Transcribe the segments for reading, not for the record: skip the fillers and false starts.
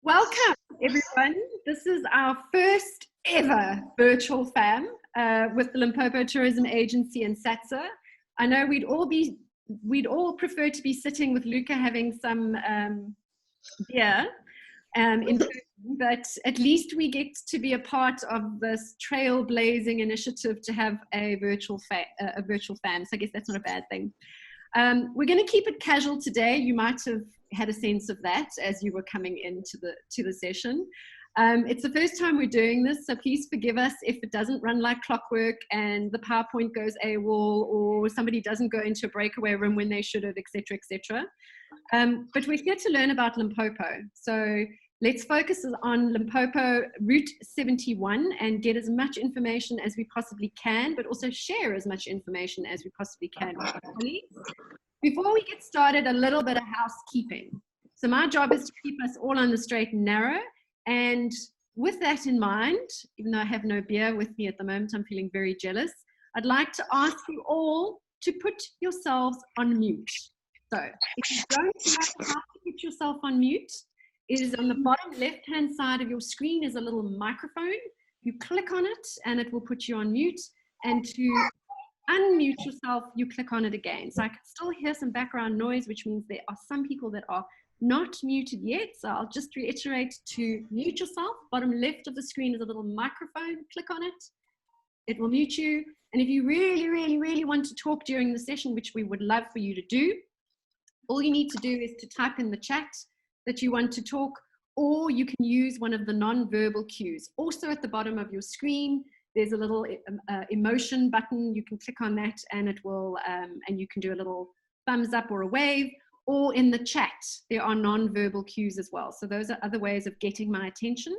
Welcome, everyone. This is our first ever virtual FAM with the Limpopo Tourism Agency and SATSA. I know we'd all prefer to be sitting with Luca having some beer in person, but at least we get to be a part of this trailblazing initiative to have a virtual FAM. So I guess that's not a bad thing. We're going to keep it casual today. You might have had a sense of that as you were coming into the session. It's the first time we're doing this, so please forgive us if it doesn't run like clockwork and the PowerPoint goes AWOL or somebody doesn't go into a breakaway room when they should have, etc., etc. But we're here to learn about Limpopo. So let's focus on Limpopo Route 71 and get as much information as we possibly can, but also share as much information as we possibly can with our colleagues. Before we get started, a little bit of housekeeping. So my job is to keep us all on the straight and narrow. And with that in mind, even though I have no beer with me at the moment, I'm feeling very jealous. I'd like to ask you all to put yourselves on mute. So if you don't know how to put yourself on mute, it is on the bottom left-hand side of your screen is a little microphone. You click on it and it will put you on mute. And to unmute yourself, you click on it again. So I can still hear some background noise, which means there are some people that are not muted yet. So I'll just reiterate to mute yourself. Bottom left of the screen is a little microphone. Click on it. It will mute you. And if you really, really, really want to talk during the session, which we would love for you to do, all you need to do is to type in the chat that you want to talk, or you can use one of the non-verbal cues. Also at the bottom of your screen, there's a little emotion button. You can click on that and it will, and you can do a little thumbs up or a wave, or in the chat, there are non-verbal cues as well. So those are other ways of getting my attention.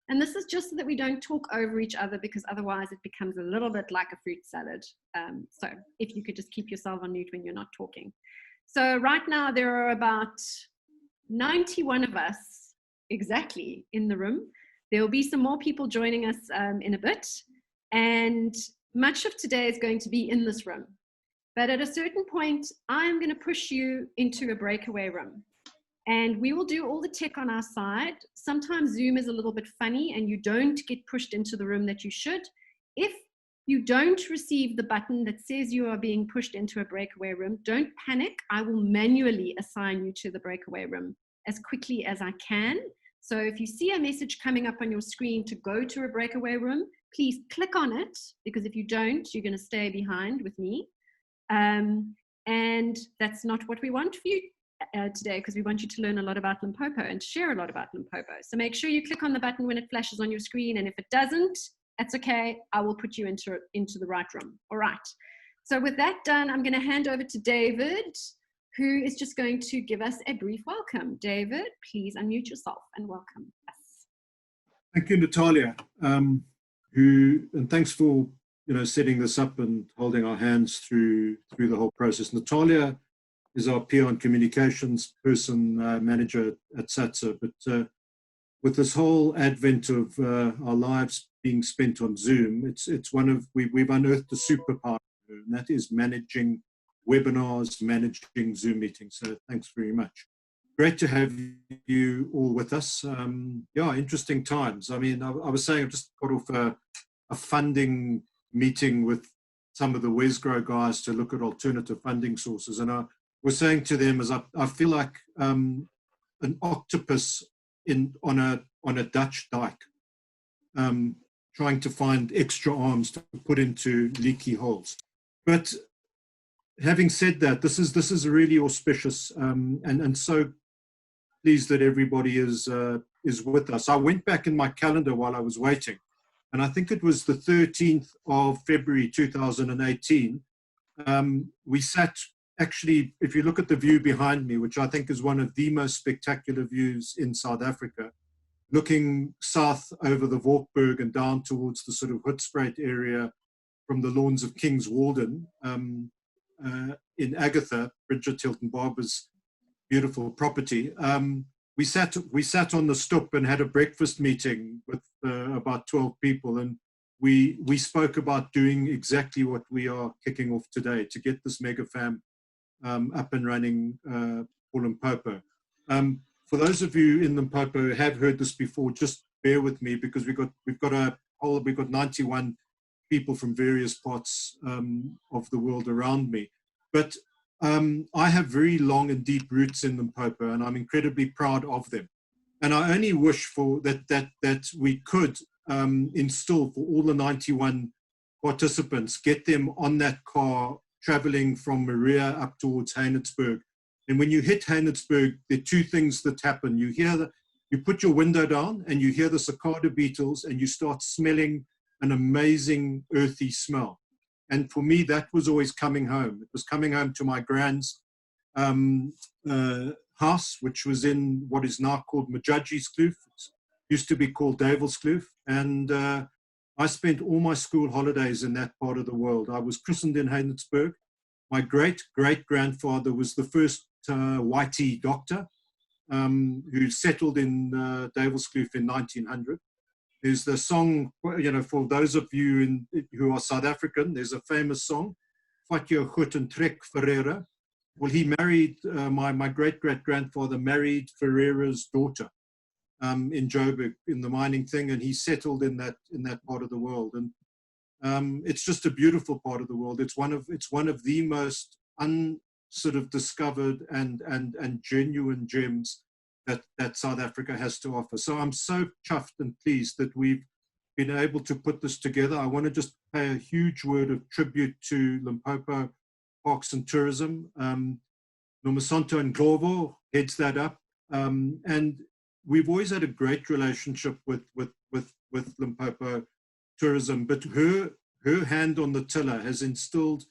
And this is just so that we don't talk over each other, because otherwise it becomes a little bit like a fruit salad. So if you could just keep yourself on mute when you're not talking. So right now there are about 91 of us exactly in the room. There will be some more people joining us in a bit. And much of today is going to be in this room. But at a certain point, I'm going to push you into a breakaway room. And we will do all the tech on our side. Sometimes Zoom is a little bit funny and you don't get pushed into the room that you should. If you don't receive the button that says you are being pushed into a breakaway room, don't panic. I will manually assign you to the breakaway room as quickly as I can. So if you see a message coming up on your screen to go to a breakaway room, please click on it, because if you don't, you're going to stay behind with me. And that's not what we want for you today, because we want you to learn a lot about Limpopo and share a lot about Limpopo. So make sure you click on the button when it flashes on your screen, and if it doesn't, that's okay. I will put you into the right room. All right. So with that done, I'm going to hand over to David, who is just going to give us a brief welcome. David, please unmute yourself and welcome us. Thank you, Natalia. And thanks for setting this up and holding our hands through the whole process. Natalia is our PR and communications person, manager at SATSA. But with this whole advent of our lives being spent on Zoom, it's we've unearthed a superpower, and that is managing webinars, managing Zoom meetings. So thanks very much. Great to have you all with us. Yeah, interesting times. I mean, I was saying, I've just got off a funding meeting with some of the Wesgrow guys to look at alternative funding sources. And I was saying to them, as I feel like an octopus on a Dutch dike, trying to find extra arms to put into leaky holes. But having said that, this is really auspicious, and so pleased that everybody is with us. I went back in my calendar while I was waiting, and I think it was the 13th of February 2018. We sat, actually, if you look at the view behind me, which I think is one of the most spectacular views in South Africa, looking south over the Vorkberg and down towards the sort of Hoedspruit area from the lawns of King's Walden, in Agatha, Bridget Hilton Barber's beautiful property. We sat on the stoep and had a breakfast meeting with about 12 people, and we spoke about doing exactly what we are kicking off today, to get this mega fam up and running for Limpopo. for those of you in Limpopo who have heard this before, just bear with me, because we've got 91 people from various parts of the world around me. But I have very long and deep roots in Limpopo, and I'm incredibly proud of them. And I only wish for that we could instill for all the 91 participants, get them on that car traveling from Maria up towards Heinetzberg. And when you hit Heinetzberg, there are two things that happen. You put your window down and you hear the cicada beetles and you start smelling an amazing earthy smell. And for me, that was always coming home. It was coming home to my grand's house, which was in what is now called Majaji's Kloof. It used to be called Devil's Kloof. And I spent all my school holidays in that part of the world. I was christened in Heinetzberg. My great-great-grandfather was the first whitey doctor who settled in Devil's Kloof in 1900. There's the song, for those of you who are South African, there's a famous song, Vat jou goed en trek Ferreira. Well, he married, my great-great-grandfather married Ferreira's daughter in Joburg in the mining thing, and he settled in that part of the world. And it's just a beautiful part of the world. It's one of the most discovered and genuine gems that South Africa has to offer. So I'm so chuffed and pleased that we've been able to put this together. I want to just pay a huge word of tribute to Limpopo Parks and Tourism. Nomasonto and Glovo heads that up. And we've always had a great relationship with Limpopo Tourism, but her hand on the tiller has instilled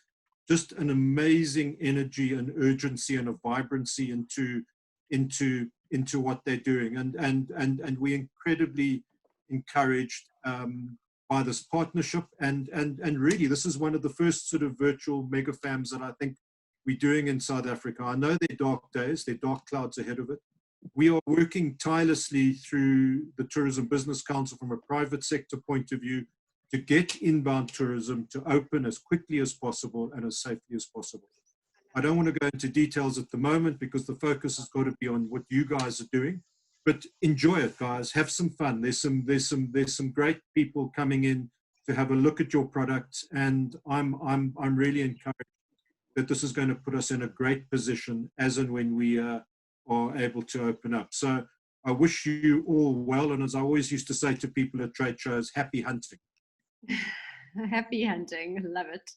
just an amazing energy and urgency and a vibrancy into what they're doing. And we're incredibly encouraged by this partnership. And really, this is one of the first sort of virtual mega fams that I think we're doing in South Africa. I know there are dark days, there are dark clouds ahead of it. We are working tirelessly through the Tourism Business Council from a private sector point of view to get inbound tourism to open as quickly as possible and as safely as possible. I don't want to go into details at the moment because the focus has got to be on what you guys are doing, but enjoy it, guys. Have some fun. There's some great people coming in to have a look at your products, and I'm really encouraged that this is going to put us in a great position as and when we are able to open up. So I wish you all well, and as I always used to say to people at trade shows, happy hunting. Happy hunting, love it.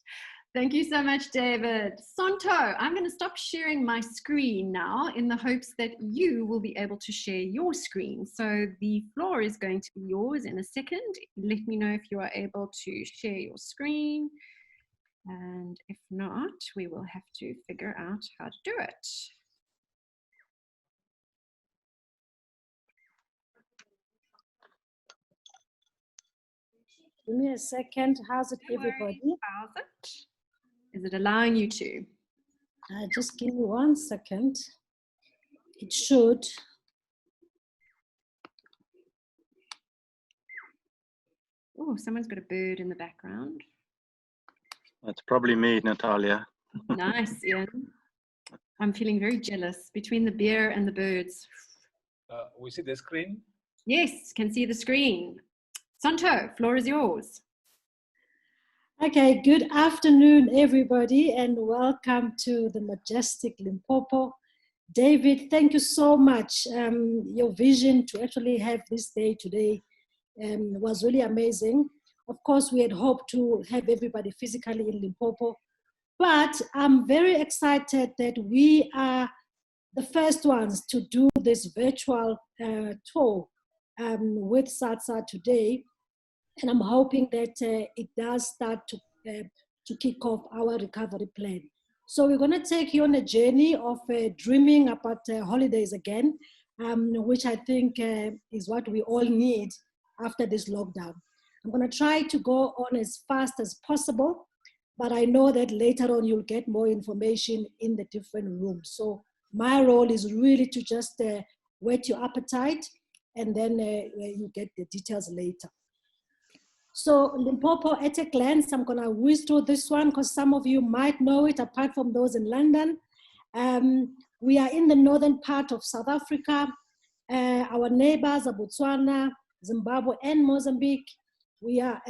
Thank you so much, David. Santo, I'm going to stop sharing my screen now in the hopes that you will be able to share your screen. So the floor is going to be yours in a second. Let me know if you are able to share your screen. And if not, we will have to figure out how to do it. Give me a second. How's it, everybody? How's it? Is it allowing you to? Just give me 1 second. It should. Oh, someone's got a bird in the background. That's probably me, Natalia. Nice, Ian. I'm feeling very jealous between the beer and the birds. We see the screen? Yes, can see the screen. Santo, floor is yours. Okay, good afternoon, everybody, and welcome to the majestic Limpopo. David, thank you so much. Your vision to actually have this day today was really amazing. Of course, we had hoped to have everybody physically in Limpopo, but I'm very excited that we are the first ones to do this virtual tour with SATSA today. And I'm hoping that it does start to kick off our recovery plan. So we're going to take you on a journey of dreaming about holidays again, which I think is what we all need after this lockdown. I'm going to try to go on as fast as possible, but I know that later on you'll get more information in the different rooms. So my role is really to just whet your appetite, and then you get the details later. So Limpopo at a glance, I'm going to whiz through this one because some of you might know it apart from those in London. We are in the northern part of South Africa. Our neighbors are Botswana, Zimbabwe, and Mozambique. We are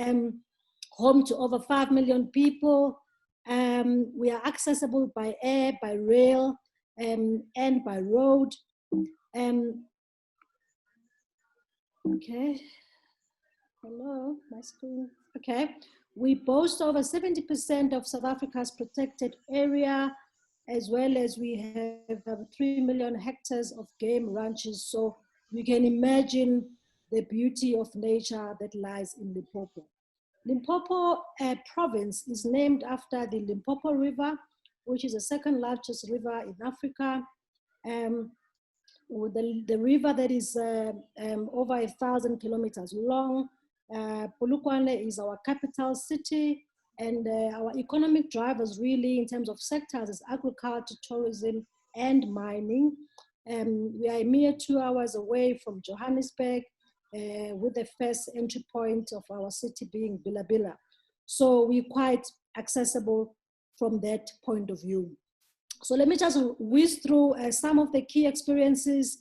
home to over 5 million people. We are accessible by air, by rail, and by road. Okay. Hello, my screen. Okay. We boast over 70% of South Africa's protected area, as well as we have 3 million hectares of game ranches. So you can imagine the beauty of nature that lies in Limpopo. Limpopo province is named after the Limpopo River, which is the second largest river in Africa. The river that is over 1,000 kilometers long. Polokwane is our capital city, and our economic drivers really in terms of sectors is agriculture, tourism, and mining. We are a mere 2 hours away from Johannesburg, with the first entry point of our city being Billa. So we're quite accessible from that point of view. So let me just whiz through some of the key experiences.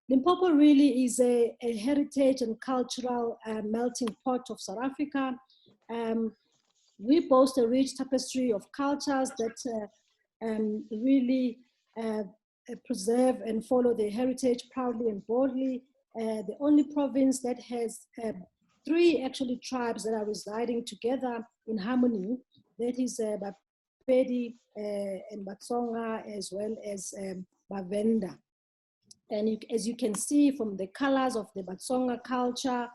Limpopo really is a heritage and cultural melting pot of South Africa. We boast a rich tapestry of cultures that really preserve and follow their heritage proudly and boldly. The only province that has 3 actually tribes that are residing together in harmony, that is Bapedi and Batsonga, as well as Bavenda. And as you can see from the colors of the Batsonga culture,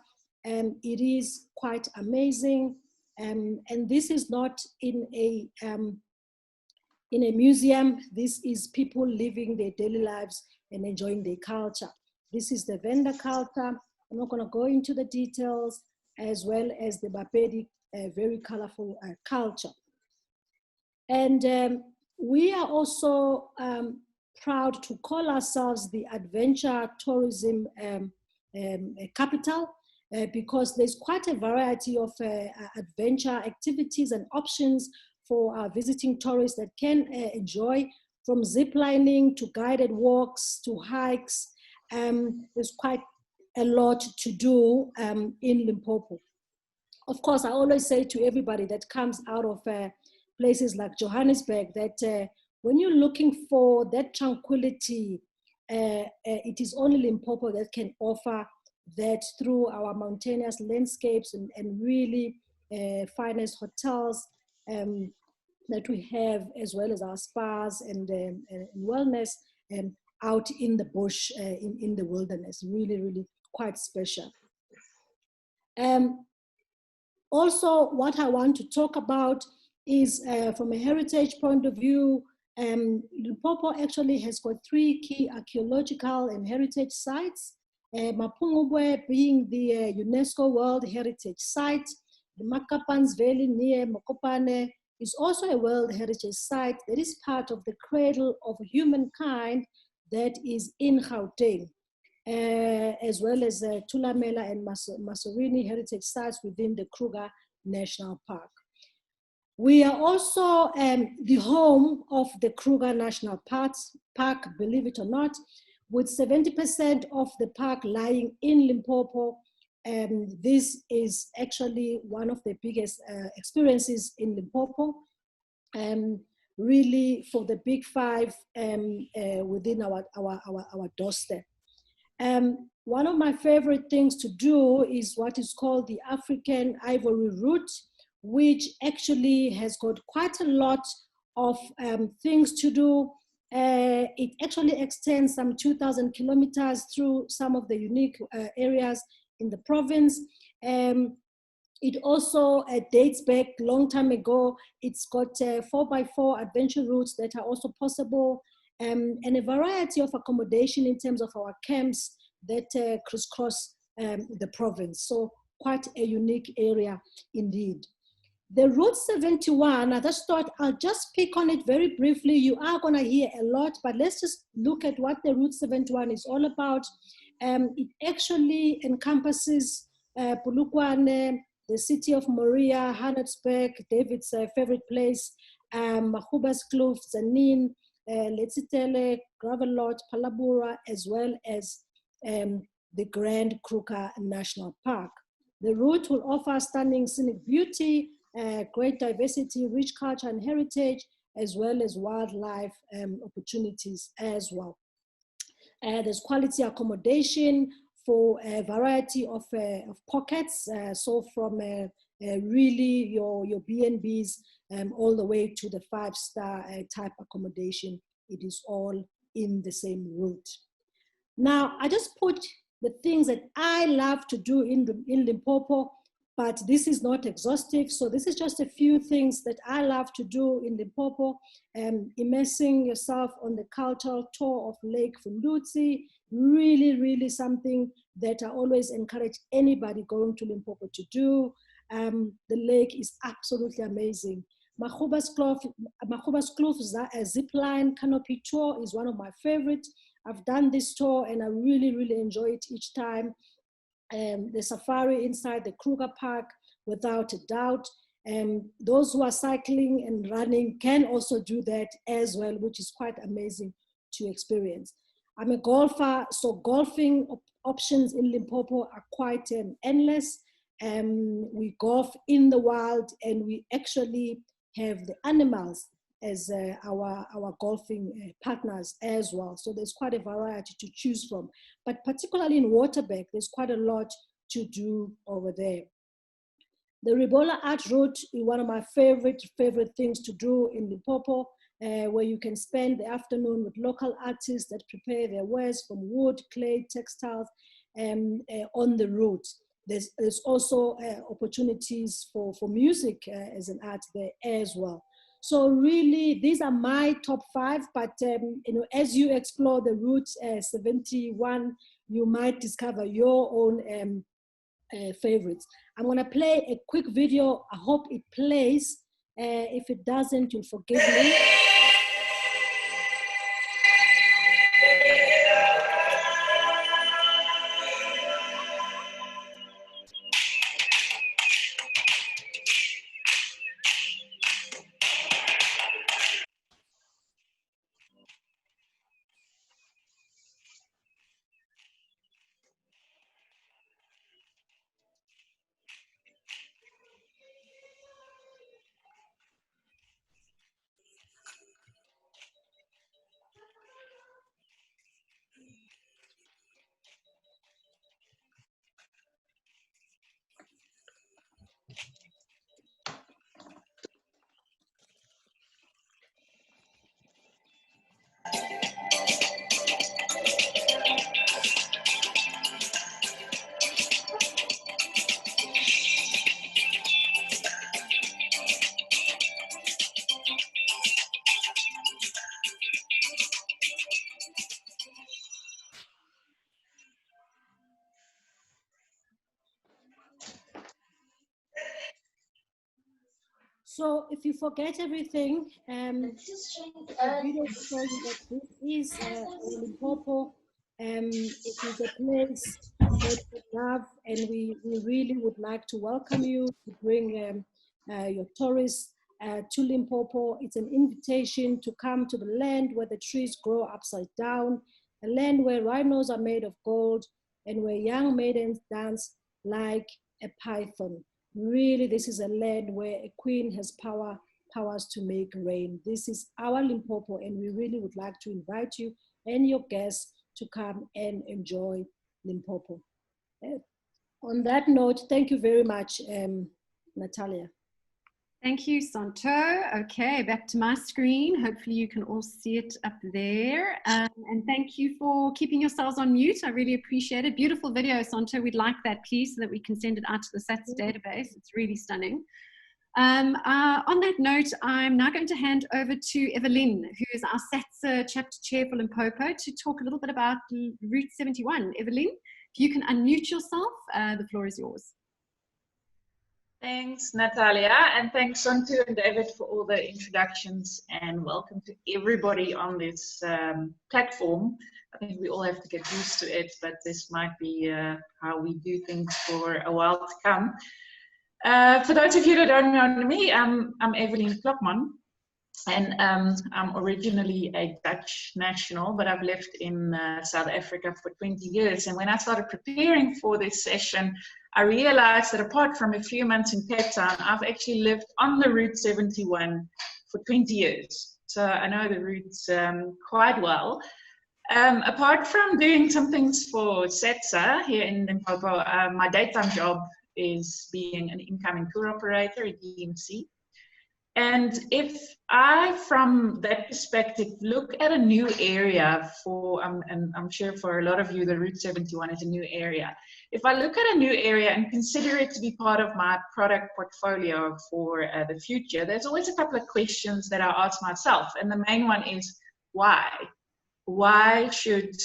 it is quite amazing. And this is not in a museum. This is people living their daily lives and enjoying their culture. This is the Venda culture. I'm not going to go into the details, as well as the Bapedi, very colorful culture. And we are also proud to call ourselves the adventure tourism capital, because there's quite a variety of adventure activities and options for our visiting tourists that can enjoy, from zip lining to guided walks to hikes. There's quite a lot to do in Limpopo. Of course, I always say to everybody that comes out of places like Johannesburg that when you're looking for that tranquility, it is only Limpopo that can offer that through our mountainous landscapes and really finest hotels that we have, as well as our spas and wellness out in the bush, in the wilderness. Really, really quite special. Also, what I want to talk about is from a heritage point of view, Limpopo actually has got 3 key archaeological and heritage sites. Mapungubwe being the UNESCO World Heritage Site. The Makapans Valley near Mokopane is also a World Heritage Site that is part of the cradle of humankind that is in Gauteng, as well as Tulamela and Masorini heritage sites within the Kruger National Park. We are also the home of the Kruger National Park, believe it or not, with 70% of the park lying in Limpopo. This is actually one of the biggest experiences in Limpopo, really for the big 5 within our doorstep. One of my favorite things to do is what is called the African Ivory route, which actually has got quite a lot of things to do. It actually extends some 2,000 kilometers through some of the unique areas in the province. It also dates back a long time ago. It's got 4x4 adventure routes that are also possible, and a variety of accommodation in terms of our camps that crisscross the province. So quite a unique area indeed. The Route 71, I just thought I'll just pick on it very briefly. You are going to hear a lot, but let's just look at what the Route 71 is all about. It actually encompasses Polokwane, the city of Moyer, Hannesburg, David's favorite place, Mokuba's Kloof, Tzaneen, Letsitele, Gravel Lodge, Phalaborwa, as well as the Grand Kruger National Park. The route will offer stunning scenic beauty, great diversity, rich culture and heritage, as well as wildlife opportunities as well. There's quality accommodation for a variety of pockets, so from really your B&Bs all the way to the 5-star type accommodation. It is all in the same route. Now, I just put the things that I love to do in Limpopo, but this is not exhaustive. So this is just a few things that I love to do in Limpopo. Immersing yourself on the cultural tour of Lake Fundutsi, really, really something that I always encourage anybody going to Limpopo to do. The lake is absolutely amazing. Mokuba's Kloof zipline canopy tour is one of my favorites. I've done this tour and I really, really enjoy it each time. The safari inside the Kruger Park, without a doubt. Those who are cycling and running can also do that as well, which is quite amazing to experience. I'm a golfer, so golfing options in Limpopo are quite endless. We golf in the wild and we actually have the animals as our golfing partners as well. So there's quite a variety to choose from. But particularly in Waterberg, there's quite a lot to do over there. The Ribola Art Route is one of my favorite things to do in Limpopo, where you can spend the afternoon with local artists that prepare their wares from wood, clay, textiles on the route. There's also opportunities for music as an art there as well. So really, these are my top 5, but as you explore the route 71, you might discover your own favorites. I'm gonna play a quick video. I hope it plays. If it doesn't, you'll forgive me. So if you forget everything, the video will show you that this is Limpopo. It is a place that we love, and we really would like to welcome you to bring your tourists to Limpopo. It's an invitation to come to the land where the trees grow upside down, a land where rhinos are made of gold, and where young maidens dance like a python. Really, this is a land where a queen has powers to make rain. This is our Limpopo, and we really would like to invite you and your guests to come and enjoy Limpopo. On that note, thank you very much, Natalia. Thank you, Santo. Okay, back to my screen. Hopefully you can all see it up there. And thank you for keeping yourselves on mute. I really appreciate it. Beautiful video, Santo. We'd like that, please, so that we can send it out to the SATS database. It's really stunning. On that note, I'm now going to hand over to Evelyn, who is our SATS chapter chair for Limpopo, to talk a little bit about Route 71. Evelyn, if you can unmute yourself, the floor is yours. Thanks, Natalia, and thanks, Santu and David, for all the introductions, and welcome to everybody on this platform. I think we all have to get used to it, but this might be how we do things for a while to come. For those of you that don't know me, I'm Evelyn Klopman, And I'm originally a Dutch national, but I've lived in South Africa for 20 years. And when I started preparing for this session, I realized that apart from a few months in Cape Town, I've actually lived on the Route 71 for 20 years. So I know the routes quite well. Apart from doing some things for SETSA here in Limpopo, my daytime job is being an incoming tour operator at DMC. And if I, from that perspective, look at a new area for, and I'm sure for a lot of you, the Route 71 is a new area. If I look at a new area and consider it to be part of my product portfolio for the future, there's always a couple of questions that I ask myself. And the main one is, why? Why should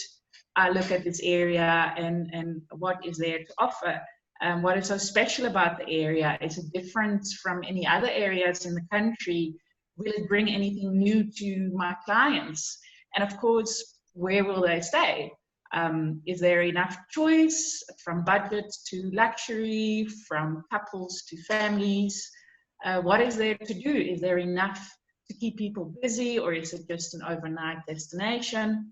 I look at this area, and what is there to offer? What is so special about the area? Is it different from any other areas in the country? Will it bring anything new to my clients? And of course, where will they stay? Is there enough choice from budget to luxury, from couples to families? What is there to do? Is there enough to keep people busy, or is it just an overnight destination?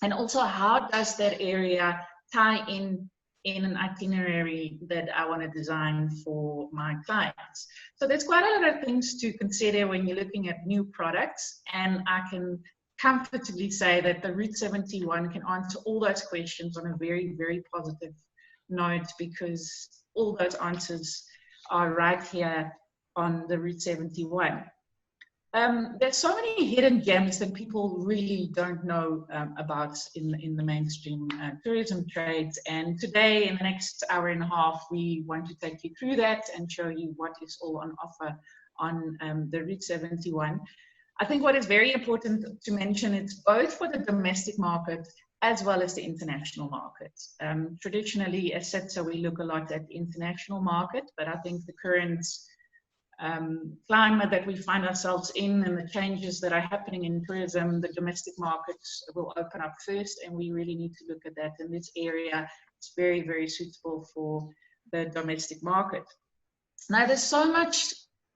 And also, how does that area tie in an itinerary that I want to design for my clients? So there's quite a lot of things to consider when you're looking at new products, and I can comfortably say that the Route 71 can answer all those questions on a very, very positive note, because all those answers are right here on the Route 71. There's so many hidden gems that people really don't know about in the mainstream tourism trades. And today, in the next hour and a half, we want to take you through that and show you what is all on offer on the Route 71. I think what is very important to mention, it's both for the domestic market as well as the international market. Traditionally, as SETSA, we look a lot at the international market, but I think the current climate that we find ourselves in and the changes that are happening in tourism, the domestic markets will open up first, and we really need to look at that. And this area is very, very suitable for the domestic market. Now, there's so much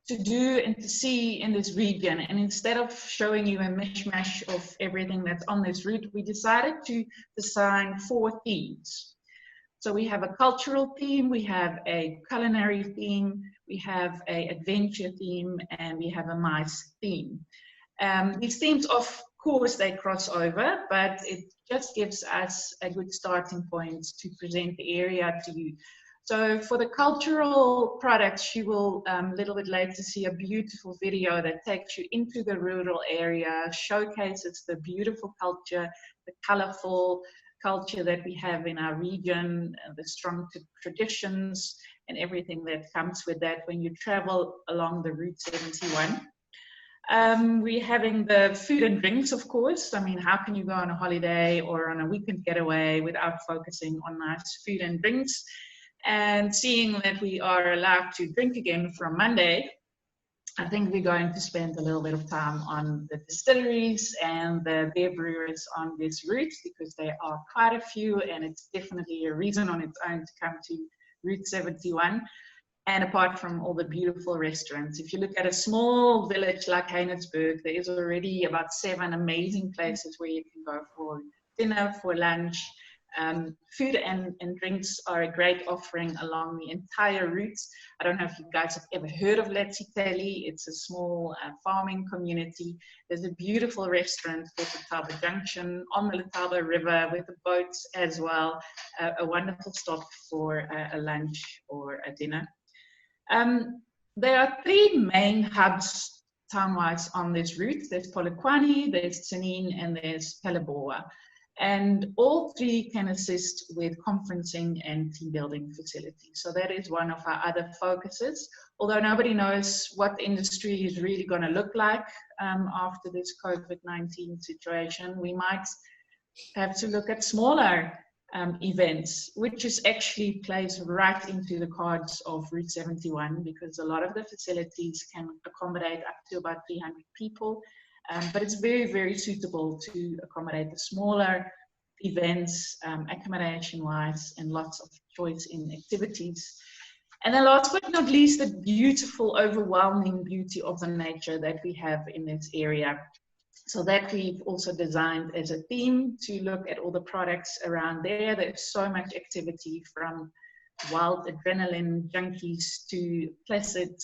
to do and to see in this region, and instead of showing you a mishmash of everything that's on this route, we decided to design 4 themes. So we have a cultural theme, we have a culinary theme, we have an adventure theme, and we have a mice theme. These themes, of course, they cross over, but it just gives us a good starting point to present the area to you. So for the cultural products, you will a little bit later see a beautiful video that takes you into the rural area, showcases the beautiful culture, the colorful culture that we have in our region, the strong traditions, and everything that comes with that when you travel along the Route 71. We're having the food and drinks, of course. I mean, how can you go on a holiday or on a weekend getaway without focusing on nice food and drinks? And seeing that we are allowed to drink again from Monday, I think we're going to spend a little bit of time on the distilleries and the beer brewers on this route, because there are quite a few, and it's definitely a reason on its own to come to Route 71. And apart from all the beautiful restaurants, if you look at a small village like Heinersburg, there is already about 7 amazing places where you can go for dinner, for lunch. Food and drinks are a great offering along the entire route. I don't know if you guys have ever heard of Letsiteli. It's a small farming community. There's a beautiful restaurant called Letaba Junction on the Limpopo River with the boats as well. A wonderful stop for a lunch or a dinner. There are 3 main hubs town-wise on this route. There's Polokwane, there's Tzaneen, and there's Phalaborwa. And all 3 can assist with conferencing and team building facilities. So that is one of our other focuses. Although nobody knows what the industry is really going to look like after this COVID-19 situation, we might have to look at smaller events, which is actually plays right into the cards of Route 71, because a lot of the facilities can accommodate up to about 300 people. But it's very, very suitable to accommodate the smaller events, accommodation-wise, and lots of choice in activities. And then last but not least, the beautiful, overwhelming beauty of the nature that we have in this area. So that we've also designed as a theme to look at all the products around there. There's so much activity, from wild adrenaline junkies to placid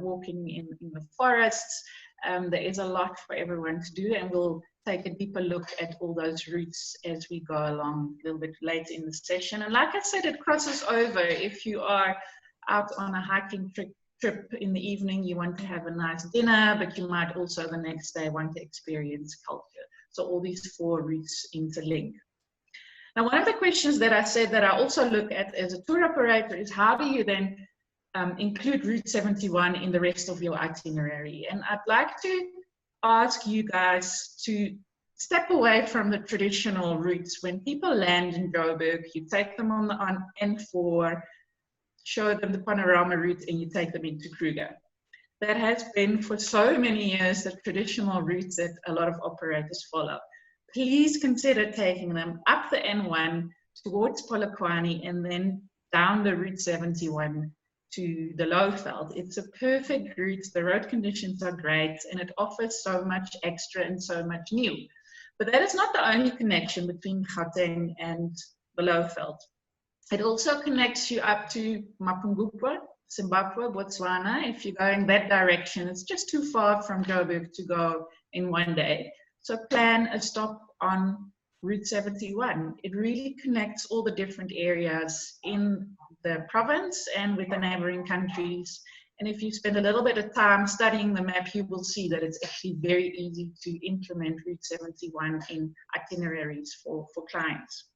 walking in the forests. There is a lot for everyone to do, and we'll take a deeper look at all those routes as we go along a little bit later in the session. And like I said, it crosses over. If you are out on a hiking trip in the evening, you want to have a nice dinner, but you might also the next day want to experience culture. So all these 4 routes interlink. Now, one of the questions that I said that I also look at as a tour operator is, how do you then include Route 71 in the rest of your itinerary? And I'd like to ask you guys to step away from the traditional routes. When people land in Joburg, you take them on N4, show them the panorama route, and you take them into Kruger. That has been for so many years the traditional routes that a lot of operators follow. Please consider taking them up the N1 towards Polokwane and then down the Route 71 to the Lowveld. It's a perfect route. The road conditions are great, and it offers so much extra and so much new. But that is not the only connection between Gauteng and the Lowveld. It also connects you up to Mokuba, Zimbabwe, Botswana. If you're going that direction, it's just too far from Joburg to go in one day. So plan a stop on Route 71. It really connects all the different areas in the province and with the neighboring countries. And if you spend a little bit of time studying the map, you will see that it's actually very easy to implement Route 71 in itineraries for clients.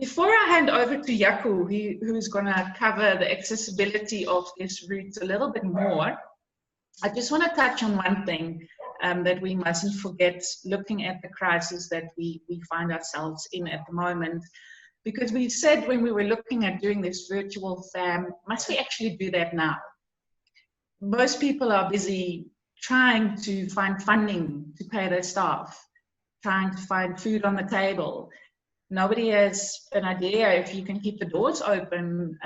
Before I hand over to Jaco, who's going to cover the accessibility of this route a little bit more, I just want to touch on one thing that we mustn't forget, looking at the crisis that we find ourselves in at the moment. Because we said when we were looking at doing this virtual FAM, must we actually do that now? Most people are busy trying to find funding to pay their staff, trying to find food on the table. Nobody has an idea if you can keep the doors open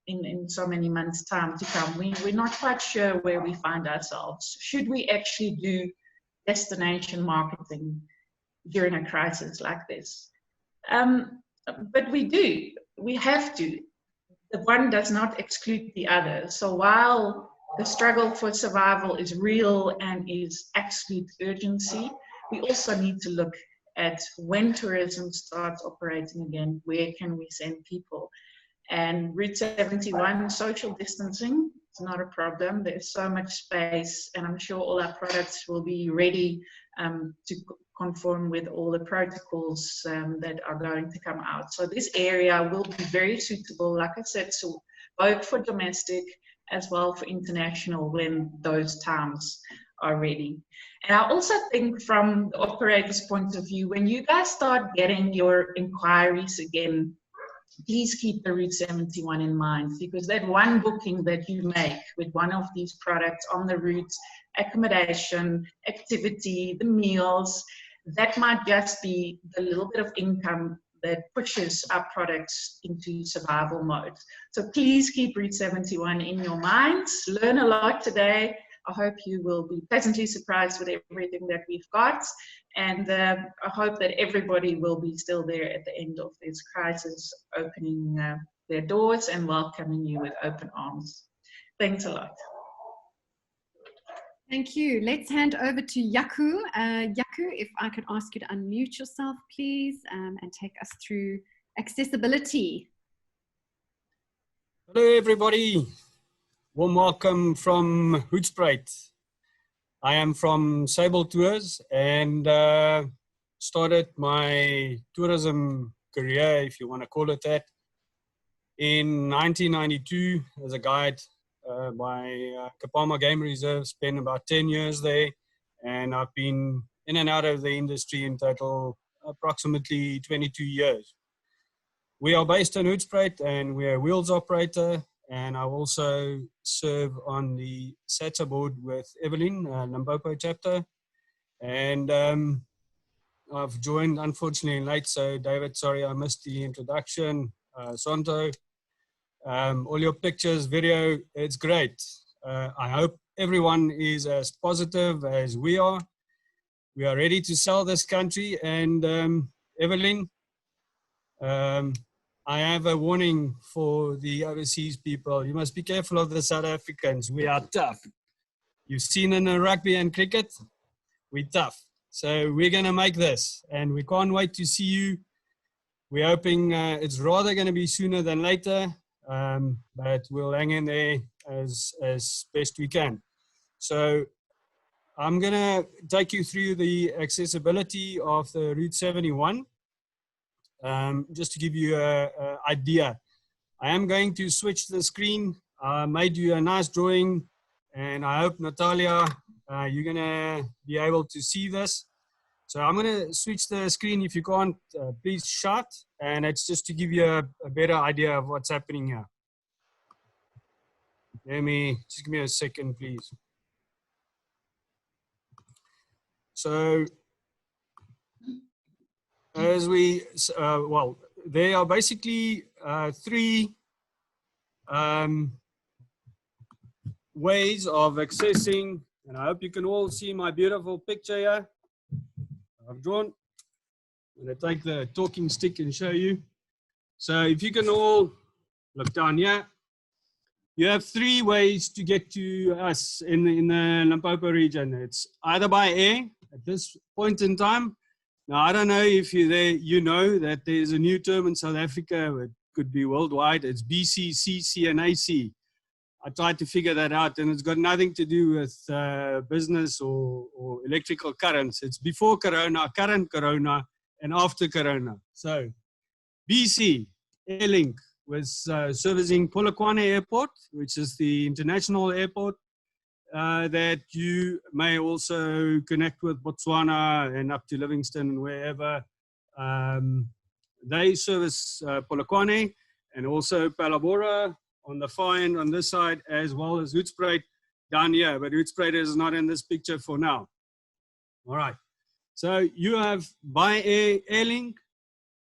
in so many months' time to come. We're not quite sure where we find ourselves. Should we actually do destination marketing during a crisis like this? But we do. We have to. The one does not exclude the other. So while the struggle for survival is real and is absolute urgency, we also need to look at when tourism starts operating again, where can we send people? And Route 71, social distancing, it's not a problem. There's so much space, and I'm sure all our products will be ready to conform with all the protocols that are going to come out. So this area will be very suitable, like I said, so both for domestic as well for international when those times are ready. And I also think from the operator's point of view, when you guys start getting your inquiries again, please keep the Route 71 in mind, because that one booking that you make with one of these products on the route, accommodation, activity, the meals, that might just be the little bit of income that pushes our products into survival mode. So please keep Route 71 in your minds. Learn a lot today. I hope you will be pleasantly surprised with everything that we've got. And I hope that everybody will be still there at the end of this crisis, opening their doors and welcoming you with open arms. Thanks a lot. Thank you. Let's hand over to Jaco. Jaco, if I could ask you to unmute yourself, please, and take us through accessibility. Hello, everybody. Warm welcome from Hoedspruit. I am from Sable Tours and started my tourism career, if you want to call it that, in 1992 as a guide by Kapama Game Reserve. Spent about 10 years there, and I've been in and out of the industry in total approximately 22 years. We are based in Hoedspruit and we're a wheels operator. And I also serve on the SATSA board with Evelyn, Limpopo chapter. And I've joined, unfortunately, late. So, David, sorry, I missed the introduction. Santo, all your pictures, video, it's great. I hope everyone is as positive as we are. We are ready to sell this country. And Evelyn, I have a warning for the overseas people. You must be careful of the South Africans. We are tough. You've seen in the rugby and cricket, we're tough. So we're going to make this, and we can't wait to see you. We're hoping it's rather going to be sooner than later, but we'll hang in there as best we can. So I'm going to take you through the accessibility of the Route 71. Just to give you an idea. I am going to switch the screen. I made you a nice drawing, and I hope, Natalia, you're going to be able to see this. So I'm going to switch the screen. If you can't, please shout. And it's just to give you a better idea of what's happening here. Just give me a second, please. So as we, well, there are basically three ways of accessing, and I hope you can all see my beautiful picture here I've drawn. I'm going to take the talking stick and show you. So if you can all look down here, you have three ways to get to us in the Limpopo region. It's either by air at this point in time. Now, I don't know if you're there, you know that there's a new term in South Africa, it could be worldwide, it's BC, CC, and AC. I tried to figure that out, and it's got nothing to do with business or electrical currents. It's before Corona, current Corona, and after Corona. So, BC, Airlink was servicing Polokwane Airport, which is the international airport, that you may also connect with Botswana and up to Livingston and wherever. They service Polokwane and also Phalaborwa on the far end on this side, as well as Hoedspruit down here. But Hoedspruit is not in this picture for now. All right. So you have by air, Airlink,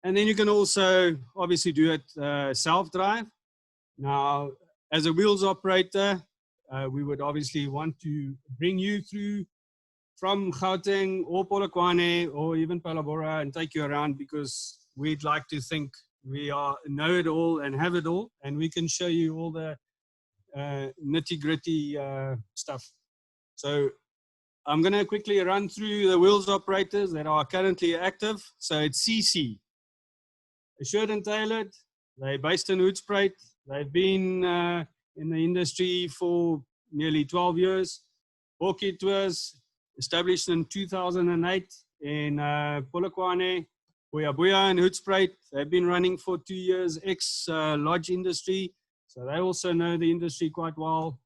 and then you can also obviously do it self-drive. Now, as a wheels operator, we would obviously want to bring you through from Gauteng or Polokwane or even Phalaborwa and take you around, because we'd like to think we know it all and have it all, and we can show you all the nitty-gritty stuff. So I'm going to quickly run through the wheels operators that are currently active. So it's CC, Assured and Tailored. They're based in Hoedspruit. They've been in the industry for nearly 12 years. Agri Tours, established in 2008 in Polokwane, Buya and Hoedspruit. They've been running for 2 years, ex-lodge industry. So they also know the industry quite well.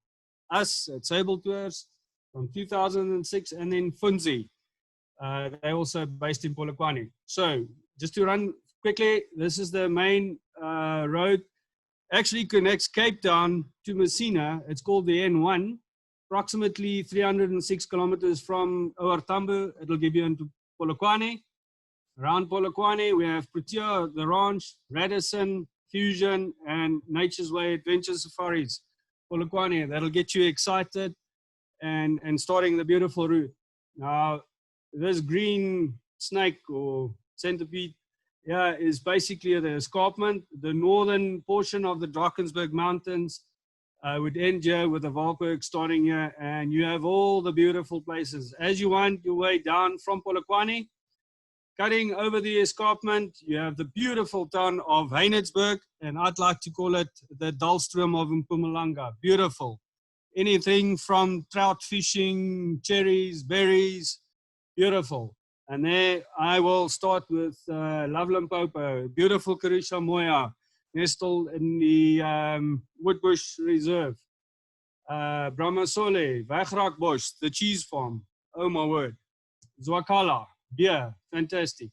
Us at Sable Tours from 2006, and then Funzi. They're also based in Polokwane. So just to run quickly, this is the main road. Actually connects Cape Town to Messina. It's called the N1, approximately 306 kilometers from Oortambo. It'll give you into Polokwane. Around Polokwane, we have Protea, The Ranch, Radisson, Fusion, and Nature's Way Adventure Safaris. Polokwane, that'll get you excited and starting the beautiful route. Now, this green snake or centipede, yeah, is basically the escarpment. The northern portion of the Drakensberg Mountains would end here with the Valkwerk starting here, and you have all the beautiful places. As you wind your way down from Polokwane, cutting over the escarpment, you have the beautiful town of Heinertsburg, and I'd like to call it the Dalstroom of Mpumalanga. Beautiful. Anything from trout fishing, cherries, berries, beautiful. And there I will start with Love Limpopo, beautiful Caruso Moyer, nestled in the Woodbush Reserve. Bramasole, Wegrakbosch, the cheese farm, oh my word. Zwakala, beer, fantastic.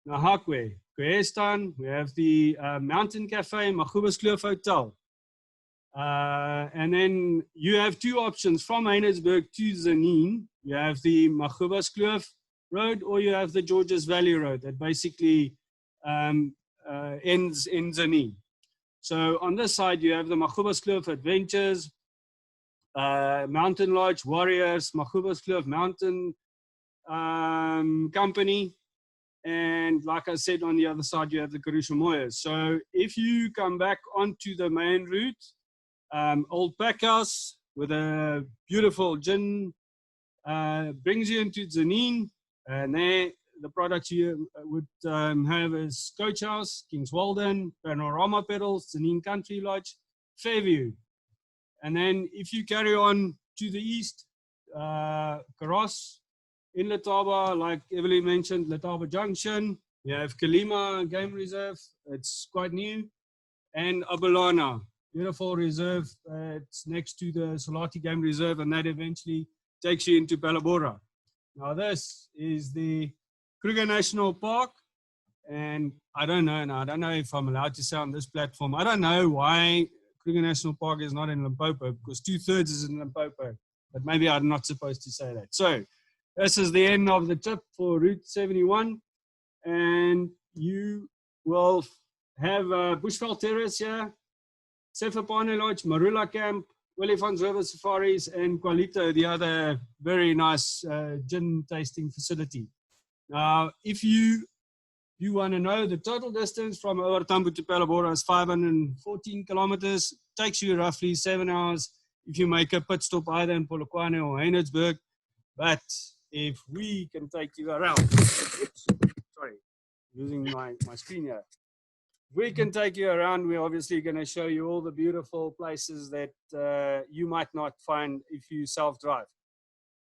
Nahakwe, Kweestan, we have the Mountain Cafe, Mokuba Hotel. And then you have two options from Heinertsburg to Tzaneen. You have the Mokuba Road, or you have the Georges Valley Road that basically ends in Tzaneen. So on this side, you have the Mokuba's Kloof Adventures, Mountain Lodge, Warriors, Mokuba's Kloof Mountain Company. And like I said, on the other side, you have the Caruso Moyer. So if you come back onto the main route, Old Packhouse with a beautiful gin brings you into Tzaneen. And there, the products you would have is Coach House, Kings Walden, Panorama Pedals, Tzaneen Country Lodge, Fairview. And then if you carry on to the east, Caruso, in Letaba, like Evelyn mentioned, Letaba Junction, you have Kalima Game Reserve, it's quite new, and Abelana, beautiful reserve, it's next to the Salati Game Reserve, and that eventually takes you into Phalaborwa. Now this is the Kruger National Park, and I don't know if I'm allowed to say on this platform, I don't know why Kruger National Park is not in Limpopo, because 2/3 is in Limpopo, but maybe I'm not supposed to say that. So this is the end of the trip for Route 71, and you will have Bushveld Terrace here, Sefapane Lodge, Marula Camp, Olifants River Safaris, and Qualito, the other very nice gin tasting facility. Now, if you want to know, the total distance from Oor Tambo to Phalaborwa is 514 kilometers. Takes you roughly 7 hours if you make a pit stop either in Polokwane or Heinertsburg. But if we can take you around, oops, sorry, using my screen here. If we can take you around, we're obviously going to show you all the beautiful places that you might not find if you self-drive.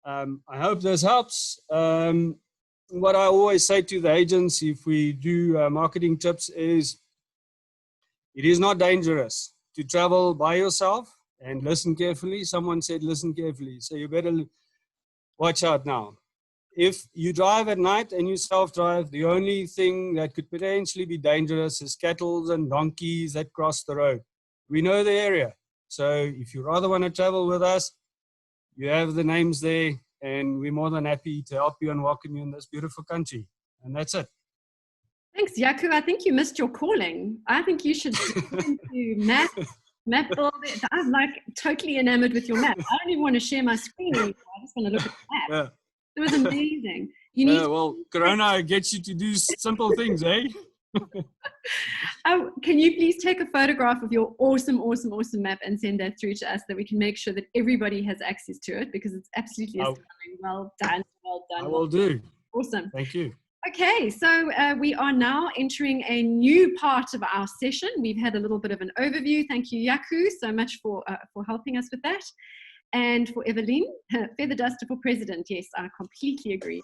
I hope this helps. What I always say to the agents if we do marketing trips is it is not dangerous to travel by yourself, and listen carefully. Someone said listen carefully, so you better watch out now. If you drive at night and you self-drive, the only thing that could potentially be dangerous is cattle and donkeys that cross the road. We know the area, so if you rather want to travel with us, you have the names there, and we're more than happy to help you and welcome you in this beautiful country. And that's it. Thanks, Yaku. I think you missed your calling. I think you should do map building. I'm like totally enamored with your map. I don't even want to share my screen anymore. I just want to look at the map. Yeah. It was amazing. You need well, Corona gets you to do simple things, eh? Can you please take a photograph of your awesome map and send that through to us, that we can make sure that everybody has access to it, because it's absolutely astounding. Well done. I will do. Awesome. Thank you. Okay, so we are now entering a new part of our session. We've had a little bit of an overview. Thank you, Yaku, so much for helping us with that. And for Evelyn, feather duster for president. Yes, I completely agree.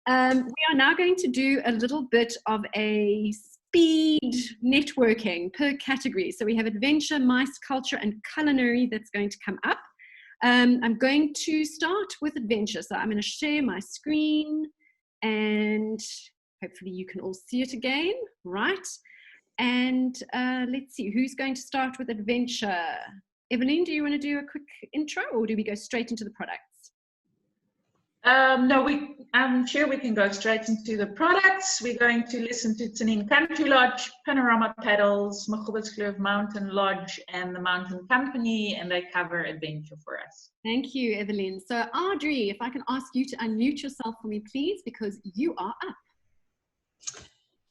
We are now going to do a little bit of a speed networking per category. So we have adventure, mice, culture, and culinary that's going to come up. I'm going to start with adventure. So I'm going to share my screen, and hopefully you can all see it again, right? And let's see, who's going to start with adventure? Evelyn, do you want to do a quick intro, or do we go straight into the products? No, I'm sure we can go straight into the products. We're going to listen to Tzaneen Country Lodge, Panorama Pedals, Mokuba's Kloof Mountain Lodge, and the Mountain Company, and they cover adventure for us. Thank you, Evelyn. So, Adrie, if I can ask you to unmute yourself for me, please, because you are up.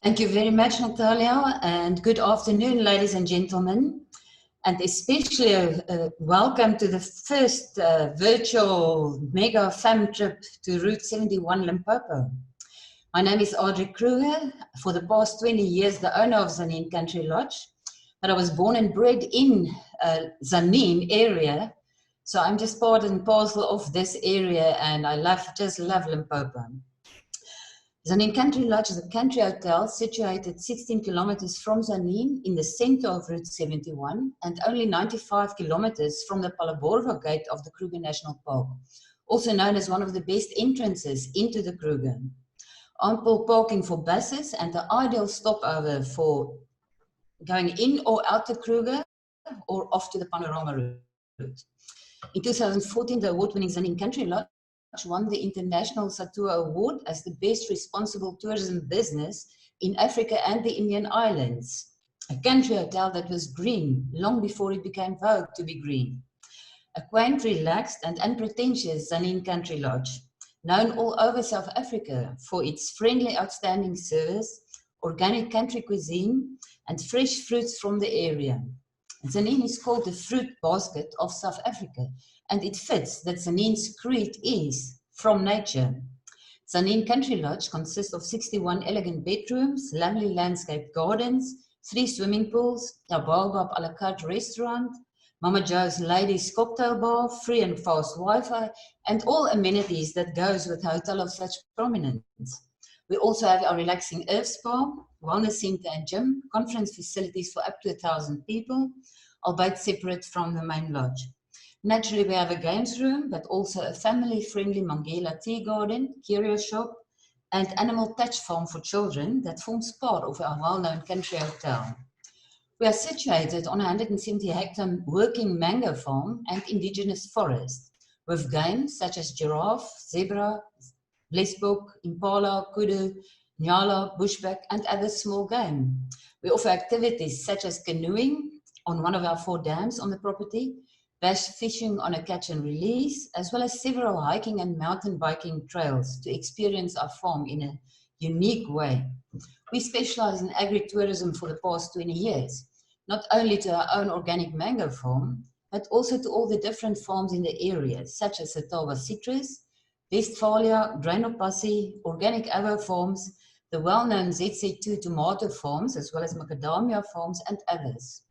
Thank you very much, Natalia, and good afternoon, ladies and gentlemen. And especially welcome to the first virtual mega fam trip to Route 71 Limpopo. My name is Adrie Kruger. For the past 20 years, the owner of Tzaneen Country Lodge. But I was born and bred in Tzaneen area. So I'm just part and parcel of this area, and I just love Limpopo. Tzaneen Country Lodge is a country hotel situated 16 kilometers from Tzaneen in the center of Route 71 and only 95 kilometers from the Phalaborwa gate of the Kruger National Park, also known as one of the best entrances into the Kruger. Ample parking for buses and the ideal stopover for going in or out the Kruger or off to the Panorama route. In 2014, the award-winning Tzaneen Country Lodge won the International Satua Award as the best responsible tourism business in Africa and the Indian Islands. a country hotel that was green long before it became vogue to be green. A quaint, relaxed and unpretentious Tzaneen Country Lodge, known all over South Africa for its friendly, outstanding service, organic country cuisine and fresh fruits from the area. Tzaneen is called the fruit basket of South Africa, and it fits that Tzaneen's creed is from nature. Tzaneen Country Lodge consists of 61 elegant bedrooms, lovely landscaped gardens, 3 swimming pools, a Baobab a la carte restaurant, Mama Jo's Ladies Cocktail Bar, free and fast Wi-Fi, and all amenities that goes with a hotel of such prominence. We also have our relaxing earth spa, wellness center and gym, conference facilities for up to 1,000 people, albeit separate from the main lodge. Naturally, we have a games room, but also a family-friendly Mangela tea garden, curio shop, and animal touch farm for children that forms part of our well-known country hotel. We are situated on a 170-hectare working mango farm and indigenous forest, with game such as giraffe, zebra, blesbok, impala, kudu, nyala, bushback, and other small game. We offer activities such as canoeing on one of our 4 dams on the property, bass fishing on a catch and release, as well as several hiking and mountain biking trails to experience our farm in a unique way. We specialize in agri tourism for the past 20 years, not only to our own organic mango farm, but also to all the different farms in the area, such as Setauba Citrus, Westphalia, Grainopassie, organic avo farms, the well-known ZC2 tomato farms, as well as macadamia farms and others.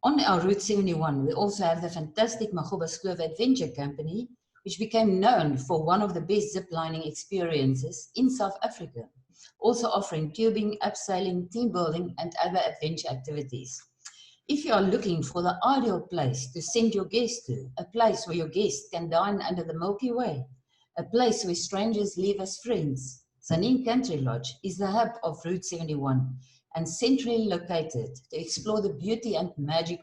On our Route 71, we also have the fantastic Mokuba Skloof Adventure Company, which became known for one of the best ziplining experiences in South Africa, also offering tubing, abseiling, team building, and other adventure activities. If you are looking for the ideal place to send your guests to, a place where your guests can dine under the Milky Way, a place where strangers live as friends, Tzaneen Country Lodge is the hub of Route 71 and centrally located to explore the beauty and magic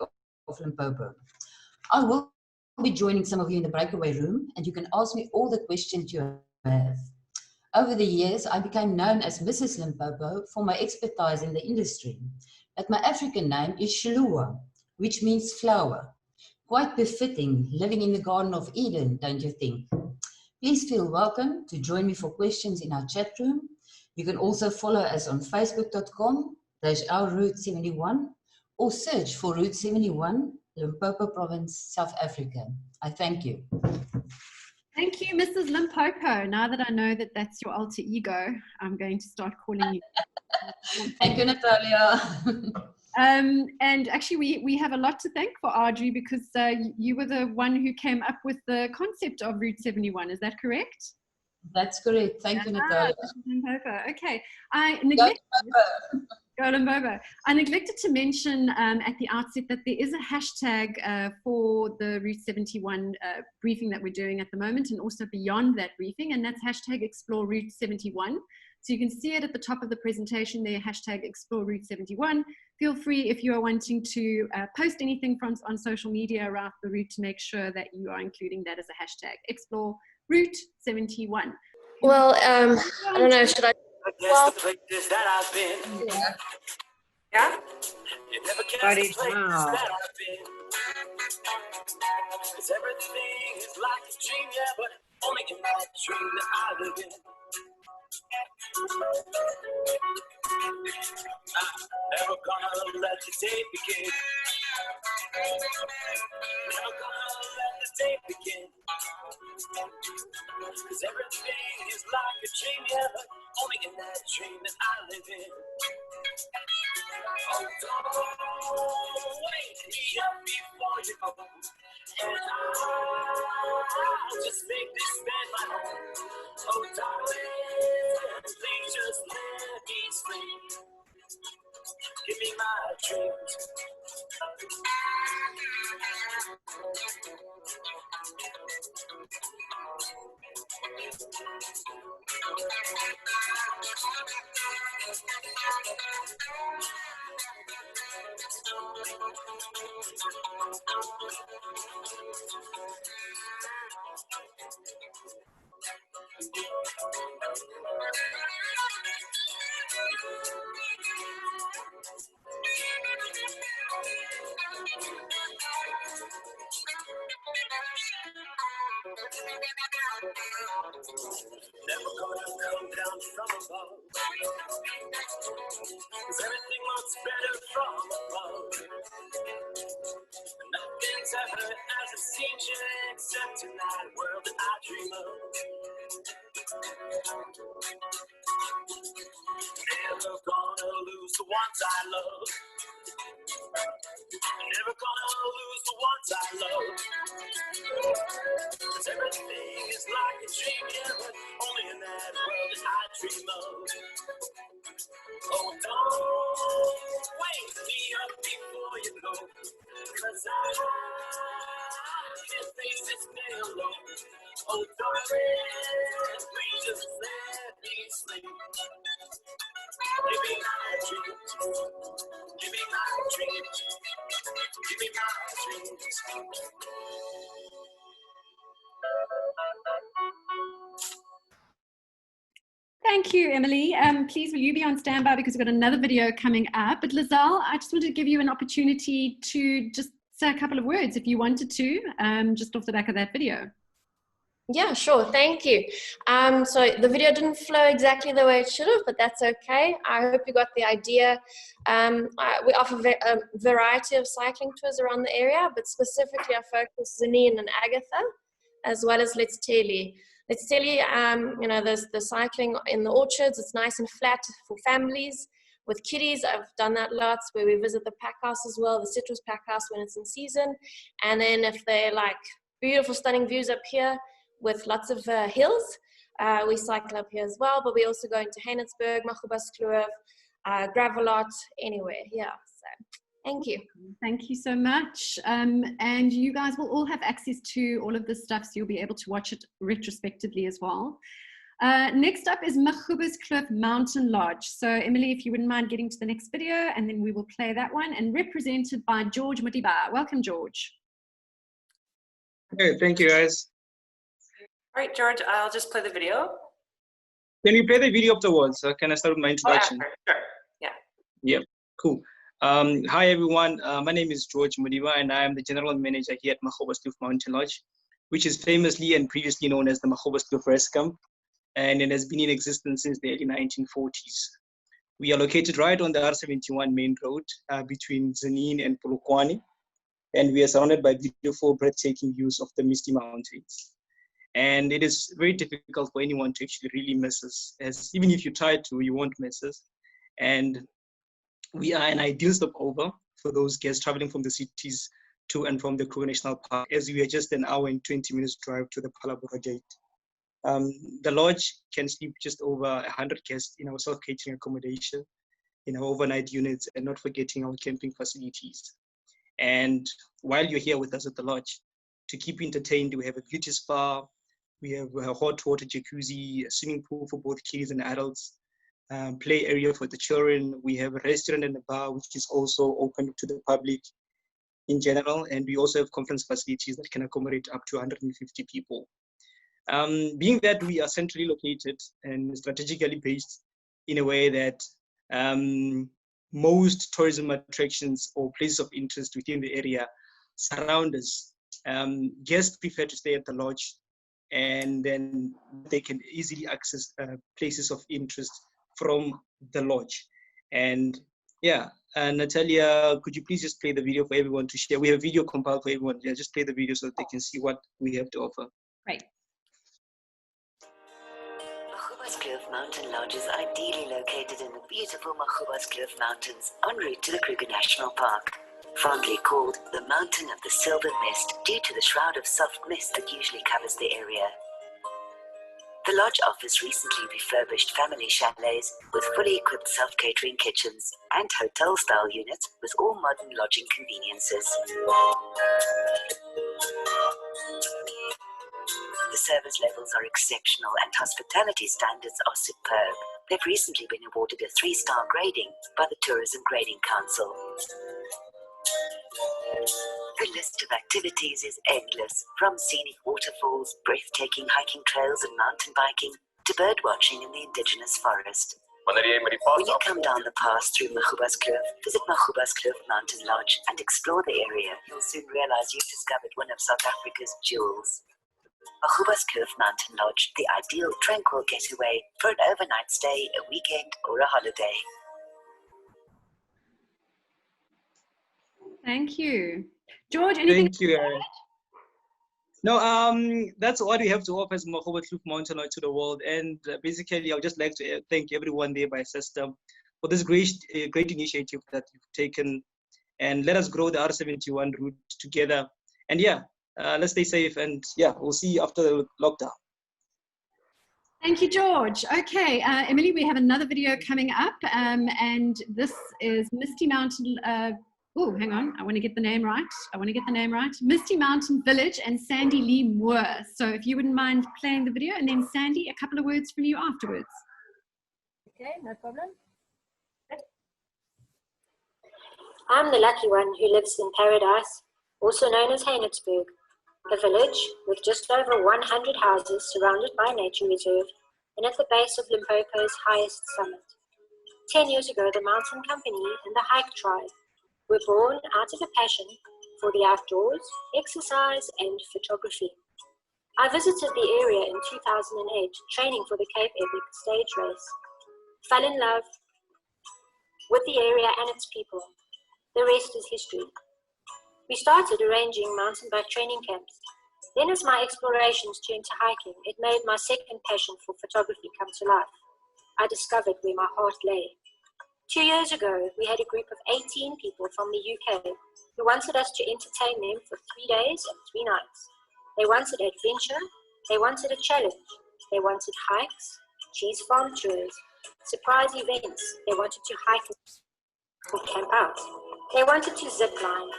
of Limpopo. I will be joining some of you in the breakaway room, and you can ask me all the questions you have. Over the years, I became known as Mrs. Limpopo for my expertise in the industry, but my African name is Shilua, which means flower. Quite befitting living in the Garden of Eden, don't you think? Please feel welcome to join me for questions in our chat room. You can also follow us on facebook.com/ourroute71 or search for Route 71, Limpopo Province, South Africa. I thank you. Thank you, Mrs. Limpopo. Now that I know that that's your alter ego, I'm going to start calling you. Thank you, Natalia. And actually, we have a lot to thank for Adrie, because you were the one who came up with the concept of Route 71. Is that correct? That's correct. Thank you, Natalia. Okay. I neglected to mention at the outset that there is a hashtag for the Route 71 briefing that we're doing at the moment, and also beyond that briefing, and that's hashtag Explore Route 71. So you can see it at the top of the presentation there, hashtag Explore Route 71. Feel free, if you are wanting to post anything on social media around the route, to make sure that you are including that as a hashtag, Explore Route 71. Well, I don't know, should I? Well, the places that I've been. Yeah? You never guess Buddy, the places wow. that I've been. 'Cause everything is like a dream, yeah, but only in that dream that I live in. I'm never gonna let the day begin. Never gonna let the day begin. 'Cause everything is like a dream, yeah, but only in that dream that I live in. Oh, don't wake me up before you go. And I'll just make this bed my home. Oh, darling, please just let me sleep. Give me my dreams. Never gonna come down from above. 'Cause everything looks better from above. Nothing's ever as it seems yet, except in that world that I dream of. Never gonna lose the ones I love. Never gonna lose the ones I love. 'Cause everything is like a dream, yeah, but only in that world that I dream of. Oh, don't wake me up before you go, 'cause I can't face this day alone. Oh, darling, please just let me sleep. Give me my dreams. Give me my dreams. Give me my dreams. Thank you, Emily. Please, will you be on standby because we've got another video coming up. But Lizelle, I just wanted to give you an opportunity to just say a couple of words if you wanted to, just off the back of that video. Yeah, sure. Thank you. So the video didn't flow exactly the way it should have, but that's okay. I hope you got the idea. We offer a variety of cycling tours around the area, but specifically I focus Tzaneen and Agatha, as well as Let's Tell You. Let's Tell You, you know, there's the cycling in the orchards. It's nice and flat for families. With kiddies, I've done that lots, where we visit the pack house as well, the citrus pack house when it's in season. And then if they like beautiful, stunning views up here, with lots of hills. We cycle up here as well, but we also go into Heinersburg, Mokuba, Gravelot, anywhere. Yeah, so thank you. Thank you so much. And you guys will all have access to all of this stuff, so you'll be able to watch it retrospectively as well. Next up is Mokuba's Kloof Mountain Lodge. So Emily, if you wouldn't mind getting to the next video, and then we will play that one, and represented by George Modiba. Welcome, George. Okay, thank you guys. All right, George, I'll just play the video. Can you play the video afterwards? Can I start with my introduction? Oh, sure. Yeah. Yep, cool. Hi, everyone. My name is George Modiba, and I am the general manager here at Mokuba's Kloof Mountain Lodge, which is famously and previously known as the Mokuba's Kloof Rest Camp, and it has been in existence since the early 1940s. We are located right on the R71 main road between Tzaneen and Polokwane, and we are surrounded by beautiful, breathtaking views of the Misty Mountains. And it is very difficult for anyone to actually really miss us, as even if you try to, you won't miss us. And we are an ideal stopover for those guests traveling from the cities to and from the Kruger National Park, as we are just an hour and 20 minutes drive to the Phalaborwa gate. The lodge can sleep just over 100 guests in our self-catering accommodation, in our overnight units, and not forgetting our camping facilities. And while you're here with us at the lodge, to keep you entertained, we have a beauty spa, we have a hot water jacuzzi, a swimming pool for both kids and adults, play area for the children. We have a restaurant and a bar, which is also open to the public in general. And we also have conference facilities that can accommodate up to 150 people. Being that we are centrally located and strategically based in a way that most tourism attractions or places of interest within the area surround us, guests prefer to stay at the lodge, and then they can easily access places of interest from the lodge. And yeah, Natalia, could you please just play the video for everyone to share? We have a video compiled for everyone. Yeah, just play the video so that they can see what we have to offer. Right. Mokuba's Kloof Mountain Lodge is ideally located in the beautiful Mokuba's Kloof Mountains en route to the Kruger National Park. Fondly called the Mountain of the Silver Mist due to the shroud of soft mist that usually covers the area. The lodge offers recently refurbished family chalets with fully equipped self-catering kitchens and hotel-style units with all modern lodging conveniences. The service levels are exceptional and hospitality standards are superb. They've recently been awarded a 3-star grading by the Tourism Grading Council. The list of activities is endless, from scenic waterfalls, breathtaking hiking trails and mountain biking, to bird watching in the indigenous forest. When you come down the pass through Mokuba's Cliff, visit Mokuba's Cliff Mountain Lodge and explore the area. You'll soon realize you've discovered one of South Africa's jewels. Mokuba's Cliff Mountain Lodge, the ideal tranquil getaway for an overnight stay, a weekend, or a holiday. Thank you. George, anything? Thank you. No, that's what we have to offer as Mokuba Cliff Mountain Lodge to the world. And basically, I would just like to thank everyone there by system for this great initiative that you've taken. And let us grow the R71 route together. And yeah, let's stay safe. And yeah, we'll see you after the lockdown. Thank you, George. Okay, Emily, we have another video coming up. And this is Misty Mountain. Oh, hang on. I want to get the name right. Misty Mountain Village and Sandy Lee Moore. So if you wouldn't mind playing the video, and then Sandy, a couple of words from you afterwards. Okay, no problem. I'm the lucky one who lives in paradise, also known as Heinetzberg, a village with just over 100 houses surrounded by a nature reserve and at the base of Limpopo's highest summit. 10 years ago, the mountain company and the hike tribe were born out of a passion for the outdoors, exercise, and photography. I visited the area in 2008, training for the Cape Epic stage race. Fell in love with the area and its people. The rest is history. We started arranging mountain bike training camps. Then as my explorations turned to hiking, it made my second passion for photography come to life. I discovered where my heart lay. 2 years ago, we had a group of 18 people from the UK who wanted us to entertain them for 3 days and 3 nights. They wanted adventure, they wanted a challenge, they wanted hikes, cheese farm tours, surprise events, they wanted to hike or camp out, they wanted to zip line,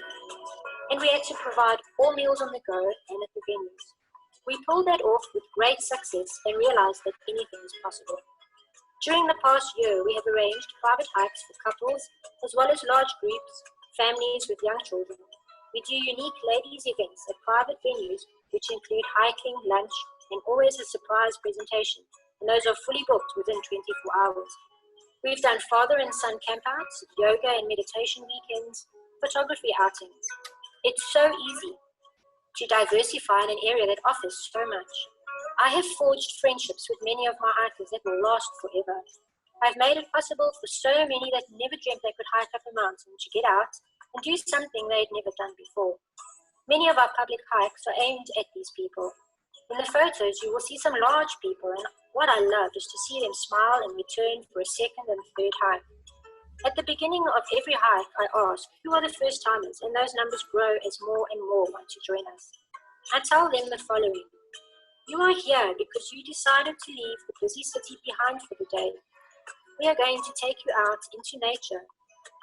and we had to provide all meals on the go and at the venues. We pulled that off with great success and realized that anything is possible. During the past year, we have arranged private hikes for couples, as well as large groups, families with young children. We do unique ladies' events at private venues, which include hiking, lunch, and always a surprise presentation, and those are fully booked within 24 hours. We've done father and son campouts, yoga and meditation weekends, photography outings. It's so easy to diversify in an area that offers so much. I have forged friendships with many of my hikers that will last forever. I've made it possible for so many that never dreamt they could hike up a mountain to get out and do something they'd never done before. Many of our public hikes are aimed at these people. In the photos, you will see some large people, and what I love is to see them smile and return for a second and third hike. At the beginning of every hike, I ask, who are the first timers? And those numbers grow as more and more want to join us. I tell them the following. You are here because you decided to leave the busy city behind for the day. We are going to take you out into nature.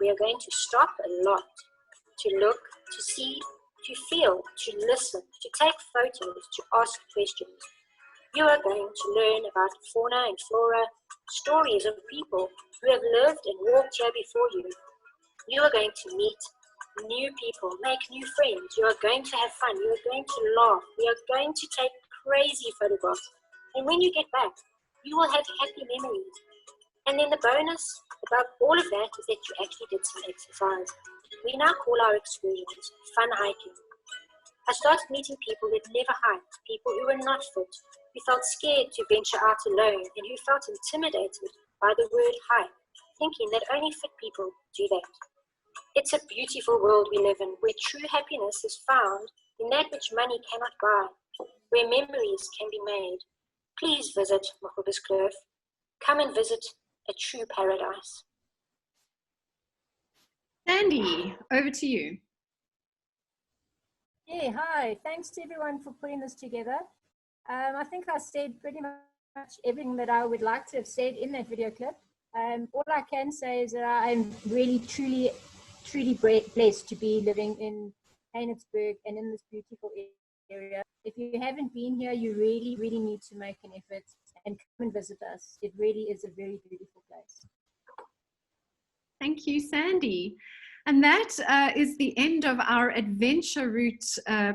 We are going to stop a lot, to look, to see, to feel, to listen, to take photos, to ask questions. You are going to learn about fauna and flora, stories of people who have lived and walked here before you. You are going to meet new people, make new friends. You are going to have fun. You are going to laugh. We are going to take crazy photographs. And when you get back, you will have happy memories. And then the bonus about all of that is that you actually did some exercise. We now call our excursions fun hiking. I started meeting people that never hiked, people who were not fit, who felt scared to venture out alone, and who felt intimidated by the word hike, thinking that only fit people do that. It's a beautiful world we live in, where true happiness is found in that which money cannot buy, where memories can be made. Please visit Mokuba's Cliff. Come and visit a true paradise. Sandy, over to you. Yeah, hi. Thanks to everyone for putting this together. I think I said pretty much everything that I would like to have said in that video clip. All I can say is that I'm really, truly blessed to be living in Heinetzberg and in this beautiful area. If you haven't been here, you really, really need to make an effort and come and visit us. It really is a very beautiful place. Thank you, Sandy. And that is the end of our adventure route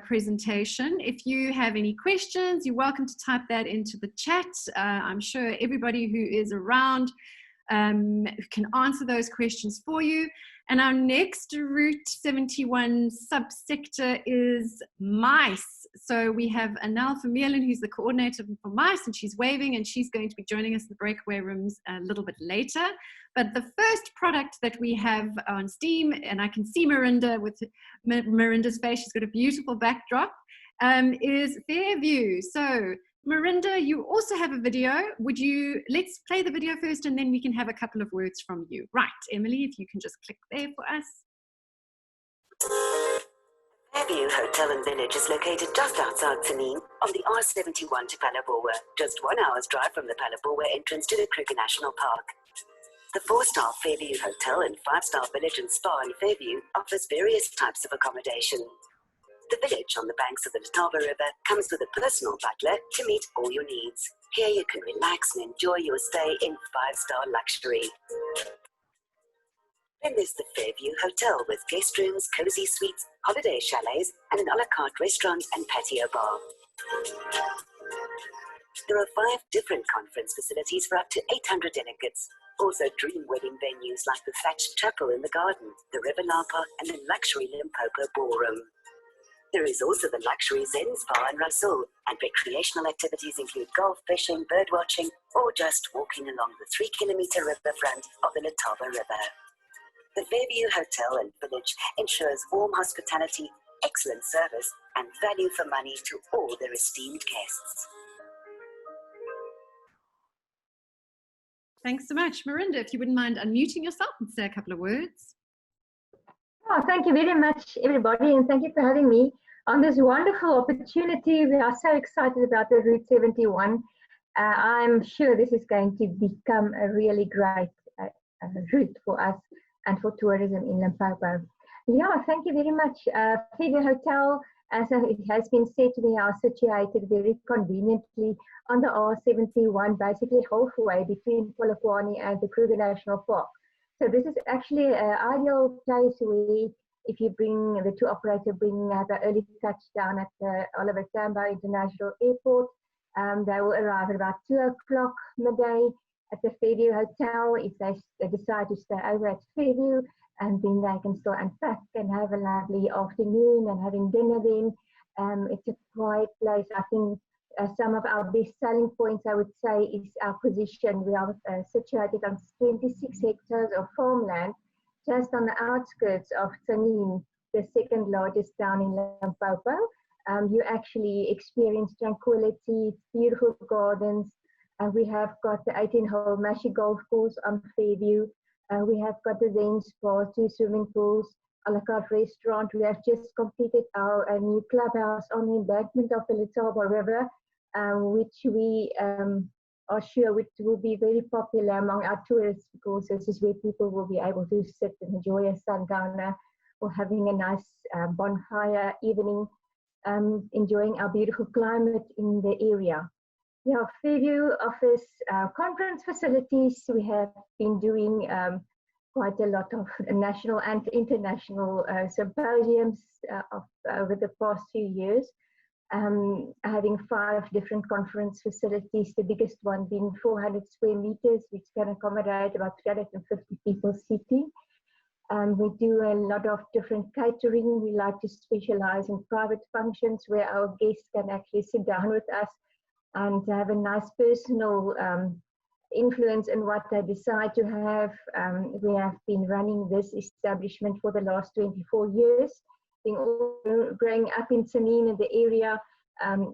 presentation. If you have any questions, you're welcome to type that into the chat. I'm sure everybody who is around who can answer those questions for you. And our next Route 71 subsector is mice. So we have Anel Vermeulen, who's the coordinator for mice, and she's waving, and she's going to be joining us in the breakaway rooms a little bit later. But the first product that we have on Steam, and I can see Marinda with Marinda's face, she's got a beautiful backdrop, is Fairview. So Marinda, you also have a video. Let's play the video first, and then we can have a couple of words from you. Right, Emily, if you can just click there for us. Fairview Hotel and Village is located just outside Tzaneen on the R71 to Phalaborwa, just 1 hour's drive from the Phalaborwa entrance to the Kruger National Park. The 4-star Fairview Hotel and 5-star Village and Spa in Fairview offers various types of accommodation. The village on the banks of the Limpopo River comes with a personal butler to meet all your needs. Here you can relax and enjoy your stay in 5-star luxury. Then there's the Fairview Hotel with guest rooms, cozy suites, holiday chalets, and an a la carte restaurant and patio bar. There are 5 different conference facilities for up to 800 delegates. Also dream wedding venues like the thatched chapel in the garden, the River Lapa, and the luxury Limpopo ballroom. There is also the luxury Zen Spa in Caruso, and recreational activities include golf, fishing, birdwatching, or just walking along the 3-kilometer riverfront of the Limpopo River. The Fairview Hotel and Village ensures warm hospitality, excellent service, and value for money to all their esteemed guests. Thanks so much. Marinda, if you wouldn't mind unmuting yourself and say a couple of words. Oh, thank you very much, everybody, and thank you for having me on this wonderful opportunity. We are so excited about the Route 71. I'm sure this is going to become a really great route for us and for tourism in Limpopo. Yeah, thank you very much. Fairview Hotel, as it has been said, we are situated very conveniently on the R71, basically halfway between Polokwane and the Kruger National Park. So this is actually an ideal place where if you bring the tour operator, the early touchdown at the Oliver Tambo International Airport, they will arrive at about 2 o'clock midday at the Fairview Hotel. If they decide to stay over at Fairview, and then they can still unpack and have a lovely afternoon and having dinner then. It's a quiet place. I think some of our best selling points, I would say, is our position. We are situated on 26 hectares of farmland, just on the outskirts of Tzaneen, the 2nd largest town in Limpopo. You actually experience tranquility, beautiful gardens. We have got the 18-hole Mashi golf course on Fairview. We have got the Zen Spa, 2 swimming pools, a la carte restaurant. We have just completed our new clubhouse on the embankment of the Limpopo River, which we are sure will be very popular among our tourists, because this is where people will be able to sit and enjoy a sundowner or having a nice bonfire evening, enjoying our beautiful climate in the area. Yeah, Fairview offers conference facilities. We have been doing quite a lot of national and international symposiums over the past few years, having 5 different conference facilities, the biggest one being 400 square meters, which can accommodate about 350 people sitting. We do a lot of different catering. We like to specialize in private functions where our guests can actually sit down with us and have a nice personal influence in what they decide to have. We have been running this establishment for the last 24 years. Being all growing up in Tzaneen in the area,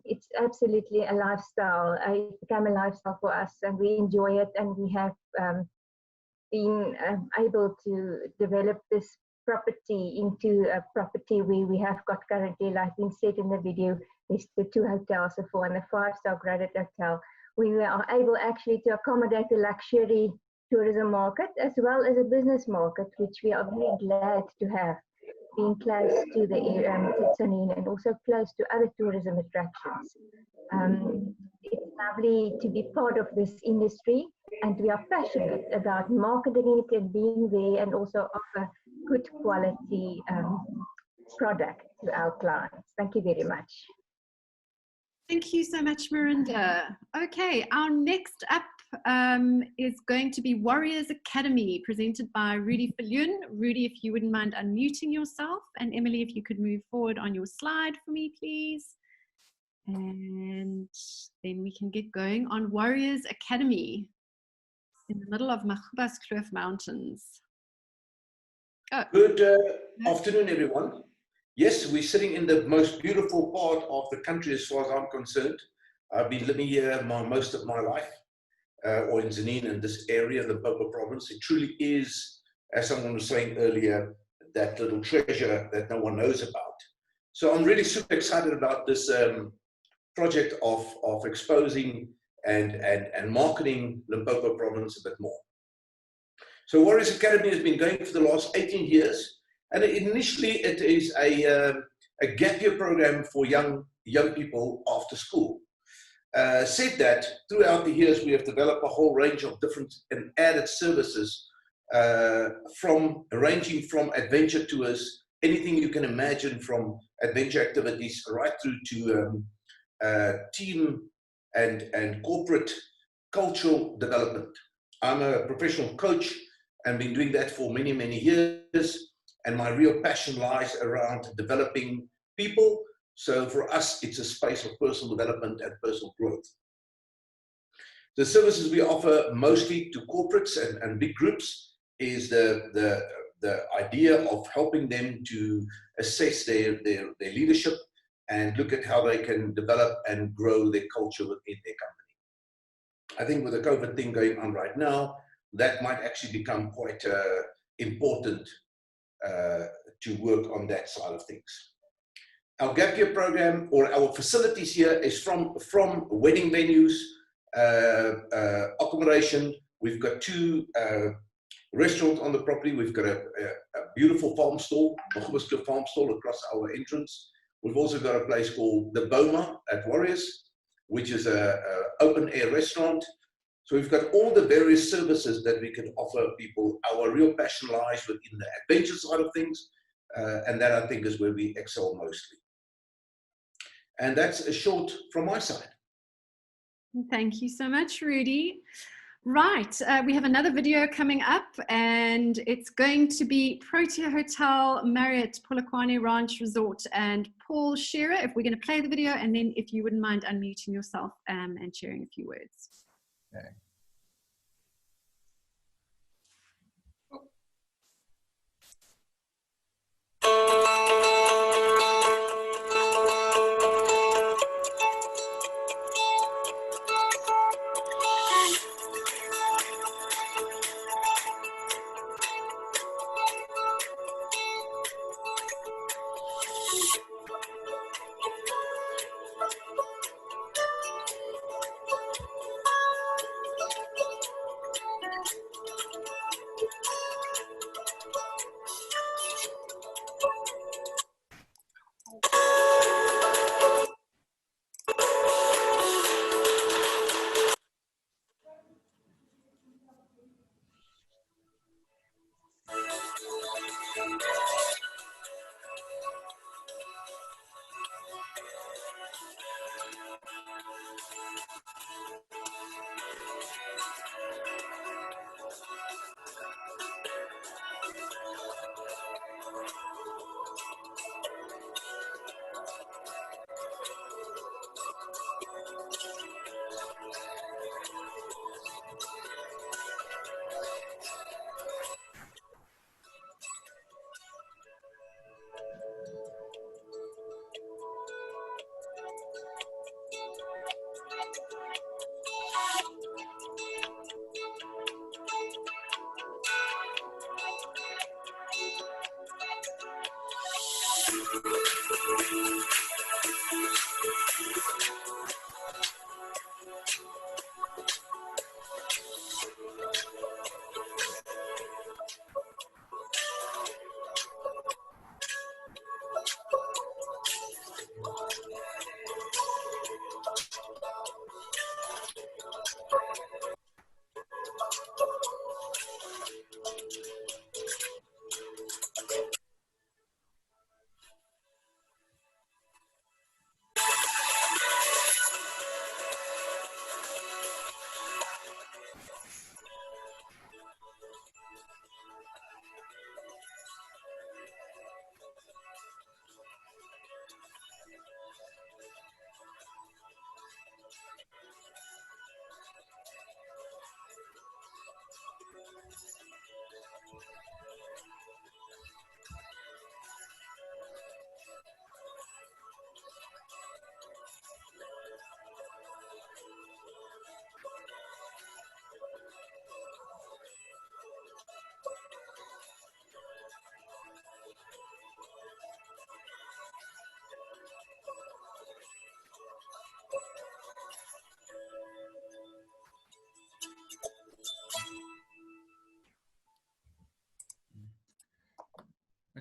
it's absolutely a lifestyle. It's become a lifestyle for us, and we enjoy it. And we have been able to develop this property into a property where we have got currently, like been said in the video, there's the 2 hotels, the 4 and the 5-star graded hotel. We are able actually to accommodate the luxury tourism market as well as a business market, which we are very glad to have, being close to the Tzaneen and also close to other tourism attractions. It's lovely to be part of this industry, and we are passionate about marketing it and being there, and also offer good quality product to our clients. Thank you very much. Thank you so much, Marinda. Okay, our next up is going to be Warriors Academy, presented by Rudy Falyun. Rudy, if you wouldn't mind unmuting yourself, and Emily, if you could move forward on your slide for me, please. And then we can get going on Warriors Academy in the middle of Mokuba's Kloof Mountains. Oh. Good afternoon, everyone. Yes, we're sitting in the most beautiful part of the country as far as I'm concerned. I've been living here most of my life, or in Tzaneen, in this area, the Limpopo province. It truly is, as someone was saying earlier, that little treasure that no one knows about. So I'm really super excited about this project of exposing and marketing Limpopo province a bit more. So Warriors Academy has been going for the last 18 years, and initially it is a gap year program for young people after school. Said that, throughout the years we have developed a whole range of different and added services, ranging from adventure tours, anything you can imagine, from adventure activities right through to team and corporate cultural development. I'm a professional coach and been doing that for many, many years, and my real passion lies around developing people. So for us, it's a space of personal development and personal growth. The services we offer mostly to corporates and big groups is the idea of helping them to assess their leadership and look at how they can develop and grow their culture within their company. I think with the COVID thing going on right now, that might actually become quite important to work on that side of things. Our gap year program, or our facilities here, is from wedding venues, accommodation. We've got 2 restaurants on the property. We've got a beautiful farm stall, Mokuba's Kloof farm stall, across our entrance. We've also got a place called the Boma at Warriors, which is an open air restaurant. So we've got all the various services that we can offer people. Our real passion lies within the adventure side of things, and that, I think, is where we excel mostly. And that's a short from my side. Thank you so much, Rudy. Right, we have another video coming up, and it's going to be Protea Hotel, Marriott, Polokwane Ranch Resort, and Paul Shearer. If we're going to play the video, and then if you wouldn't mind unmuting yourself and sharing a few words. Okay.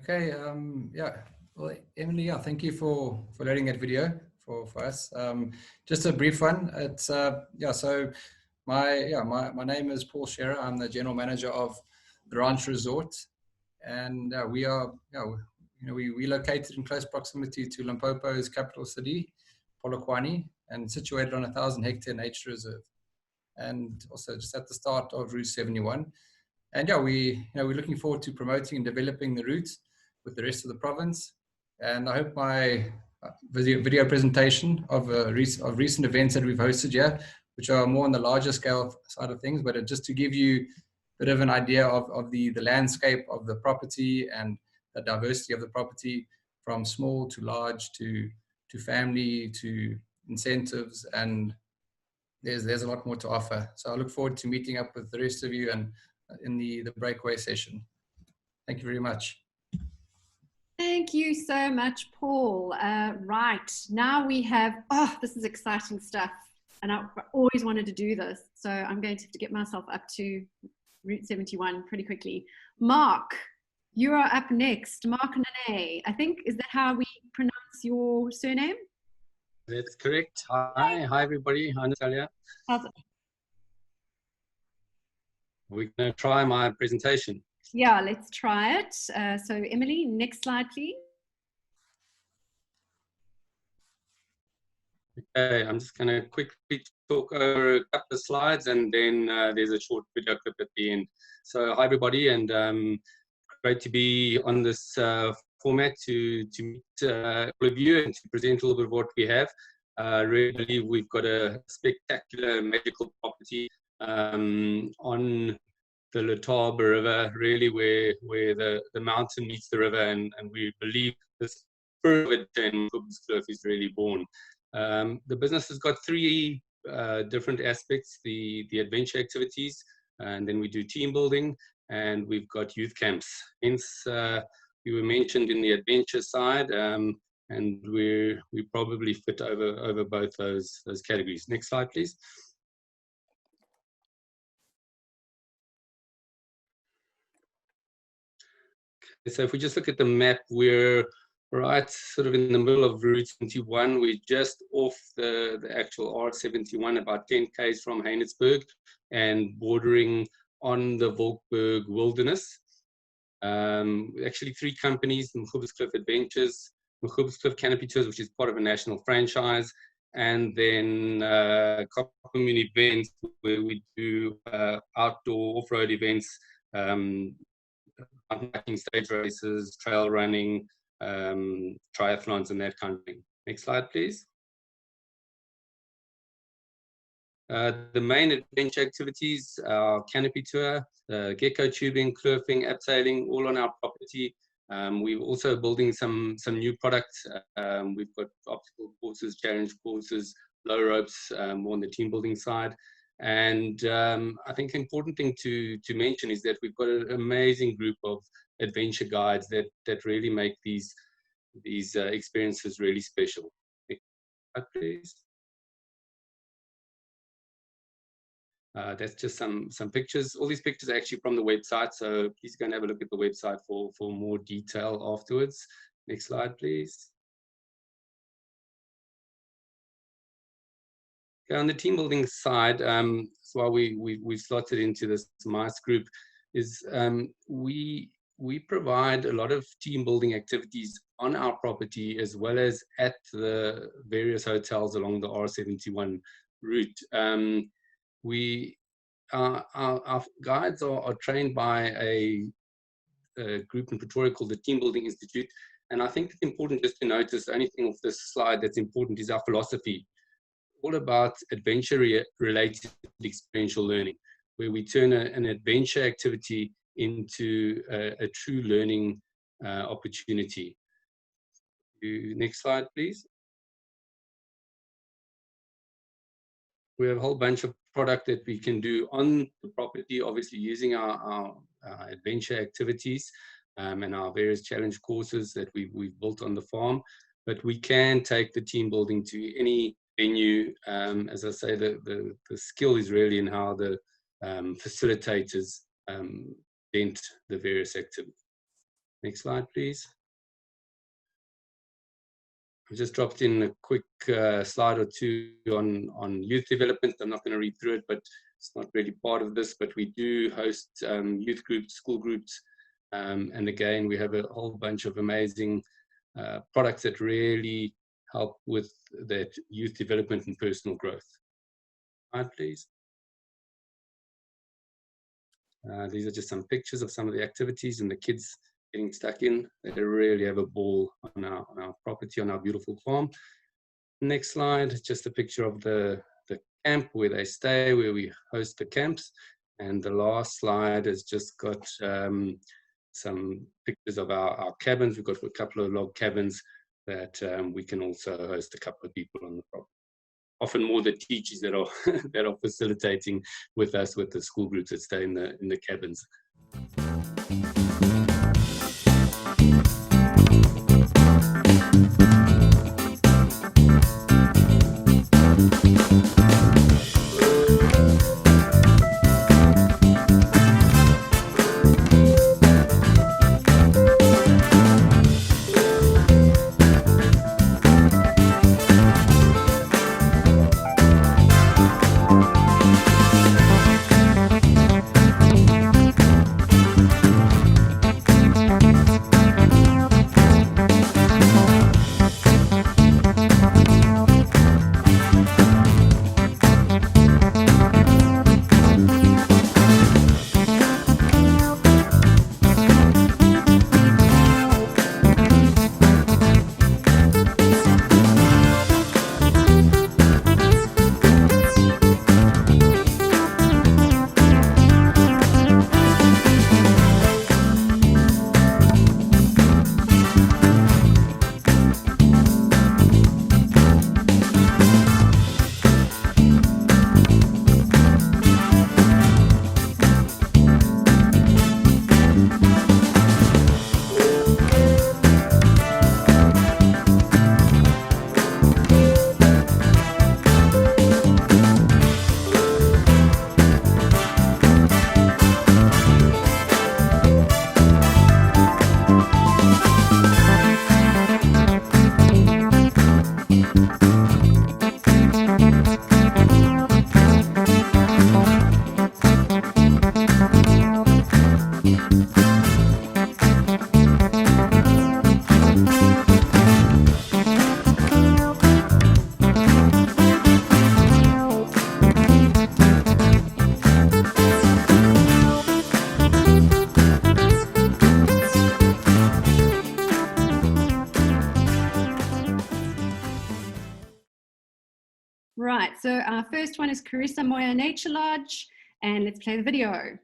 Okay, yeah, well, Emily, yeah, thank you for loading that video for us. Just a brief one. It's yeah, so my name is Paul Scherer. I'm the general manager of the Ranch Resort, and we are we located in close proximity to Limpopo's capital city, Polokwane, and situated on a 1,000-hectare nature reserve, and also just at the start of Route 71. And yeah, we're looking forward to promoting and developing the route with the rest of the province. And I hope my video presentation of recent events that we've hosted here, which are more on the larger scale side of things, but just to give you a bit of an idea of the landscape of the property and the diversity of the property, from small to large to family to incentives, and there's a lot more to offer. So I look forward to meeting up with the rest of you and in the breakaway session. Thank you very much. Thank you so much, Paul. Right, now we have, this is exciting stuff. And I always wanted to do this. So I'm going to have to get myself up to Route 71 pretty quickly. Mark, you are up next. Mark Nene, I think, is that how we pronounce your surname? That's correct. Hi everybody. Hi, Natalia. How's it? We're going to try my presentation. Yeah, let's try it. So Emily, next slide, please. Okay, I'm just going to quickly talk over a couple of slides, and then there's a short video clip at the end. So hi everybody, and great to be on this format to meet all of you and to present a little bit of what we have. I really believe we've got a spectacular magical property on the Limpopo River, really where the mountain meets the river, and we believe the spirit of it in Mokuba's Kloof is really born. The business has got three different aspects: the adventure activities, and then we do team building, and we've got youth camps. Hence, we were mentioned in the adventure side, and we probably fit over both those categories. Next slide, please. So if we just look at the map, we're right sort of in the middle of Route 71. We're just off the actual R71, about 10 k's from Heinetzberg, and bordering on the Volkberg Wilderness. Actually, three companies: Mokuba's Kloof Adventures, Mokuba's Kloof Canopy Tours, which is part of a national franchise, and then common events where we do outdoor off-road events, hiking, stage races, trail running, triathlons, and that kind of thing. Next slide, please. The main adventure activities are canopy tour, gecko tubing, klurfing, abseiling, all on our property. We're also building some new products. We've got obstacle courses, challenge courses, low ropes, more on the team building side. And I think the important thing to mention is that we've got an amazing group of adventure guides that really make these experiences really special. Next slide, please. That's just some pictures. All these pictures are actually from the website, so please go and have a look at the website for more detail afterwards. Next slide, please. Okay, on the team building side, that's why we've slotted into this MICE group, is we provide a lot of team building activities on our property as well as at the various hotels along the R71 route. Our guides are trained by a group in Pretoria called the Team Building Institute, and I think it's important just to notice anything off this slide that's important is our philosophy, all about adventure-related experiential learning, where we turn an adventure activity into a true learning opportunity. Next slide, please. We have a whole bunch of product that we can do on the property, obviously using our adventure activities and our various challenge courses that we've built on the farm. But we can take the team building to any venue. As I say, the skill is really in how the facilitators dent the various activities. Next slide, please. I just dropped in a quick slide or two on youth development. I'm not going to read through it, but it's not really part of this, but we do host youth groups, school groups, and again, we have a whole bunch of amazing products that really help with that youth development and personal growth. Slide, please. These are just some pictures of some of the activities and the kids getting stuck in. They really have a ball on our property, on our beautiful farm. Next slide, just a picture of the camp where they stay, where we host the camps. And the last slide has just got some pictures of our cabins. We've got a couple of log cabins that we can also host a couple of people on the property. Often more the teachers that are that are facilitating with us, with the school groups that stay in the cabins. Right, so our first one is Caruso Moyer Nature Lodge, and let's play the video.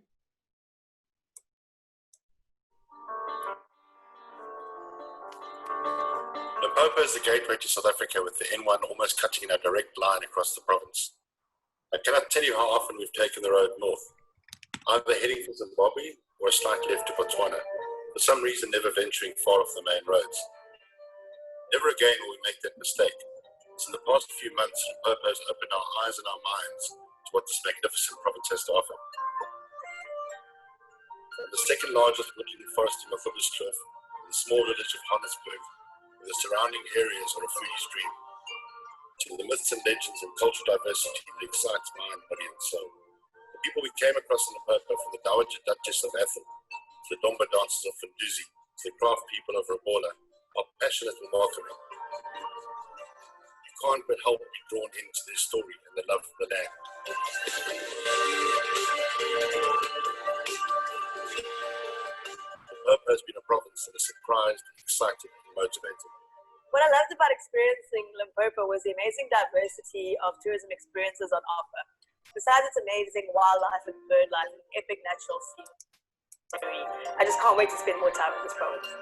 Limpopo is the gateway to South Africa, with the N1 almost cutting in a direct line across the province. I cannot tell you how often we've taken the road north, either heading for Zimbabwe or a slight left to Botswana, for some reason never venturing far off the main roads. Never again will we make that mistake. In the past few months, Limpopo has opened our eyes and our minds to what this magnificent province has to offer. From the second largest woodland forest in Mokuba's cliff, and the small village of Johannesburg, where the surrounding areas are a foodie's dream, to the myths and legends and cultural diversity that excites mind, body and soul. The people we came across in Limpopo, from the Dowager Duchess of Athen, to the Domba dancers of Funduzi, to the craft people of Rabola, are passionate and welcoming. Can't but help be drawn into their story and the love of the land. Limpopo has been a province that has surprised, excited, and motivated. What I loved about experiencing Limpopo was the amazing diversity of tourism experiences on offer. Besides its amazing wildlife and bird life and epic natural scenery, I just can't wait to spend more time in this province.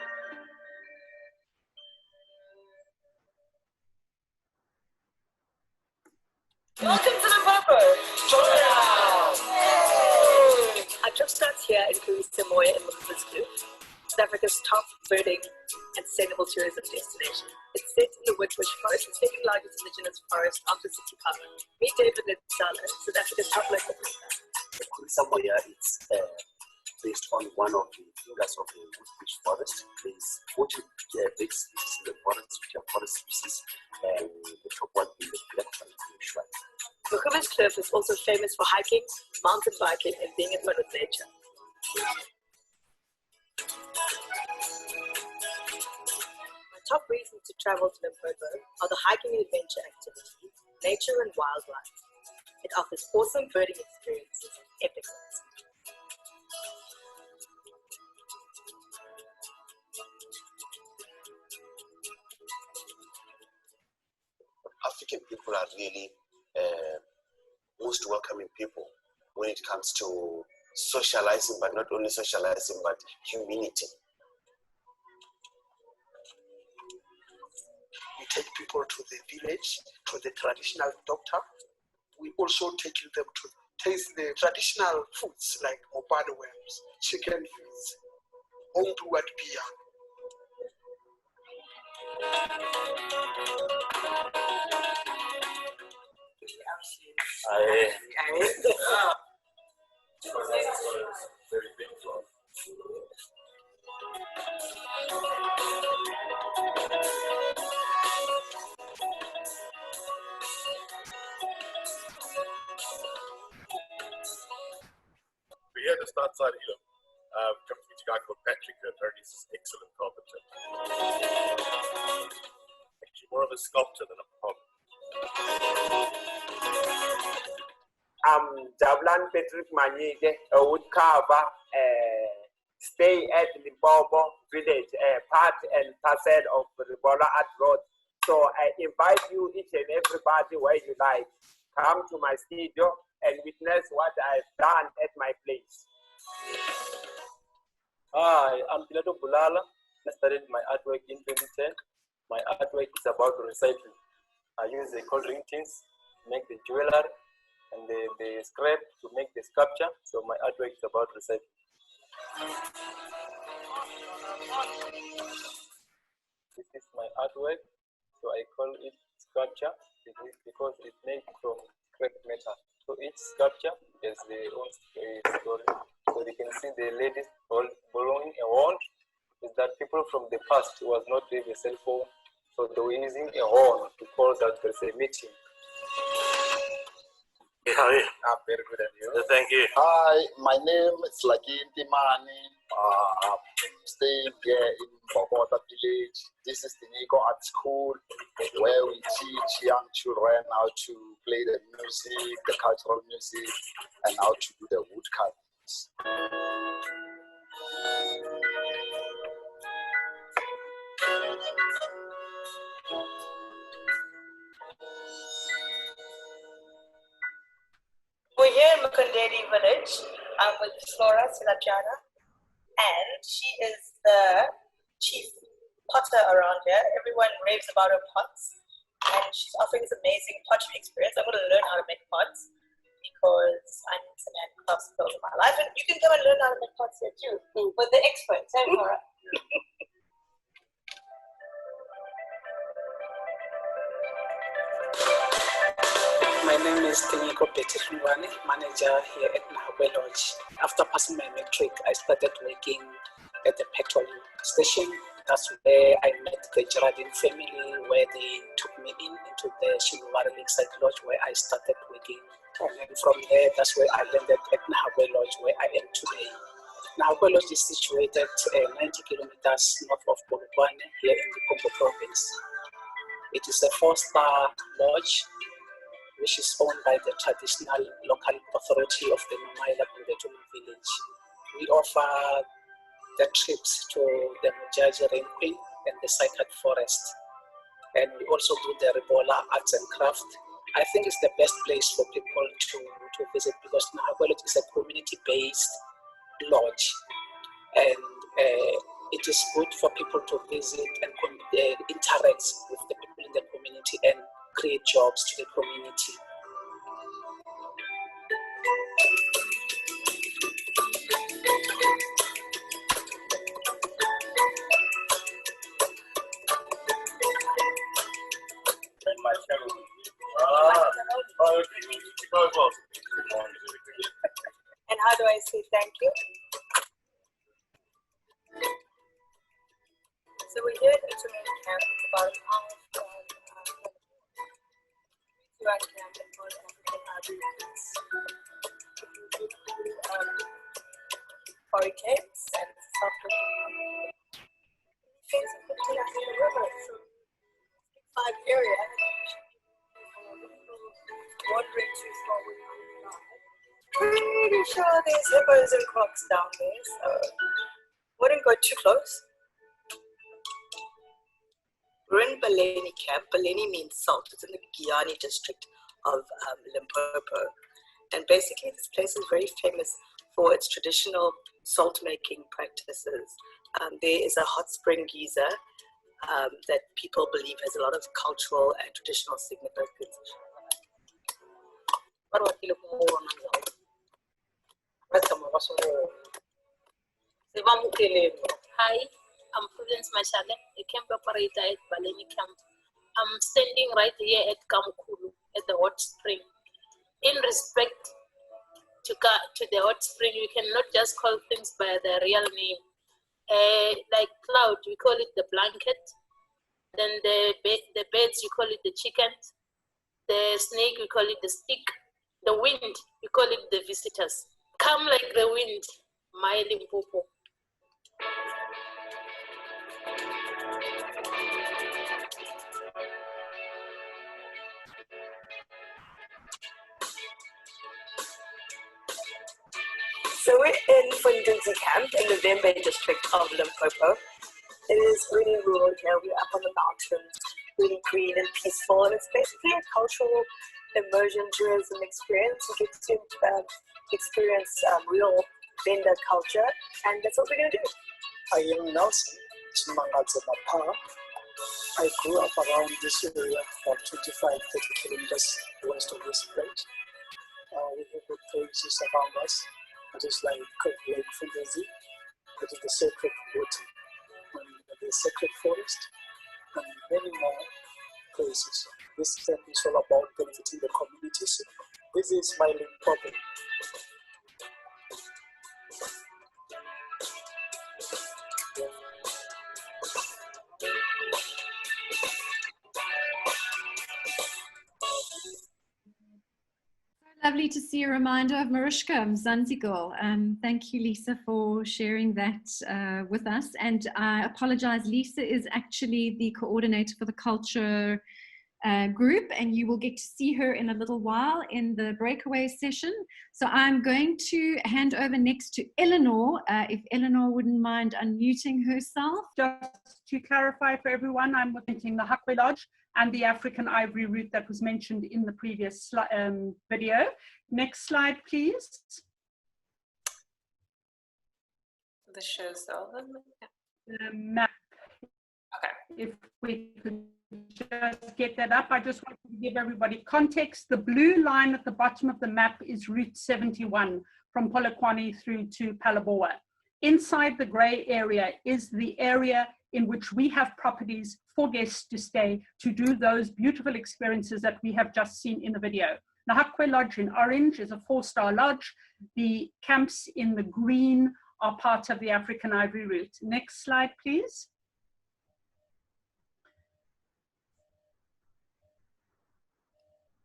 Welcome to Limpopo! Our trip starts here in Caruso Moyer in Mokuba's Kloof, South Africa's top birding and sustainable tourism destination. It's set in the Witbush Forest, the second largest indigenous forest after City Park. Meet David Letsala, South Africa's top local. Caruso Moyer is placed on one of the fingers of the woodbridge forest. There is 40 big species in the forest, which are forest species, and the top one being the black shrine. Mokuba's cliff is also famous for hiking, mountain biking, and being in front of nature. My top reasons to travel to Limpopo are the hiking and adventure activity, nature and wildlife. It offers awesome birding experiences and epic landscapes. African people are really most welcoming people when it comes to socializing, but not only socializing, but humanity. We take people to the village, to the traditional doctor. We also take them to taste the traditional foods like mopane worms, chicken feeds, homebrewed beer. We're here at the start side here. Come to meet a guy called Patrick, who apparently is an excellent carpenter. Actually, more of a sculptor than a potter. Jabulan Patrick Manyige, a woodcarver, stay at Limpopo village, part and parcel of Ribola Art Road. So I invite you, each and everybody, where you like, come to my studio and witness what I've done at my place. Hi, I'm Pilato Bulala. I started my artwork in 2010. My artwork is about recycling. I use the cold ring tins to make the jewelry and the scrap to make the sculpture. So my artwork is about recycling. This is my artwork. So I call it sculpture because it's made from scrap metal. So each sculpture has their own story. So you can see the ladies blowing a horn. Is that people from the past was not doing a cell phone, so they were using a horn to call that there's a meeting. Hey, how are you? I'm very good at you. Thank you. Hi, my name is Lakin Timani. I'm staying here in Bogota village. This is the Nico Art School, where we teach young children how to play the music, the cultural music, and how to do the wood carvings. We're here in Mukundeli village with Flora Silajana, and she is the chief potter around here. Everyone raves about her pots, and she's offering this amazing pottery experience. I'm going to learn how to make pots because I need some handcraft skills in my life, and you can come and learn how to make pots here too with the experts. Hey, Flora. My name is Tenyeko Betirwani, manager here at Naraku Lodge. After passing my matric, I started working at the petrol station. That's where I met the Geraldine family, where they took me into the Shiluvari Lakeside Lodge, where I started working. And then from there, that's where I landed at Naraku Lodge, where I am today. Naraku Lodge is situated 90 kilometers north of Polokwane, here in the Limpopo province. It is a 4-star lodge, which is owned by the traditional local authority of the Moyer village. We offer the trips to the Mujaji Rain Queen and the Sacred Forest. And we also do the Ribola Arts and Craft. I think it's the best place for people to visit because Naraku Lodge is a community-based lodge. And it is good for people to visit and interact with the people in the community and create jobs to the community. And how do I say thank you? So we're here at Tzaneen camp. It's about an hour from Kruger camp in North African Adrie. Quarry caves and soft things in the Misty River. So, 5 area. Wandering too far away. Pretty sure there's hippos and crocs down there, so wouldn't go too close. We're in Baleni camp. Baleni means salt. It's in the Giyani district of Limpopo. And basically this place is very famous for its traditional salt making practices. There is a hot spring geyser that people believe has a lot of cultural and traditional significance. Hi, I'm Prudence Mashale, a camp operator at Baleni Camp. I'm standing right here at Kamkulu at the hot spring. In respect to the hot spring, we cannot just call things by their real name. Like cloud, we call it the blanket. Then the birds, we call it the chicken. The snake, we call it the stick. The wind, we call it the visitors. Come like the wind, my Limpopo. So we're in Fundunzi camp in the Vembe district of Limpopo. It is really rural here. We're up on the mountains, really green and peaceful, and it's basically a cultural immersion tourism experience. You get to experience real Venda culture, and that's what we're going to do. I am Nelson Chimangatsepapa. I grew up around this area, about 25-30 kilometers west of this place. We have good places around us, which is like Lake Fundunzi, which is the sacred wood, and the sacred forest, and many more places. This camp is all about benefiting the communities. This is my Limpopo. Lovely to see a reminder of Mariska, Mzansi girl. Thank you, Lisa, for sharing that with us. And I apologize, Lisa is actually the coordinator for the culture group, and you will get to see her in a little while in the breakaway session. So I'm going to hand over next to Eleanor, if Eleanor wouldn't mind unmuting herself. Just to clarify for everyone, I'm representing the Naraku Lodge and the African Ivory route that was mentioned in the previous video. Next slide, please. This shows all of them. The map. Okay. If we could just get that up, I just want to give everybody context. The blue line at the bottom of the map is Route 71 from Polokwane through to Phalaborwa. Inside the grey area is the area in which we have properties for guests to stay, to do those beautiful experiences that we have just seen in the video. Naraku Lodge in orange is a 4-star lodge. The camps in the green are part of the African Ivory route. Next slide, please.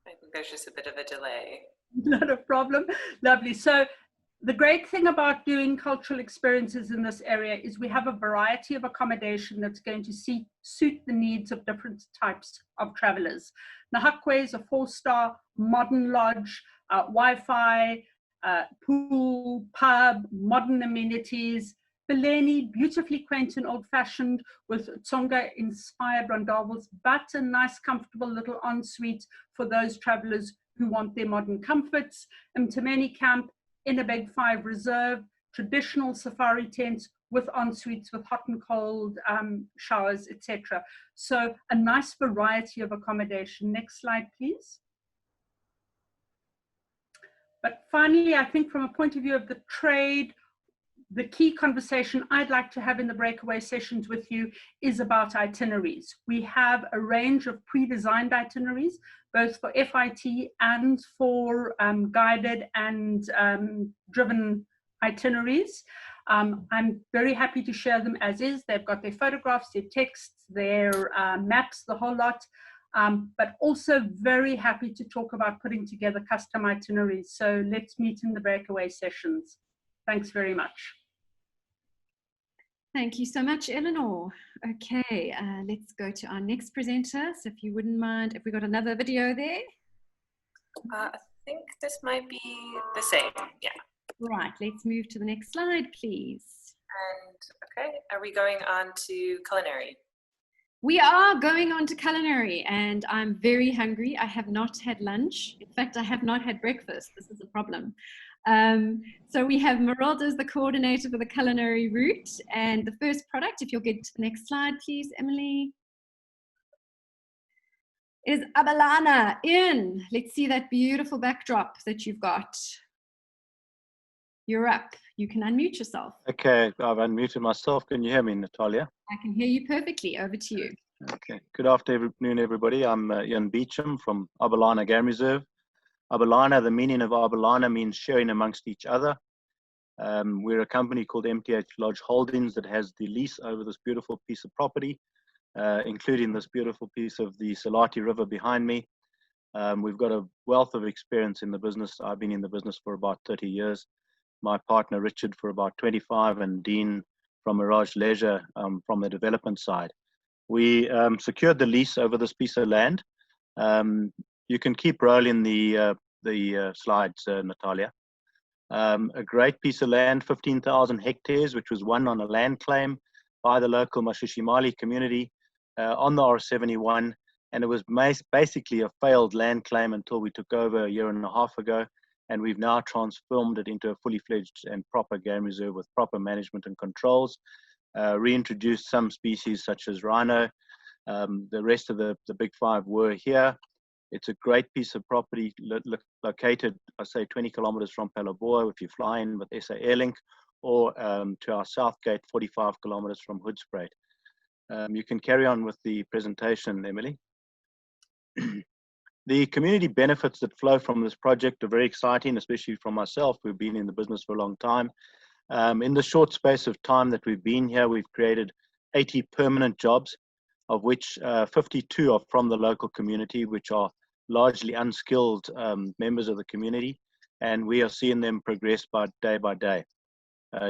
I think there's just a bit of a delay. Not a problem. Lovely. So the great thing about doing cultural experiences in this area is we have a variety of accommodation that's going to suit the needs of different types of travelers. Naraku is a 4-star modern lodge, Wi-Fi, pool, pub, modern amenities. Baleni, beautifully quaint and old-fashioned with Tsonga-inspired rondavels, but a nice, comfortable little ensuite for those travelers who want their modern comforts. Tzaneen camp in a Big 5 reserve, traditional safari tents with en-suites with hot and cold showers, etc. So a nice variety of accommodation. Next slide, please. But finally, I think from a point of view of the trade, the key conversation I'd like to have in the breakaway sessions with you is about itineraries. We have a range of pre-designed itineraries, both for FIT and for guided and driven itineraries. I'm very happy to share them as is. They've got their photographs, their texts, their maps, the whole lot. But also very happy to talk about putting together custom itineraries. So let's meet in the breakaway sessions. Thanks very much. Thank you so much, Eleanor. Okay, let's go to our next presenter. So if you wouldn't mind, if we got another video there. I think this might be the same, yeah. Right, let's move to the next slide, please. And okay, are we going on to culinary? We are going on to culinary, and I'm very hungry. I have not had lunch. In fact, I have not had breakfast. This is a problem. So we have Marilda as the coordinator for the culinary route, and the first product, if you'll get to the next slide, please, Emily, is abalana in. Let's see that beautiful backdrop that you've got. You're up. You can unmute yourself. Okay, I've unmuted myself. Can you hear me, Natalia? I can hear you perfectly. Over to you. Okay. Good afternoon, everybody. I'm Ian Beecham from Abalana Game Reserve. Abalana, the meaning of Abalana means sharing amongst each other. We're a company called MTH Lodge Holdings that has the lease over this beautiful piece of property, including this beautiful piece of the Salati River behind me. We've got a wealth of experience in the business. I've been in the business for about 30 years. My partner Richard for about 25, and Dean from Mirage Leisure from the development side. We secured the lease over this piece of land. You can keep rolling the slides, Natalia. A great piece of land, 15,000 hectares, which was won on a land claim by the local Mashishimali community on the R71, and it was basically a failed land claim until we took over a year and a half ago. And we've now transformed it into a fully fledged and proper game reserve with proper management and controls, reintroduced some species such as rhino. The rest of the big five were here. It's a great piece of property located, I say, 20 kilometers from Phalaborwa if you fly in with SA Airlink, or to our south gate, 45 kilometers from Hoedspruit. You can carry on with the presentation, Emily. The community benefits that flow from this project are very exciting, especially for myself, who've been in the business for a long time. In the short space of time that we've been here, we've created 80 permanent jobs, of which 52 are from the local community, which are largely unskilled members of the community, and we are seeing them progress by day.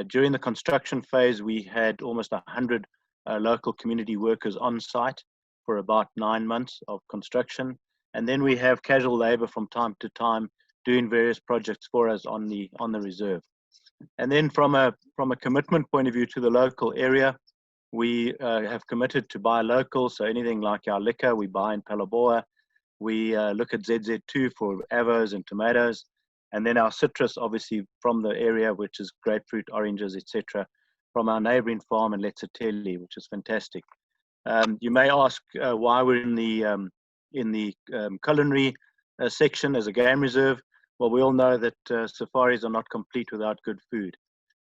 During the construction phase, we had almost 100 local community workers on site for about 9 months of construction. And then we have casual labor from time to time doing various projects for us on the reserve. And then from a commitment point of view to the local area, we have committed to buy local. So anything like our liquor, we buy in Phalaborwa. We look at ZZ2 for avos and tomatoes. And then our citrus, obviously from the area, which is grapefruit, oranges, etc., from our neighboring farm in Letsateli, which is fantastic. You may ask why we're in the culinary section as a game reserve. Well, we all know that safaris are not complete without good food,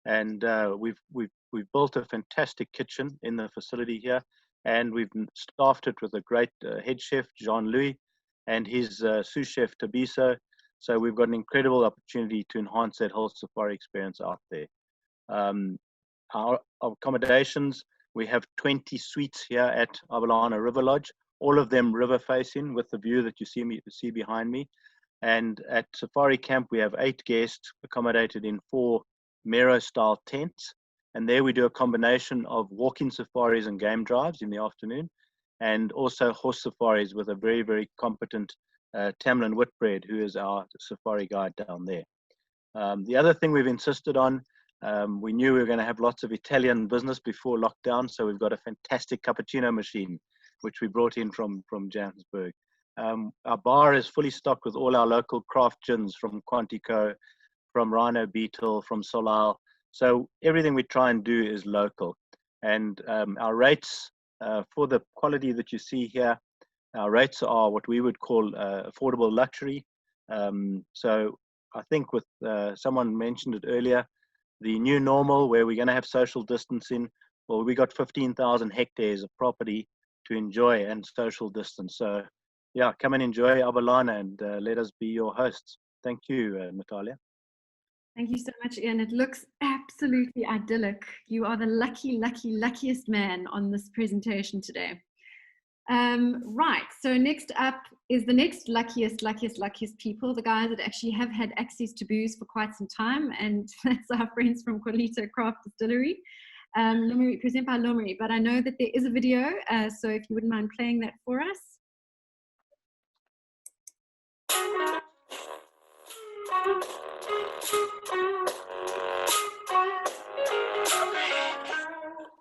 and we've built a fantastic kitchen in the facility here, and we've staffed it with a great head chef, Jean-Louis, and his sous chef, Tabiso. So we've got an incredible opportunity to enhance that whole safari experience out there. Our accommodations, we have 20 suites here at Abalana River Lodge, all of them river facing with the view that you see behind me. And at Safari Camp, we have 8 guests accommodated in 4 Mero-style tents. And there we do a combination of walking safaris and game drives in the afternoon, and also horse safaris with a very, very competent Tamlin Whitbread, who is our safari guide down there. The other thing we've insisted on, we knew we were going to have lots of Italian business before lockdown, so we've got a fantastic cappuccino machine, which we brought in from Johannesburg. Our bar is fully stocked with all our local craft gins from Quantico, from Rhino Beetle, from Solal. So everything we try and do is local. And our rates for the quality that you see here, our rates are what we would call affordable luxury. So I think with someone mentioned it earlier, the new normal where we're going to have social distancing, well, we got 15,000 hectares of property to enjoy and social distance. So yeah, come and enjoy Abalana, and let us be your hosts. Thank you, Natalia. Thank you so much, Ian. It looks absolutely idyllic. You are the luckiest man on this presentation today. Right, so next up is the next luckiest people, the guys that actually have had access to booze for quite some time, and that's our friends from Qualita Craft Distillery, present by Lomari. But I know that there is a video, so if you wouldn't mind playing that for us.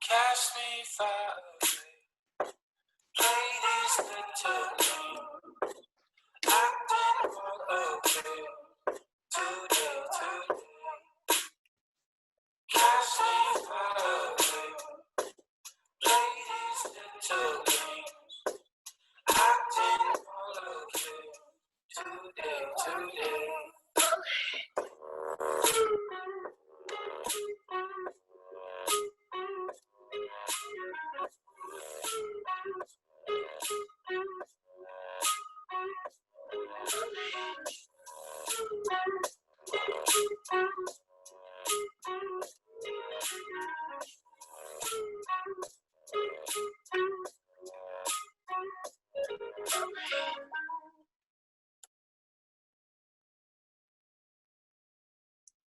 Cast me far away, play this little game, acting all okay, today. Cast me far away, play this little game, acting all okay, today.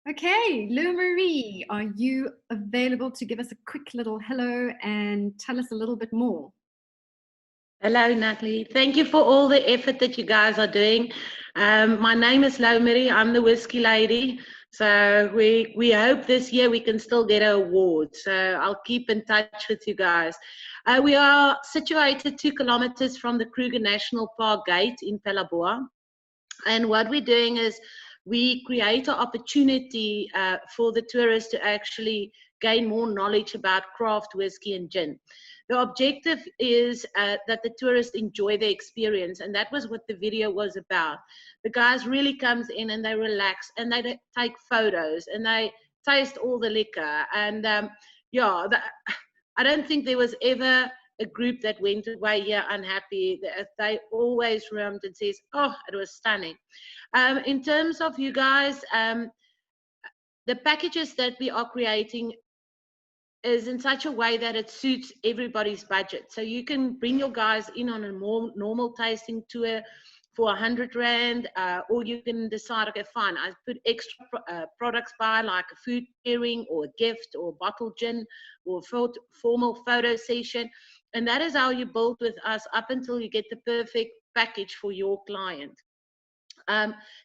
Okay, Lou-Marie, are you available to give us a quick little hello and tell us a little bit more? Hello, Natalie. Thank you for all the effort that you guys are doing. My name is Lou-Marie. I'm the whiskey lady. So we hope this year we can still get an award. So I'll keep in touch with you guys. We are situated 2 kilometers from the Kruger National Park gate in Phalaborwa. And what we're doing is we create an opportunity for the tourists to actually gain more knowledge about craft whiskey and gin. The objective is that the tourists enjoy the experience, and that was what the video was about. The guys really comes in and they relax and they take photos and they taste all the liquor. And I don't think there was ever a group that went away here unhappy. They always remembered and says, oh, it was stunning. In terms of you guys, the packages that we are creating is in such a way that it suits everybody's budget. So you can bring your guys in on a more normal tasting tour for 100 Rand, or you can decide, okay, fine, I put extra products by, like a food pairing or a gift or bottled gin or formal photo session. And that is how you build with us up until you get the perfect package for your client.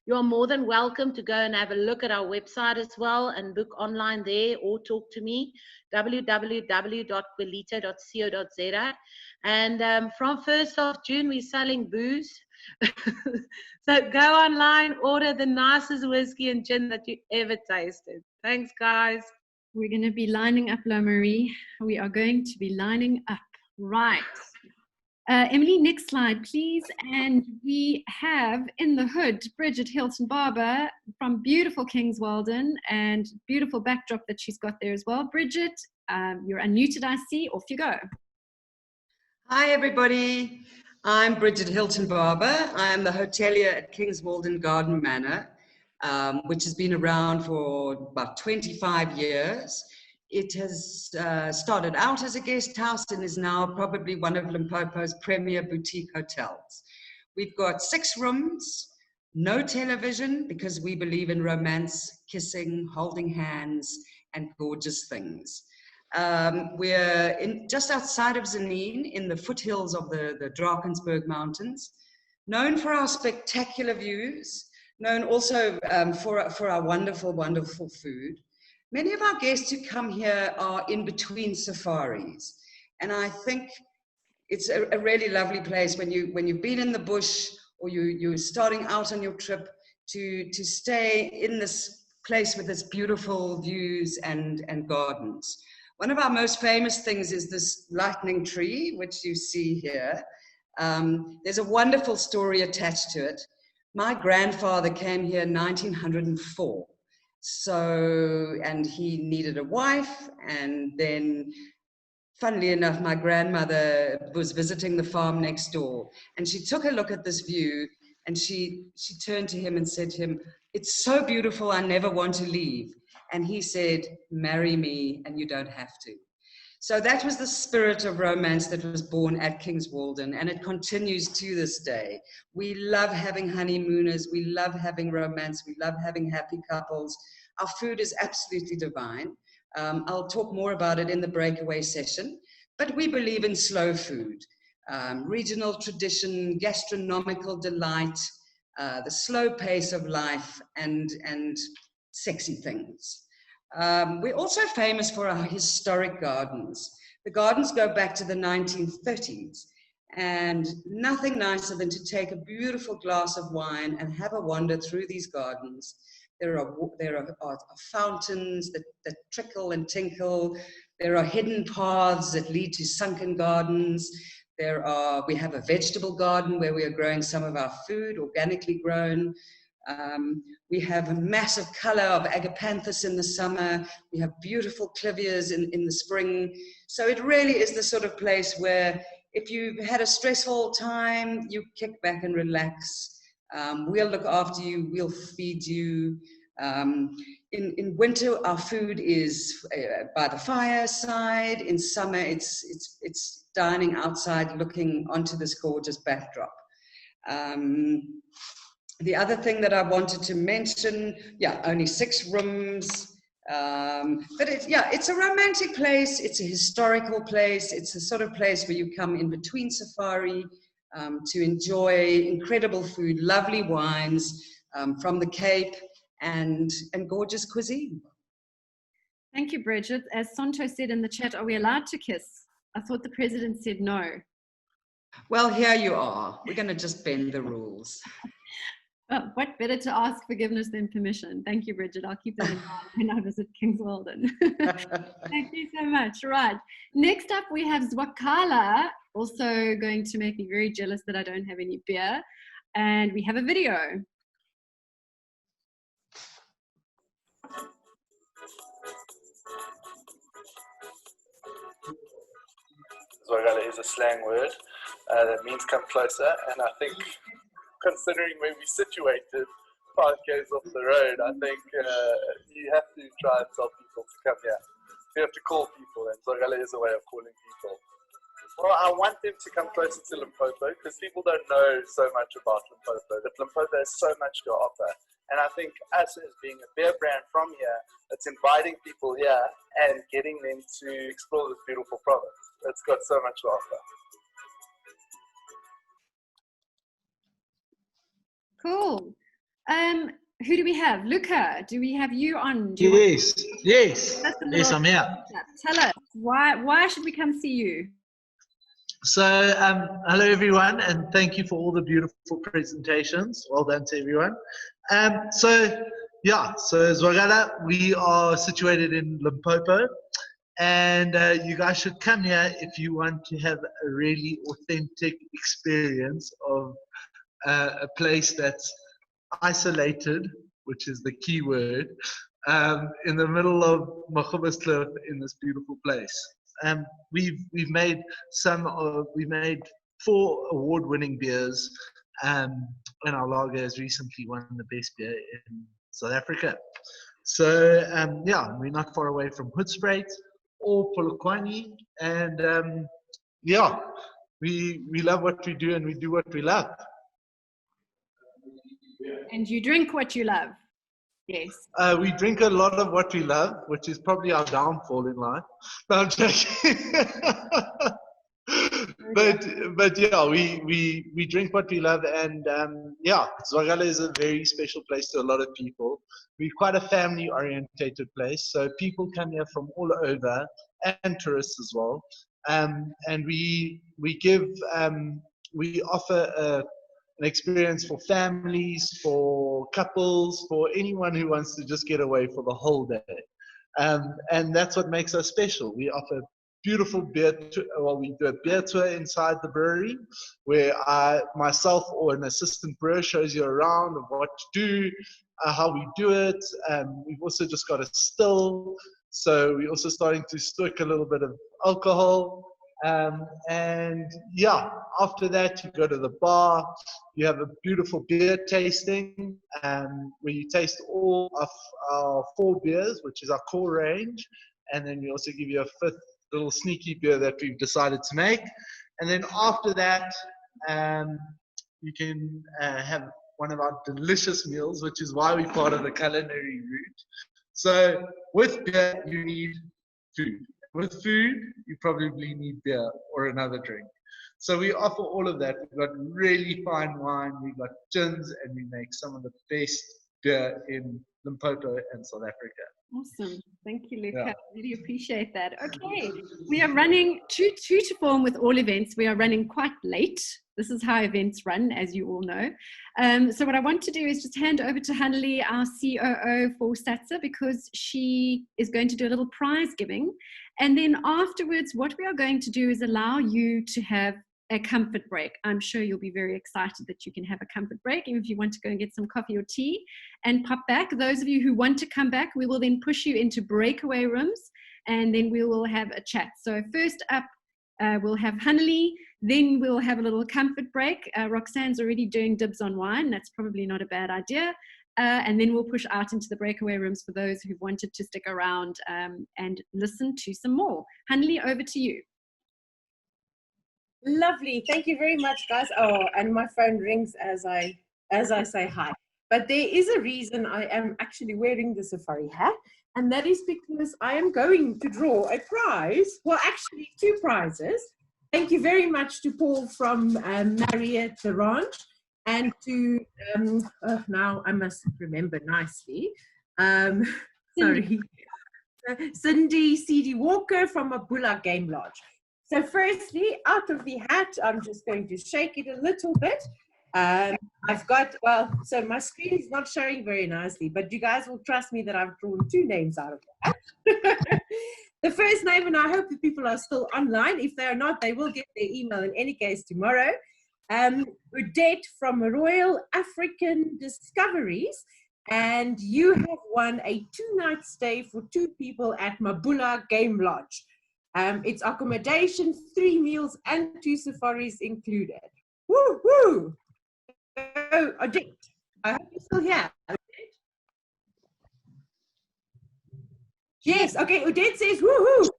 You are more than welcome to go and have a look at our website as well and book online there or talk to me, www.qualita.co.za. And from 1st of June, we're selling booze. So go online, order the nicest whiskey and gin that you ever tasted. Thanks, guys. We're going to be lining up, Lou-Marie. We are going to be lining up. Right. Emily, next slide, please. And we have in the hood Bridget Hilton Barber from beautiful Kings Walden, and beautiful backdrop that she's got there as well. Bridget, you're unmuted, I see. Off you go. Hi, everybody. I'm Bridget Hilton Barber. I'm the hotelier at Kings Walden Garden Manor, which has been around for about 25 years. It has started out as a guest house and is now probably one of Limpopo's premier boutique hotels. We've got 6 rooms, no television, because we believe in romance, kissing, holding hands, and gorgeous things. We're just outside of Tzaneen in the foothills of the Drakensberg Mountains, known for our spectacular views, known also for our wonderful, wonderful food. Many of our guests who come here are in between safaris, and I think it's a really lovely place when you've been in the bush or you're starting out on your trip to stay in this place with its beautiful views and gardens. One of our most famous things is this lightning tree, which you see here. There's a wonderful story attached to it. My grandfather came here in 1904. And he needed a wife, and then, funnily enough, my grandmother was visiting the farm next door, and she took a look at this view, and she turned to him and said to him, It's so beautiful, I never want to leave. And he said, marry me and you don't have to. So that was the spirit of romance that was born at Kings Walden, and it continues to this day. We love having honeymooners, we love having romance, we love having happy couples. Our food is absolutely divine. I'll talk more about it in the breakaway session, but we believe in slow food, regional tradition, gastronomical delight, the slow pace of life, and sexy things. We're also famous for our historic gardens. The gardens go back to the 1930s, and nothing nicer than to take a beautiful glass of wine and have a wander through these gardens. There are fountains that trickle and tinkle. There are hidden paths that lead to sunken gardens. We have a vegetable garden where we are growing some of our food, organically grown. We have a massive color of agapanthus in the summer. We have beautiful clivias in the spring. So it really is the sort of place where if you've had a stressful time, you kick back and relax. We'll look after you, we'll feed you. In winter, our food is by the fireside. In summer, it's dining outside, looking onto this gorgeous backdrop. The other thing that I wanted to mention, only 6 rooms, but it's a romantic place, it's a historical place, it's the sort of place where you come in between safari to enjoy incredible food, lovely wines from the Cape, and gorgeous cuisine. Thank you, Bridget. As Santo said in the chat, are we allowed to kiss? I thought the president said no. Well, here you are. We're going to just bend the rules. Oh, what better to ask forgiveness than permission? Thank you, Bridget. I'll keep that in mind when I visit Kings Walden. Thank you so much. Right. Next up, we have Zwakala, also going to make me very jealous that I don't have any beer. And we have a video. Zwakala is a slang word that means come closer, and I think considering where we're situated, 5 k's off the road, I think you have to try and tell people to come here. You have to call people, and Zwakala is a way of calling people. Well, I want them to come closer to Limpopo because people don't know so much about Limpopo, but Limpopo has so much to offer. And I think us as being a beer brand from here, it's inviting people here and getting them to explore this beautiful province. It's got so much to offer. Cool. Who do we have? Luca, do we have you on? Yes, I'm here. Tell us, why should we come see you? So, hello everyone, and thank you for all the beautiful presentations. Well done to everyone. So Zwakala, we are situated in Limpopo, and you guys should come here if you want to have a really authentic experience of a place that's isolated, which is the key word, in the middle of Mokuba's cliff in this beautiful place. We've made 4 award-winning beers, and our lager has recently won the best beer in South Africa. So we're not far away from Hoedspruit or Polokwane, and we love what we do and we do what we love. And you drink what you love. Yes. We drink a lot of what we love, which is probably our downfall in life. No, I'm joking. but yeah, we drink what we love, and Zwakala is a very special place to a lot of people. We're quite a family-orientated place, so people come here from all over, and tourists as well. And we offer an experience for families, for couples, for anyone who wants to just get away for the whole day. And that's what makes us special. We offer beautiful beer we do a beer tour inside the brewery, where myself or an assistant brewer shows you around of what to do, how we do it. We've also just got a still, so we're also starting to stoke a little bit of alcohol. And yeah, after that, you go to the bar. You have a beautiful beer tasting where you taste all of our 4 beers, which is our core range. And then we also give you a 5th little sneaky beer that we've decided to make. And then after that, you can have one of our delicious meals, which is why we're part of the culinary route. So with beer, you need food. With food, you probably need beer or another drink. So we offer all of that. We've got really fine wine, we've got gins, and we make some of the best beer in Limpopo and South Africa. Awesome. Thank you, Luca. Yeah. Really appreciate that. Okay, we are running true to form with all events. We are running quite late. This is how events run, as you all know. So what I want to do is just hand over to Hanley, our COO for SATSA, because she is going to do a little prize giving. And then afterwards, what we are going to do is allow you to have a comfort break. I'm sure you'll be very excited that you can have a comfort break, even if you want to go and get some coffee or tea and pop back. Those of you who want to come back, we will then push you into breakaway rooms, and then we will have a chat. So first up, we'll have Hanley, then we'll have a little comfort break. Roxanne's already doing dibs on wine. That's probably not a bad idea. And then we'll push out into the breakaway rooms for those who wanted to stick around and listen to some more. Hanley, over to you. Lovely. Thank you very much, guys. Oh, and my phone rings as I say hi. But there is a reason I am actually wearing the safari hat, and that is because I am going to draw a prize. Well, actually 2 prizes. Thank you very much to Paul from Marriott the Ranch, and to now I must remember nicely. Sorry, Cindy C.D. Walker from Mabula Game Lodge. So firstly, out of the hat, I'm just going to shake it a little bit. I've got, well, so my screen is not showing very nicely, but you guys will trust me that I've drawn 2 names out of the hat. The first name, and I hope that people are still online. If they are not, they will get their email in any case tomorrow. Udette from Royal African Discoveries, and you have won a 2-night stay for 2 people at Mabula Game Lodge. It's accommodation, 3 meals, and 2 safaris included. Woo woo! Oh, Odette, I hope you're still here. Yes, okay, Odette says woohoo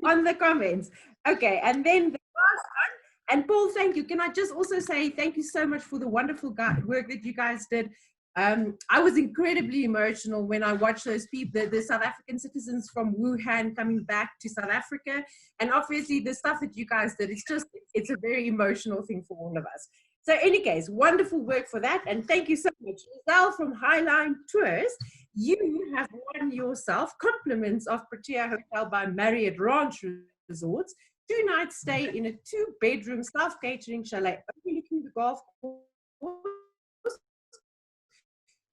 on the comments. Okay, and then the last one, and Paul, thank you. Can I just also say thank you so much for the wonderful work that you guys did. I was incredibly emotional when I watched those people, the South African citizens from Wuhan coming back to South Africa. And obviously the stuff that you guys did, it's a very emotional thing for all of us. So in any case, wonderful work for that. And thank you so much. Giselle from Highline Tours, you have won yourself compliments of Protea Hotel by Marriott Ranch Resorts, 2-night stay in a 2-bedroom self-catering chalet overlooking the golf course,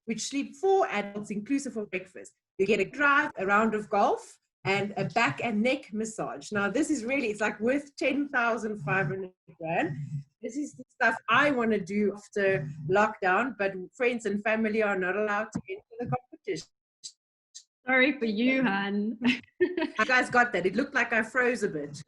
which sleep 4 adults inclusive of breakfast. You get a drive, a round of golf, and a back and neck massage. Now this is really, it's like worth 10,500 rand. This is the stuff I want to do after lockdown, but friends and family are not allowed to enter the competition. Sorry for you, Han. You guys got that. It looked like I froze a bit.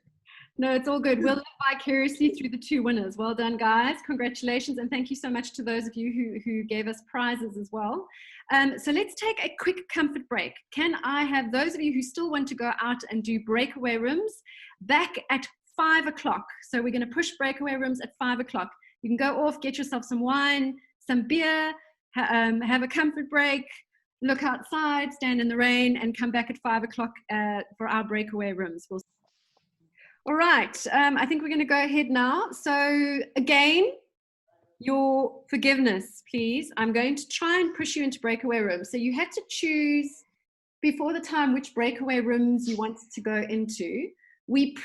No, it's all good. We'll live vicariously through the 2 winners. Well done, guys. Congratulations. And thank you so much to those of you who gave us prizes as well. So let's take a quick comfort break. Can I have those of you who still want to go out and do breakaway rooms back at 5 o'clock? So we're going to push breakaway rooms at 5 o'clock. You can go off, get yourself some wine, some beer, have a comfort break, look outside, stand in the rain, and come back at 5 o'clock for our breakaway rooms. All right, I think we're going to go ahead now. So again, your forgiveness, please. I'm going to try and push you into breakaway rooms. So you had to choose before the time which breakaway rooms you wanted to go into. We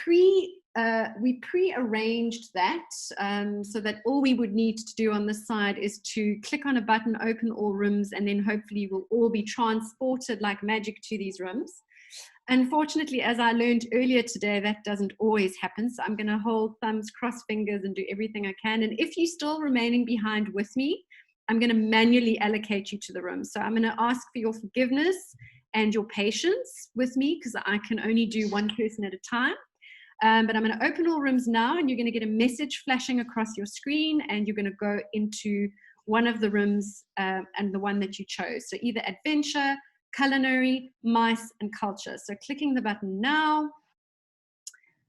pre-arranged that so that all we would need to do on this side is to click on a button, open all rooms, and then hopefully we'll all be transported like magic to these rooms. Unfortunately, as I learned earlier today, that doesn't always happen. So I'm going to hold thumbs, cross fingers, and do everything I can. And if you're still remaining behind with me, I'm going to manually allocate you to the room. So I'm going to ask for your forgiveness and your patience with me because I can only do 1 person at a time. But I'm going to open all rooms now, and you're going to get a message flashing across your screen, and you're going to go into one of the rooms and the one that you chose. So either adventure, culinary, mice, and culture. So clicking the button now,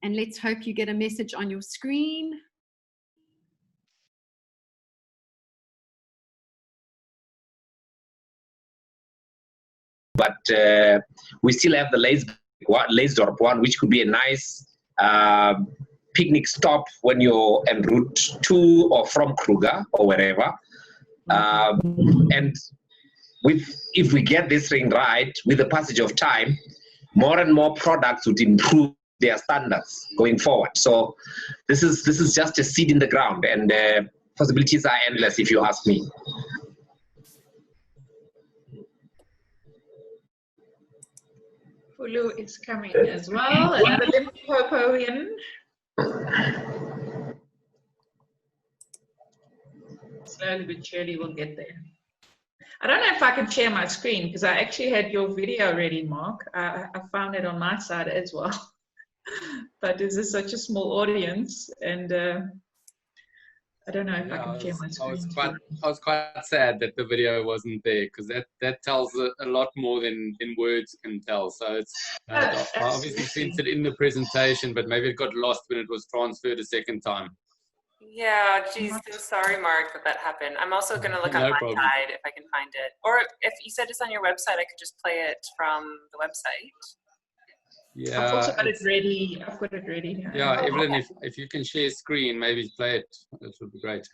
and let's hope you get a message on your screen. But we still have the Leesdorp one, which could be a nice picnic stop when you're en route to or from Kruger or wherever. And if we get this thing right, with the passage of time, more and more products would improve their standards going forward. So this is just a seed in the ground, and possibilities are endless, if you ask me. Fulu is coming as well. Another Limpopoian. Slowly but surely we'll get there. I don't know if I can share my screen because I actually had your video ready, Mark. I found it on my side as well. But this is such a small audience, and I don't know if I can share my screen. I was quite sad that the video wasn't there, because that tells a lot more than words can tell. So it's I obviously sent it in the presentation, but maybe it got lost when it was transferred a second time. Yeah, geez, so sorry, Mark, that happened. I'm also going to look on No my problem. side if I can find it. Or if you said it's on your website, I could just play it from the website. Yeah, I've also got it ready. I've got it ready. Yeah, Evelyn, if you can share screen, maybe play it. That would be great.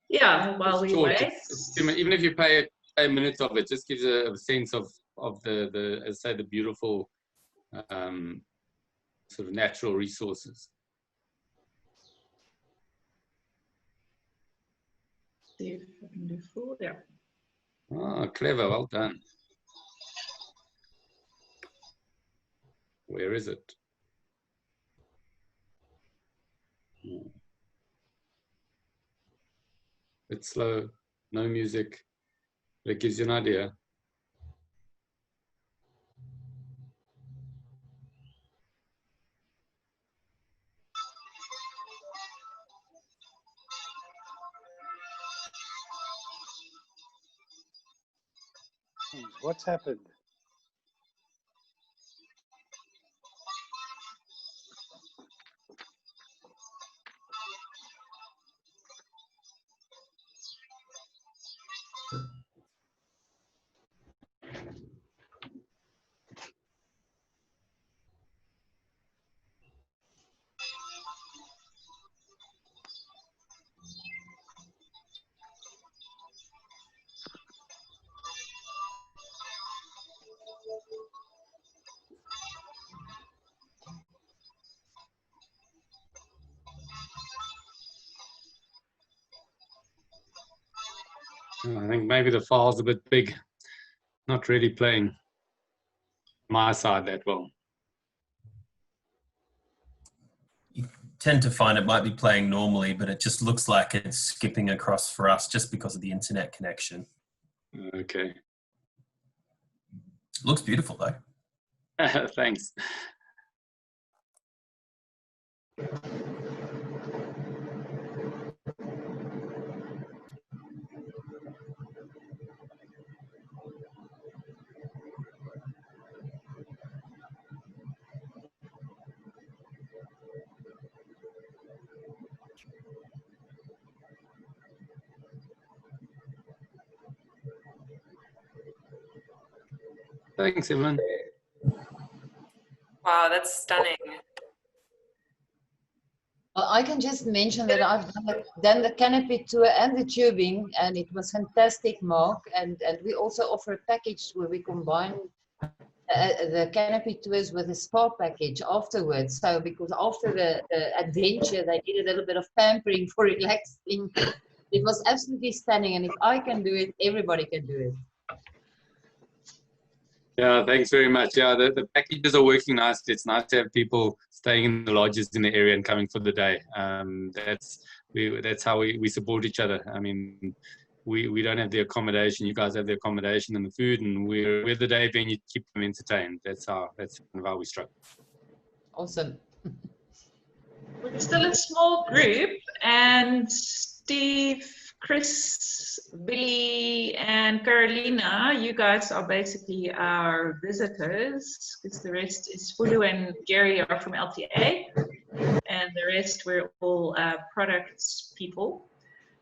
Yeah, while we Short, wait. even if you play a minute of it, just gives a sense of the as I say, the beautiful sort of natural resources. See if I can do full. Yeah. Oh, clever, well done. Where is it? It's slow, no music, but it gives you an idea. What's happened? I think maybe the file's a bit big, not really playing my side that well. Tend to find it might be playing normally, but it just looks like it's skipping across for us just because of the internet connection. Okay. Looks beautiful though. Thanks. Thanks, Evelyn. Wow, that's stunning. Well, I can just mention that I've done the canopy tour and the tubing, and it was fantastic, Mark. And we also offer a package where we combine the canopy tours with a spa package afterwards. So because after the adventure, they did a little bit of pampering for relaxing. It was absolutely stunning, and if I can do it, everybody can do it. Yeah, thanks very much. Yeah, the packages are working nicely. It's nice to have people staying in the lodges in the area and coming for the day. That's how we support each other. I mean, we don't have the accommodation. You guys have the accommodation and the food, and we're the day venue to keep them entertained. That's kind of how we struck. Awesome. We're still a small group, and Steve, Chris, Billy, and Carolina, you guys are basically our visitors, because the rest is Fulu and Jerry are from LTA, and the rest we're all products people.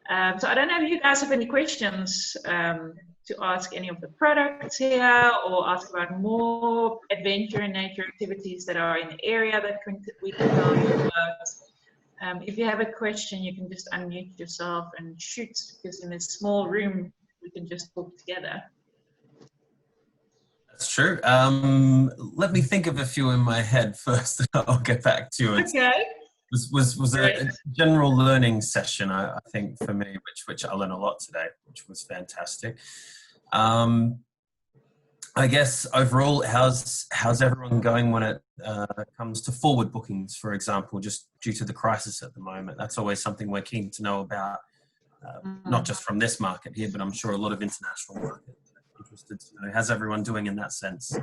So I don't know if you guys have any questions to ask any of the products here, or ask about more adventure and nature activities that are in the area that we can tell you about. If you have a question, you can just unmute yourself and shoot, because in this small room, we can just talk together. That's true. Let me think of a few in my head first, and I'll get back to it. Okay. Was a general learning session, I think, for me, which I learned a lot today, which was fantastic. I guess overall, how's everyone going when it comes to forward bookings, for example, just due to the crisis at the moment? That's always something we're keen to know about, not just from this market here, but I'm sure a lot of international markets are interested to know. How's everyone doing in that sense?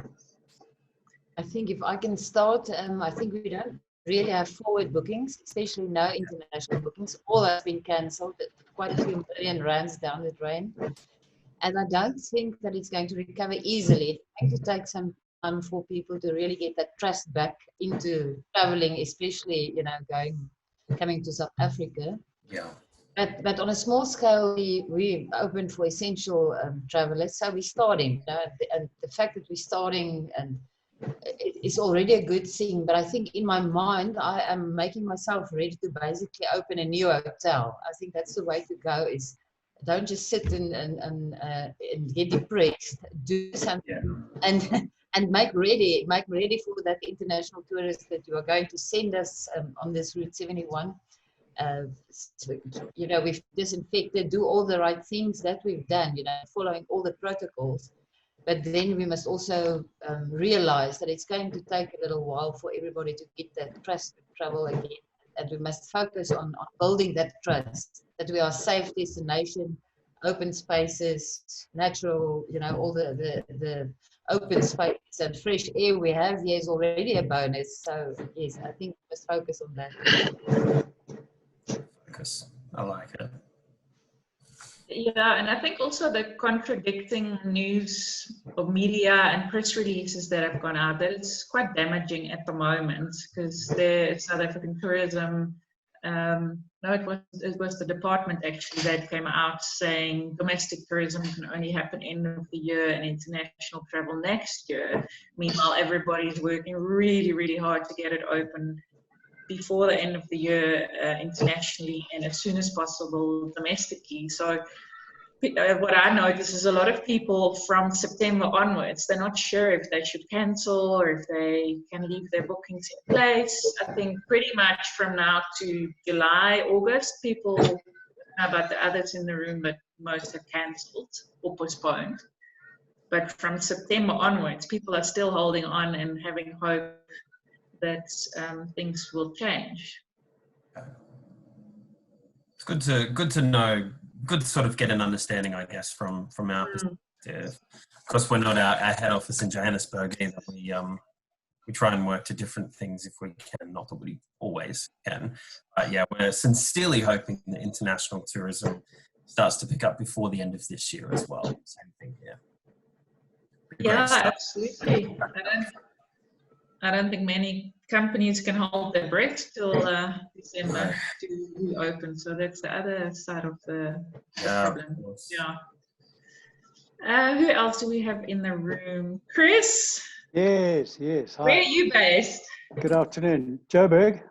I think if I can start, I think we don't really have forward bookings, especially no international bookings. All has been cancelled, quite a few million rands down the drain. And I don't think that it's going to recover easily. It's going to take some time for people to really get that trust back into traveling, especially, you know, coming to South Africa. Yeah. But on a small scale, we opened for essential travelers. So we're starting, you know, and the fact that we're starting, and it's already a good thing. But I think in my mind, I am making myself ready to basically open a new hotel. I think that's the way to go, is don't just sit and get depressed. Do something and make ready for that international tourist that you are going to send us on this Route 71. You know, we've disinfected, do all the right things that we've done, you know, following all the protocols. But then we must also realize that it's going to take a little while for everybody to get that trust to travel again. And we must focus on building that trust, that we are a safe destination, open spaces, natural, you know, all the open spaces and fresh air we have here is already a bonus. So yes, I think we must focus on that. Focus. I like it. Yeah, and I think also the contradicting news or media and press releases that have gone out, that it's quite damaging at the moment, because the South African Tourism, no, it was the department actually that came out saying domestic tourism can only happen end of the year and international travel next year. Meanwhile, everybody's working really, really hard to get it open before the end of the year internationally, and as soon as possible domestically. So what I notice is a lot of people from September onwards, they're not sure if they should cancel or if they can leave their bookings in place. I think pretty much from now to July, August, people, I don't know about the others in the room, but most have cancelled or postponed. But from September onwards, people are still holding on and having hope that things will change. It's good to know, good to sort of get an understanding, I guess, from our perspective. Of course, we're not our head office in Johannesburg either. We try and work to different things if we can, not that we always can. But yeah, we're sincerely hoping that international tourism starts to pick up before the end of this year as well. Same thing here. Yeah, absolutely. I don't think many companies can hold their breath till December to reopen. So that's the other side of the problem. Yeah. Who else do we have in the room? Chris? Yes. Hi. Where are you based? Good afternoon. Joburg.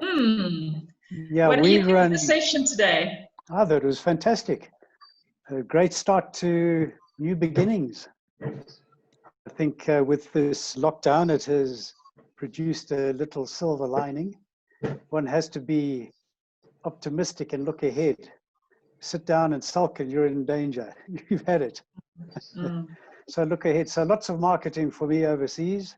Yeah, what do you think of the session today? I thought it was fantastic. A great start to new beginnings. I think with this lockdown, it has produced a little silver lining. One has to be optimistic and look ahead. Sit down and sulk and you're in danger. You've had it. So look ahead. So lots of marketing for me overseas.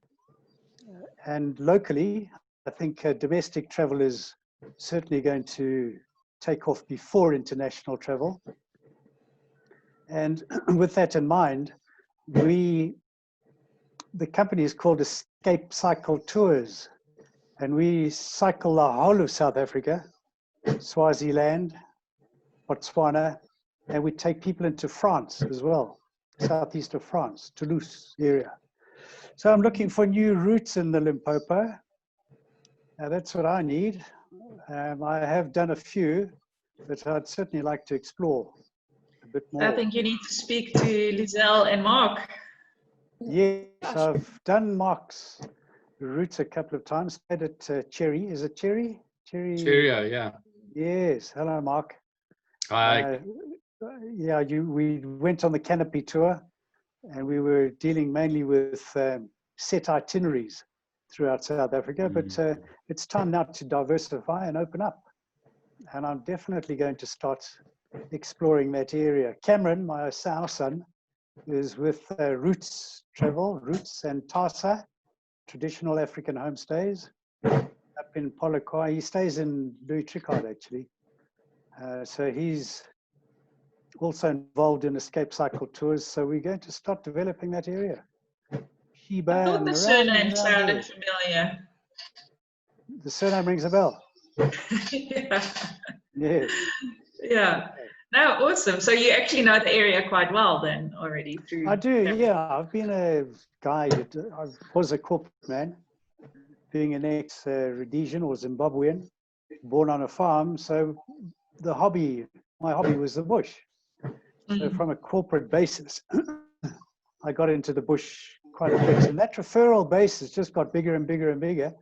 And locally, I think domestic travel is certainly going to take off before international travel. And with that in mind, the company is called Escape Cycle Tours. And we cycle the whole of South Africa, Swaziland, Botswana, and we take people into France as well, southeast of France, Toulouse area. So I'm looking for new routes in the Limpopo. That's what I need. I have done a few, but I'd certainly like to explore a bit more. I think you need to speak to Lizelle and Mark. Yes, I've done Mark's routes a couple of times. Stayed at Cherry. Is it Cherry? Cheerio, yeah. Yes. Hello, Mark. Hi. Yeah, we went on the canopy tour, and we were dealing mainly with set itineraries throughout South Africa. But it's time now to diversify and open up. And I'm definitely going to start exploring that area. Cameron, our son, is with Roots Travel, Roots and Tasa, traditional African homestays up in Polokwane. He stays in Louis Tricard, actually. So he's also involved in escape cycle tours. So we're going to start developing that area. Sheba I thought and the around surname sounded there. familiar. The surname rings a bell. Yeah. Yes. Yeah. No, awesome. So you actually know the area quite well then already through. I do, yeah. I've been a guide. I was a corporate man, being an ex-Rhodesian or Zimbabwean, born on a farm. So my hobby was the bush. So from a corporate basis, I got into the bush quite a bit. And that referral basis just got bigger and bigger and bigger.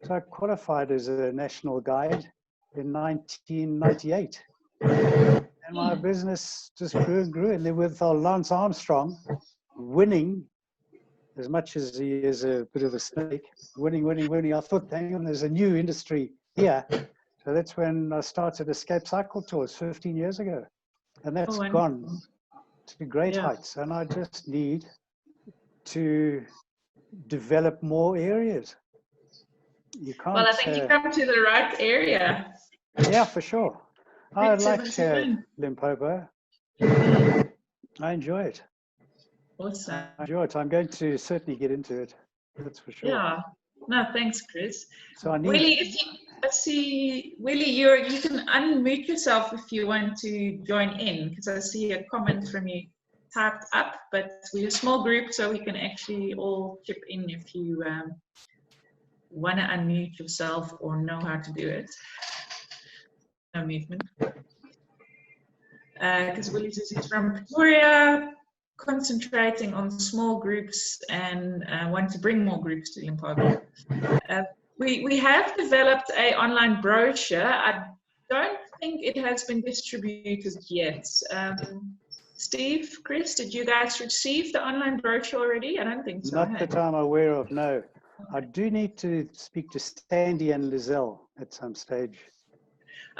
So I qualified as a national guide in 1998. And my business just grew and grew. And then with Lance Armstrong winning, as much as he is a bit of a snake, winning, I thought, hang on, there's a new industry here. So that's when I started Escape Cycle Tours 15 years ago. And that's gone to great heights. And I just need to develop more areas. You can't. Well, I think you come to the right area. Yeah, for sure. I like Limpopo. I enjoy it. Awesome. I enjoy it. I'm going to certainly get into it. That's for sure. Yeah. No, thanks, Chris. So I need. Willie, Willie, you can unmute yourself if you want to join in, because I see a comment from you typed up. But we're a small group, so we can actually all chip in if you want to unmute yourself or know how to do it. No movement. Because Willie says he's from Pretoria, concentrating on small groups and want to bring more groups to Limpopo. We have developed an online brochure. I don't think it has been distributed yet. Steve, Chris, did you guys receive the online brochure already? I don't think so. Not that I'm aware of, no. I do need to speak to Sandy and Lizelle at some stage.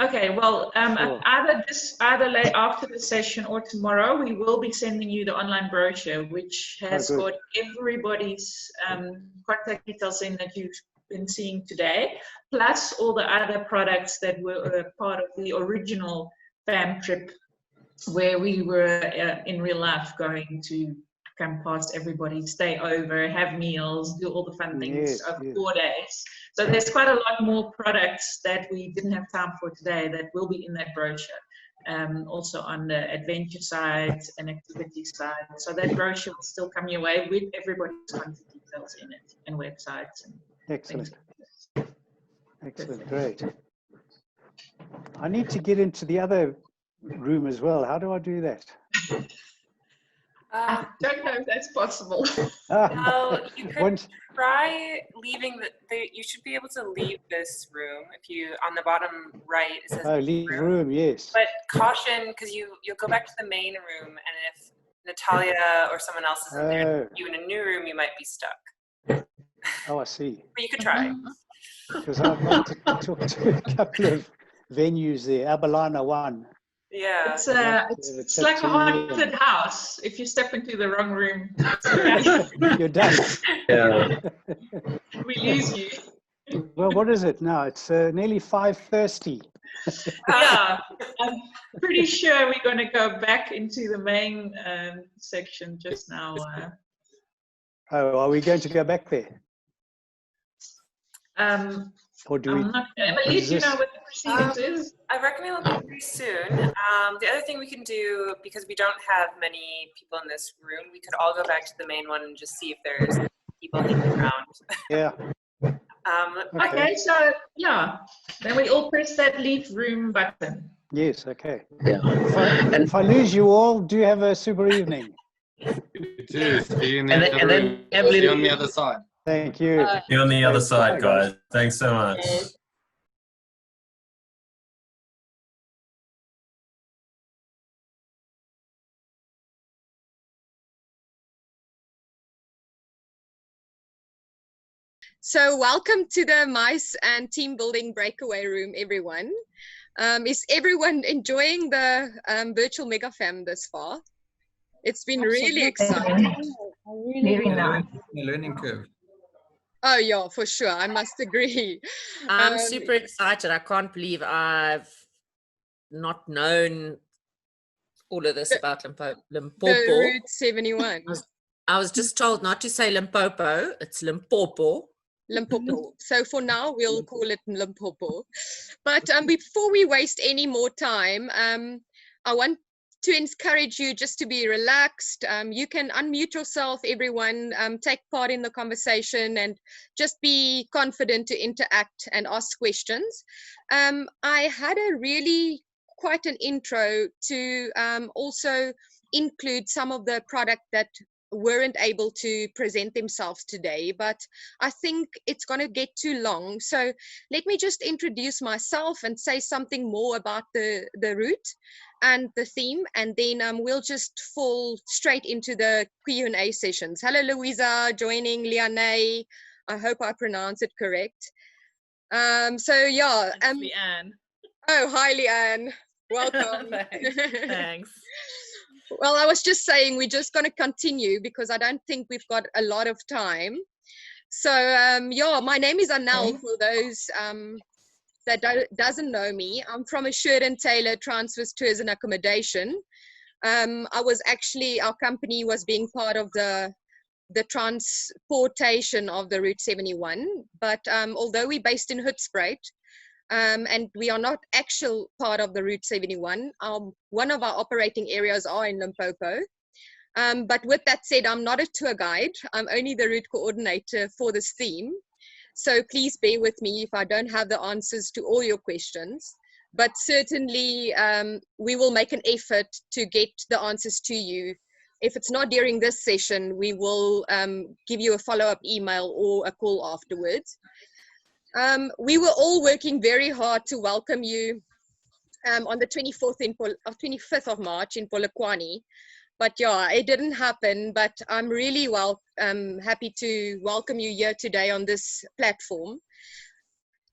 Okay, well, Sure. either late after the session or tomorrow, we will be sending you the online brochure, which has got everybody's contact details in that you've been seeing today, plus all the other products that were part of the original fam trip, where we were in real life going to come past everybody, stay over, have meals, do all the fun things over 4 days. So there's quite a lot more products that we didn't have time for today that will be in that brochure. Also on the adventure side and activity side. So that brochure will still come your way with everybody's contact details in it and websites. And excellent. Excellent, great. I need to get into the other room as well. How do I do that? I don't know if that's possible. Well, you could try leaving you should be able to leave this room if you, on the bottom right, it says leave room, yes. But caution, because you'll go back to the main room, and if Natalia or someone else is in there, you in a new room, you might be stuck. Oh, I see. But you could try. Because I'd like to talk to a couple of venues there. Abalana 1. Yeah. It's like a haunted house. If you step into the wrong room, you're done. Yeah. We lose you. Well, what is it now? It's nearly 5:30. Yeah, I'm pretty sure we're going to go back into the main section just now. Oh, are we going to go back there? Or do we Emily, do you know what the procedures is? I recommend it'll be pretty soon. The other thing we can do, because we don't have many people in this room, we could all go back to the main one and just see if there's people hanging around. Yeah. Okay, so yeah, then we all press that leave room button. Yes, okay. Yeah. If I lose you all, do have a super evening. You too. See you in the And other then room. Emily- See you on the other side. Thank you. Be on the other side, guys. Thanks so much. So welcome to the Mice and Team Building Breakaway Room, everyone. Is everyone enjoying the virtual Mega Fam this far? It's been really exciting. Very nice. The learning curve. Oh yeah, for sure. I must agree. I'm super excited. I can't believe I've not known all of this about Limpopo. The Route 71. I was just told not to say Limpopo. It's Limpopo. Limpopo. So for now, we'll call it Limpopo. But before we waste any more time, I want to encourage you just to be relaxed. You can unmute yourself, everyone, take part in the conversation and just be confident to interact and ask questions. I had a really quite an intro to also include some of the product that weren't able to present themselves today, but I think it's going to get too long. So let me just introduce myself and say something more about the route and the theme, and then we'll just fall straight into the Q&A sessions. Hello, Louisa, joining Liane. I hope I pronounce it correct. So yeah. Leanne. Oh, hi, Leanne. Welcome. Thanks. Well, I was just saying we're just going to continue because I don't think we've got a lot of time. So yeah, my name is Anel, for those that doesn't know me. I'm from Assured and Taylor Transfers Tours and Accommodation. I was actually, our company was being part of the transportation of the Route 71, but although we're based in Hoedspruit, and we are not actual part of the Route 71. One of our operating areas are in Limpopo. But with that said, I'm not a tour guide. I'm only the route coordinator for this theme. So please bear with me if I don't have the answers to all your questions. But certainly we will make an effort to get the answers to you. If it's not during this session, we will give you a follow-up email or a call afterwards. We were all working very hard to welcome you on the 25th of March in Polokwane. But yeah, it didn't happen, but I'm really happy to welcome you here today on this platform.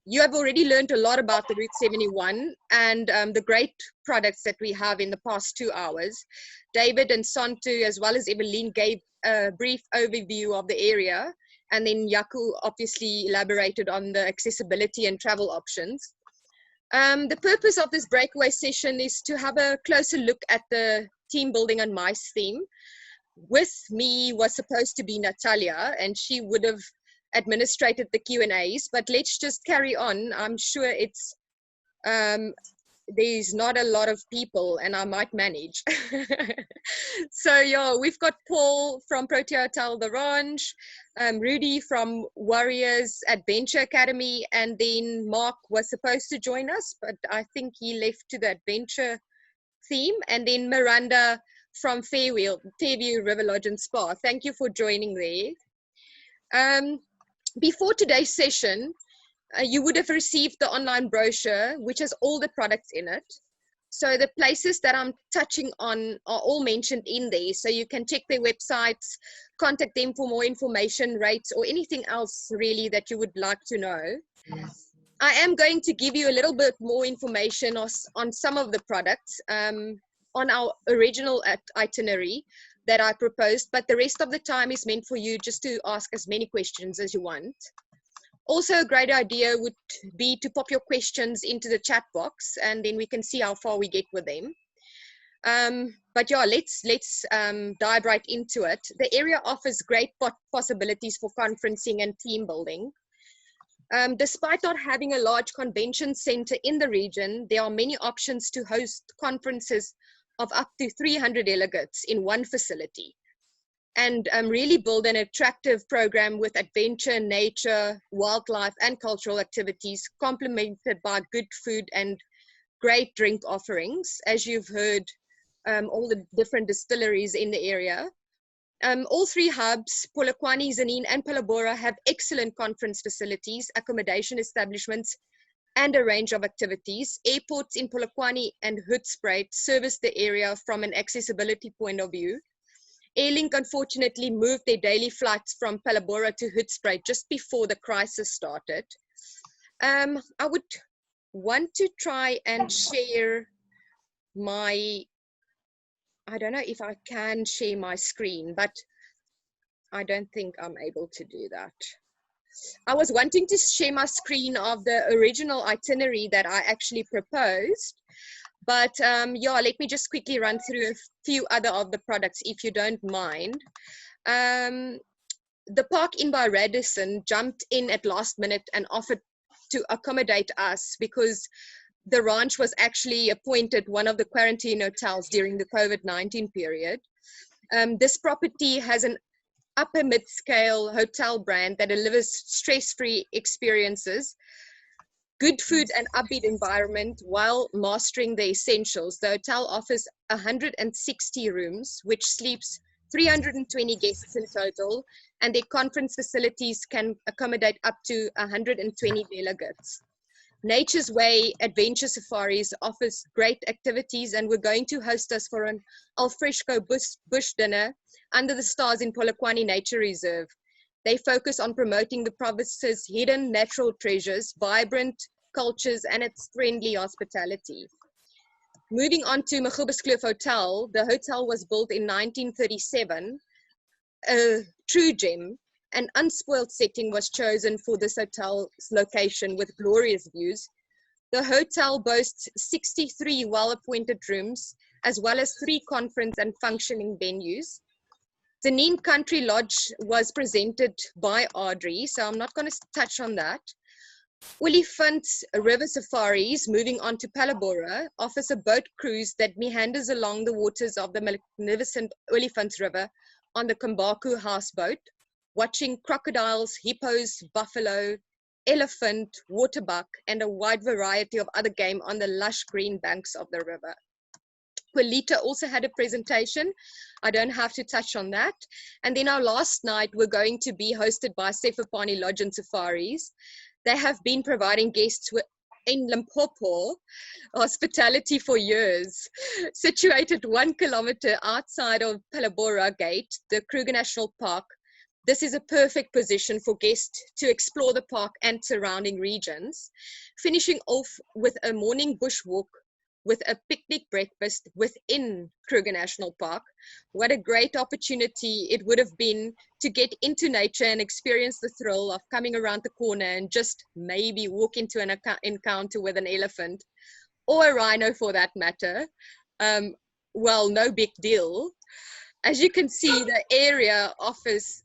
You have already learned a lot about the Route 71 and the great products that we have in the past 2 hours. David and Santu, as well as Evelyn, gave a brief overview of the area. And then Yaku obviously elaborated on the accessibility and travel options. The purpose of this breakaway session is to have a closer look at the team building and mice theme. With me was supposed to be Natalia, and she would have administrated the Q&As, but let's just carry on. I'm sure it's there's not a lot of people and I might manage. So yeah, we've got Paul from Protea Hotel The Ranch, Rudy from Warriors Adventure Academy, and then Mark was supposed to join us, but I think he left to the adventure theme, and then Miranda from Fairview River Lodge and Spa. Thank you for joining there. Before today's session, you would have received the online brochure, which has all the products in it. So the places that I'm touching on are all mentioned in there. So you can check their websites, contact them for more information, rates, or anything else really that you would like to know. I am going to give you a little bit more information on some of the products on our original itinerary that I proposed, but the rest of the time is meant for you just to ask as many questions as you want. Also, a great idea would be to pop your questions into the chat box, and then we can see how far we get with them. But yeah, let's dive right into it. The area offers great possibilities for conferencing and team building. Despite not having a large convention center in the region, there are many options to host conferences of up to 300 delegates in one facility, and really build an attractive program with adventure, nature, wildlife, and cultural activities, complemented by good food and great drink offerings, as you've heard, all the different distilleries in the area. All three hubs, Polokwane, Tzaneen, and Phalaborwa, have excellent conference facilities, accommodation establishments, and a range of activities. Airports in Polokwane and Hoedspruit service the area from an accessibility point of view. Airlink unfortunately moved their daily flights from Phalaborwa to Hoedspruit just before the crisis started. I would want to try and share my, I don't know if I can share my screen, but I don't think I'm able to do that. I was wanting to share my screen of the original itinerary that I actually proposed, but yeah, let me just quickly run through a few other of the products if you don't mind. The Park Inn by Radisson jumped in at last minute and offered to accommodate us because the ranch was actually appointed one of the quarantine hotels during the COVID-19 period. This property has an upper mid-scale hotel brand that delivers stress-free experiences, good food and upbeat environment while mastering the essentials. The hotel offers 160 rooms, which sleeps 320 guests in total, and their conference facilities can accommodate up to 120 delegates. Nature's Way Adventure Safaris offers great activities, and we're going to host us for an alfresco bush dinner under the stars in Polokwane Nature Reserve. They focus on promoting the province's hidden natural treasures, vibrant cultures, and its friendly hospitality. Moving on to Mokuba's Kloof Hotel, the hotel was built in 1937, a true gem. An unspoiled setting was chosen for this hotel's location with glorious views. The hotel boasts 63 well-appointed rooms, as well as 3 conference and functioning venues. Tzaneen Country Lodge was presented by Adrie, so I'm not going to touch on that. Olifant River Safaris, moving on to Phalaborwa, offers a boat cruise that meanders along the waters of the magnificent Olifant River on the Kambaku houseboat, watching crocodiles, hippos, buffalo, elephant, waterbuck, and a wide variety of other game on the lush green banks of the river. Polita also had a presentation. I don't have to touch on that. And then our last night, we're going to be hosted by Sefapani Lodge and Safaris. They have been providing guests in Limpopo hospitality for years. Situated 1 kilometer outside of Phalaborwa Gate, the Kruger National Park, this is a perfect position for guests to explore the park and surrounding regions, finishing off with a morning bushwalk with a picnic breakfast within Kruger National Park. What a great opportunity it would have been to get into nature and experience the thrill of coming around the corner and just maybe walk into an encounter with an elephant or a rhino for that matter. Well, no big deal. As you can see, the area offers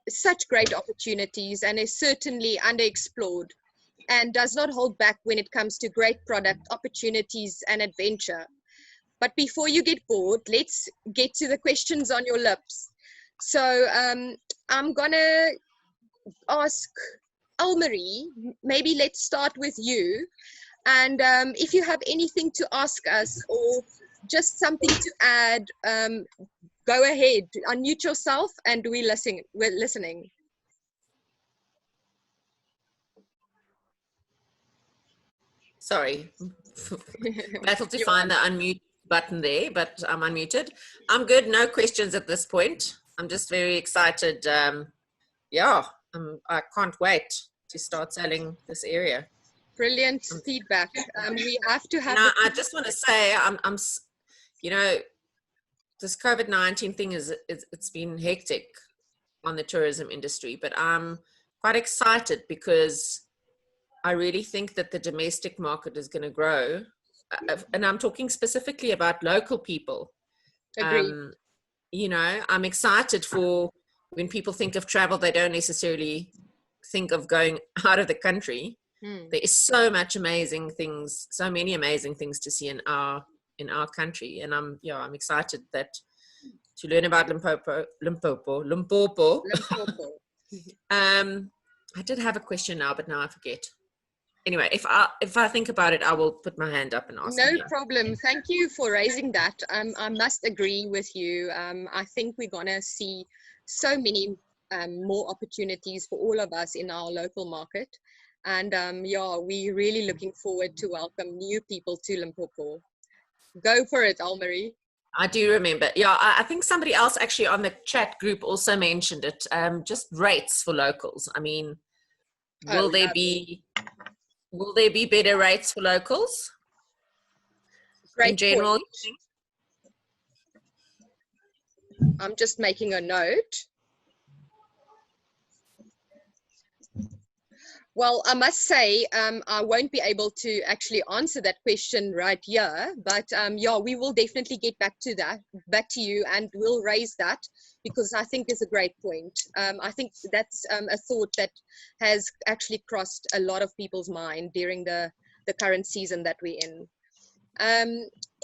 such great opportunities and is certainly underexplored and does not hold back when it comes to great product, opportunities, and adventure. But before you get bored, let's get to the questions on your lips. So I'm gonna ask Almarie, maybe let's start with you. And if you have anything to ask us or just something to add, go ahead, unmute yourself and we're listening. Sorry, battle to find the unmute button there, but I'm unmuted. I'm good, no questions at this point. I'm just very excited. Yeah, I can't wait to start selling this area. Brilliant feedback. We have to have. I just want to say, you know, this COVID-19 thing it's been hectic on the tourism industry, but I'm quite excited because I really think that the domestic market is going to grow. And I'm talking specifically about local people. Agreed. You know, I'm excited for when people think of travel, they don't necessarily think of going out of the country, Hmm. there is so much amazing things, so many amazing things to see in our country, and I'm excited to learn about Limpopo. Limpopo. I did have a question now, but now I forget. Anyway, if I think about it, I will put my hand up and ask. No again. problem. Thank you for raising that. I must agree with you. I think we're gonna see so many more opportunities for all of us in our local market, and we're really looking forward to welcome new people to Limpopo. Go for it, Almarie. I do remember. Yeah, I think somebody else actually on the chat group also mentioned it. Just rates for locals. I mean, will there be better rates for locals? Great in general? point. I'm just making a note. Well, I must say, I won't be able to actually answer that question right here, but we will definitely get back to you, and we'll raise that, because I think it's a great point. I think that's a thought that has actually crossed a lot of people's mind during the current season that we're in.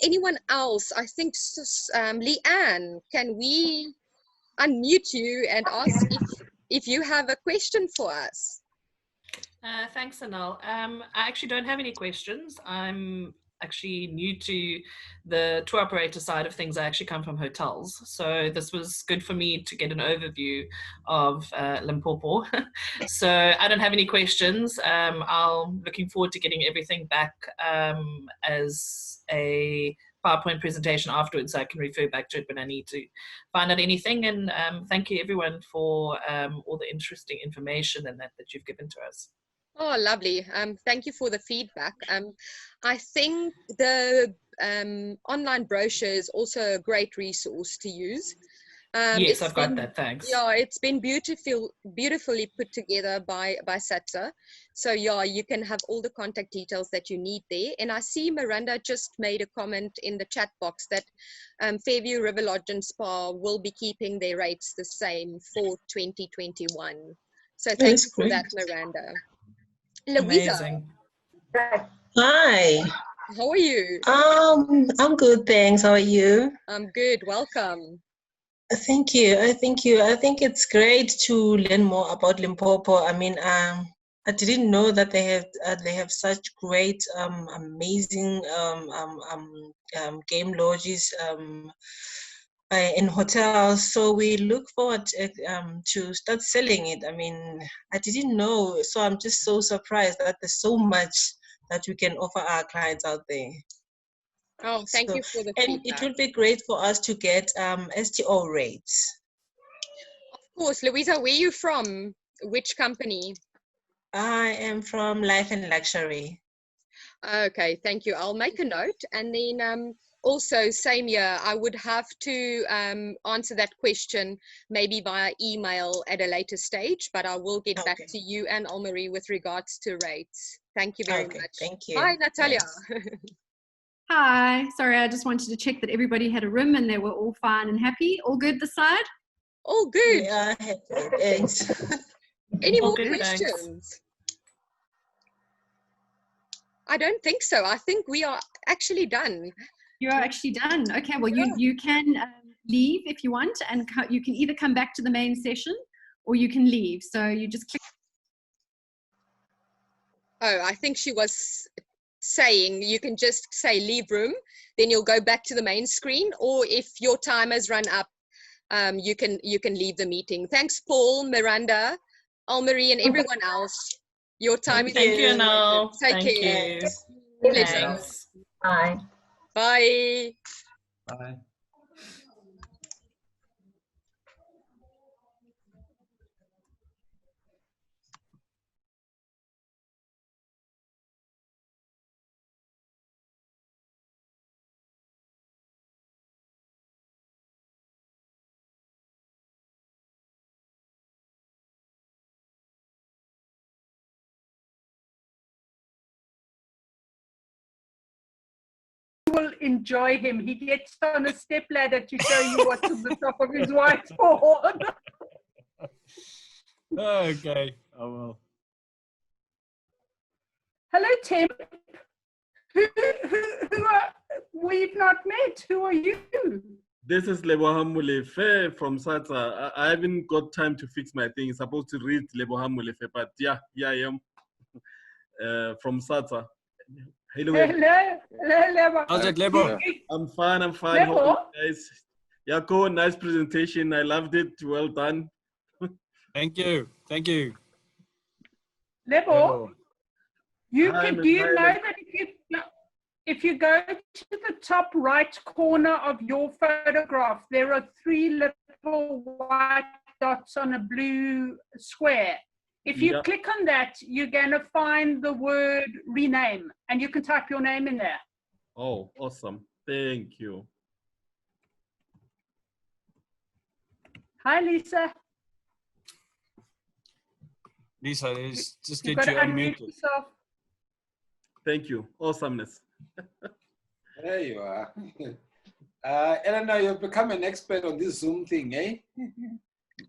Anyone else? I think Leanne, can we unmute you and ask if you have a question for us? Thanks, Anil. I actually don't have any questions. I'm actually new to the tour operator side of things. I actually come from hotels, so this was good for me to get an overview of Limpopo. So I don't have any questions. I'm looking forward to getting everything back as a PowerPoint presentation afterwards, so I can refer back to it when I need to find out anything. And thank you everyone for all the interesting information and that you've given to us. Oh, lovely. Thank you for the feedback. I think the online brochure is also a great resource to use. Yes, I've got that, thanks. Yeah, it's been beautifully put together by Satsa. So yeah, you can have all the contact details that you need there. And I see Miranda just made a comment in the chat box that Fairview River Lodge and Spa will be keeping their rates the same for 2021. So thanks for that, Miranda. Louisa. Amazing. Hi. How are you? I'm good, thanks. How are you? I'm good. Welcome. Thank you. I think it's great to learn more about Limpopo. I mean, I didn't know that they have such great, amazing game lodges in hotels. So we look forward to start selling it. I mean, I didn't know, so I'm just so surprised that there's so much that we can offer our clients out there. Oh, thank you for the feedback. It would be great for us to get STO rates. Of course. Louisa, where are you from? Which company? I am from Life and Luxury. Okay, thank you. I'll make a note. And then also, same year, I would have to answer that question maybe via email at a later stage, but I will get back to you and Almarie with regards to rates. Thank you very much. Thank you. Hi, Natalia. Hi, sorry, I just wanted to check that everybody had a room and they were all fine and happy. All good this side? All good. Yeah, thanks. Any more good, questions? Thanks. I don't think so. I think we are actually done. You are actually done. Okay, well, you can leave if you want, and you can either come back to the main session or you can leave. So you just click. Oh, I think she was saying you can just say leave room, then you'll go back to the main screen, or if your time has run up, you can leave the meeting. Thanks, Paul, Miranda, Almarie, and everyone else. Your time is Thank you, Anil. Take Thank care. you. Pleasure. Thanks. Bye. Bye. Bye. Will enjoy him. He gets on a step ladder to show you what's on the top of his whiteboard. Okay, I will. Hello, Tim. Who are, we've not met. Who are you? This is Lebohang Molefe from SATSA. I haven't got time to fix my thing. I'm supposed to read Lebohang Molefe, but yeah, here I am from SATSA. Hello. Lebo. How's it, Lebo? I'm fine. How are you guys? Yeah, cool. Nice presentation. I loved it. Well done. Thank you. Thank you. Lebo, you Hi, can, Miss do you know Hyla. that if you go to the top right corner of your photograph, there are 3 little white dots on a blue square. If you Yeah. click on that, you're going to find the word rename, and you can type your name in there. Oh, awesome. Thank you. Hi, Lisa. Lisa, just You've got to unmute yourself. Thank you. Awesomeness. There you are. Eleanor, you've become an expert on this Zoom thing, eh?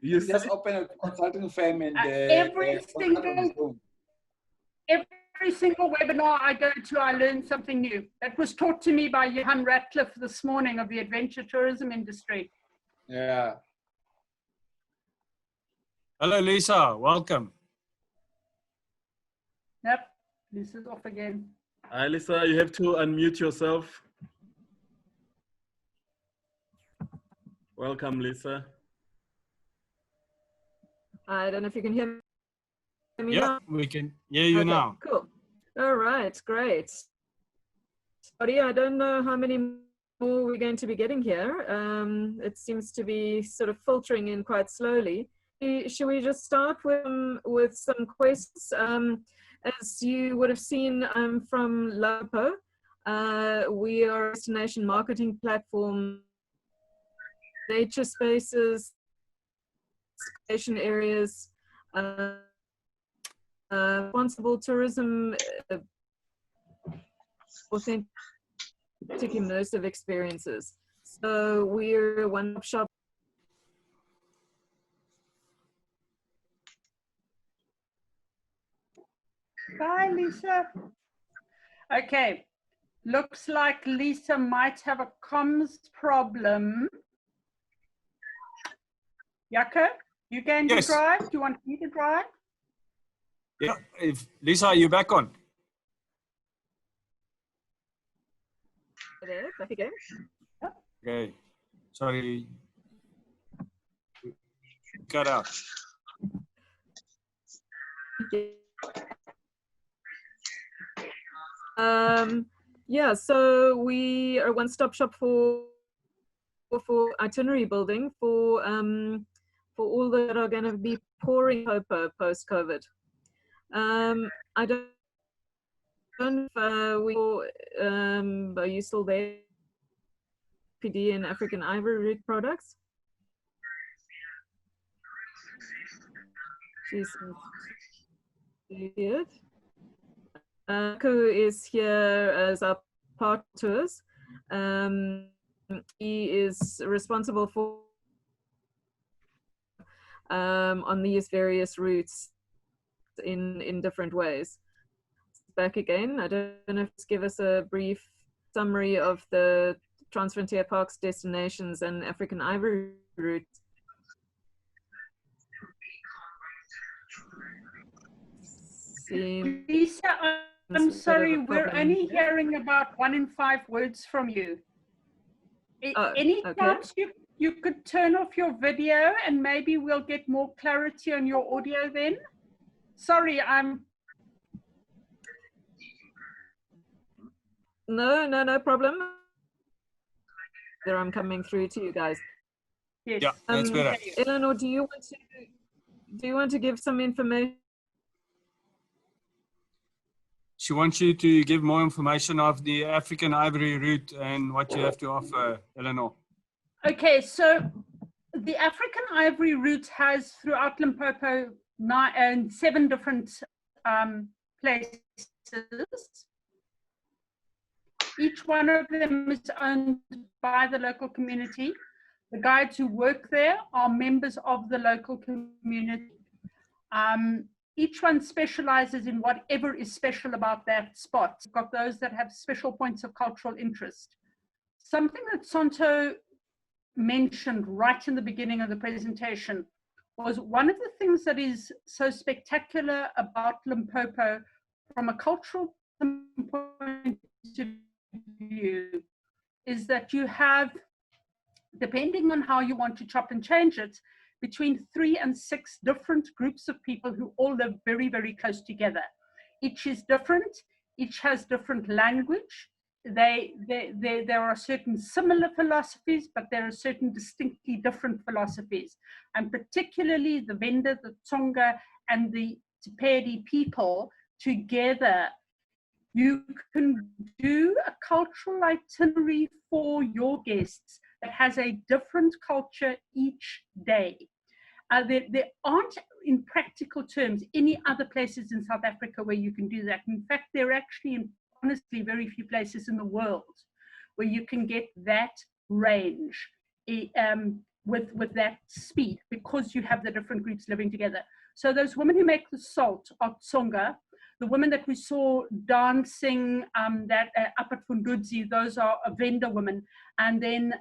You just open a consulting firm and every single webinar I go to, I learn something new. That was taught to me by Johan Ratcliffe this morning of the adventure tourism industry. Yeah. Hello, Lisa. Welcome. Yep, Lisa's off again. Hi, Lisa. You have to unmute yourself. Welcome, Lisa. I don't know if you can hear me Yeah, now. we can hear you now. Cool. All right, great. Buddy, I don't know how many more we're going to be getting here. It seems to be sort of filtering in quite slowly. Should we just start with some questions? As you would have seen, I'm from Limpopo. We are a destination marketing platform, nature spaces, excavation areas, responsible tourism, authentic immersive experiences. So we're a one-stop shop. Bye, Lisa. Okay, looks like Lisa might have a comms problem. Jaco, you going to Yes. drive? Do you want me to drive? Yeah. If Lisa, are you back on? There, back again. Okay. Sorry. Cut out. Yeah, so we are a one-stop shop for itinerary building for all that are going to be pouring post-COVID. I don't know if are you still there? PD and African Ivory root products. She's here. Naraku is here as our part tours. He is responsible for on these various routes in different ways. Back again. I don't know if give us a brief summary of the Transfrontier Parks destinations and African Ivory routes. Lisa, I'm sorry, we're only hearing about 1 in 5 words from you. Any chance you could turn off your video and maybe we'll get more clarity on your audio then? Sorry, No problem. There, I'm coming through to you guys. Yes. Yeah, that's better. Eleanor, do you want to give some information? She wants you to give more information of the African Ivory route and what you have to offer, Eleanor. Okay, so the African Ivory route has throughout Limpopo 7 different places. Each one of them is owned by the local community. The guides who work there are members of the local community. Each one specializes in whatever is special about that spot. We've got those that have special points of cultural interest. Something that Sonto mentioned right in the beginning of the presentation was one of the things that is so spectacular about Limpopo from a cultural point of view is that you have, depending on how you want to chop and change it, between 3 and 6 different groups of people who all live very, very close together. Each is different, each has different language. There are certain similar philosophies, but there are certain distinctly different philosophies. And particularly the Venda, the Tsonga, and the Tipedi people together, you can do a cultural itinerary for your guests that has a different culture each day. There aren't, in practical terms, any other places in South Africa where you can do that. In fact, there are actually, honestly, very few places in the world where you can get that range with that speed, because you have the different groups living together. So those women who make the salt are Tsonga. The women that we saw dancing up at Fundudzi, those are Venda women. And then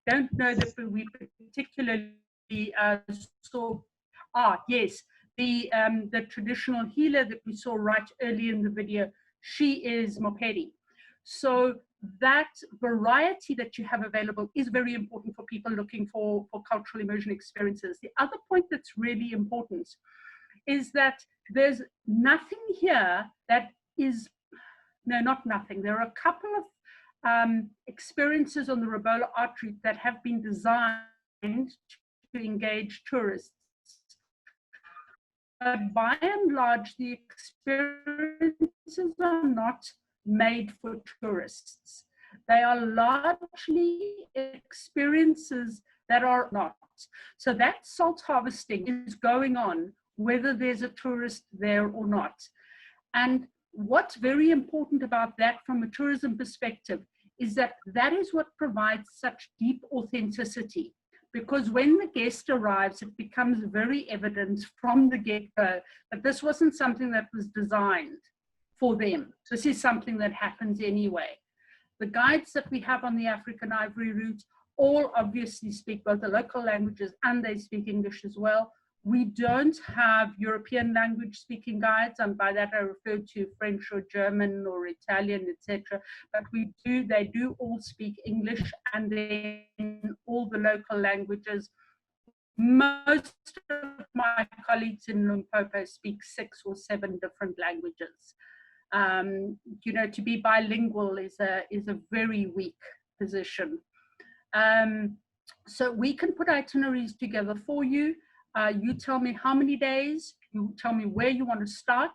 don't know that we particularly saw, yes, the traditional healer that we saw right early in the video, she is Mopedi. So that variety that you have available is very important for people looking for cultural immersion experiences. The other point that's really important is that there's nothing here that is, no, not nothing. There are a couple of experiences on the Robola Art Route that have been designed to engage tourists. But by and large, the experiences are not made for tourists. They are largely experiences that are not. So that salt harvesting is going on whether there's a tourist there or not. And what's very important about that from a tourism perspective is that that is what provides such deep authenticity. Because when the guest arrives, it becomes very evident from the get-go that this wasn't something that was designed for them. This is something that happens anyway. The guides that we have on the African Ivory route all obviously speak both the local languages and they speak English as well. We don't have European language speaking guides, and by that I refer to French or German or Italian, etc. But they do all speak English, and then all the local languages. Most of my colleagues in Limpopo speak 6 or 7 different languages. You know, to be bilingual is a very weak position. So we can put itineraries together for you. You tell me how many days, you tell me where you want to start,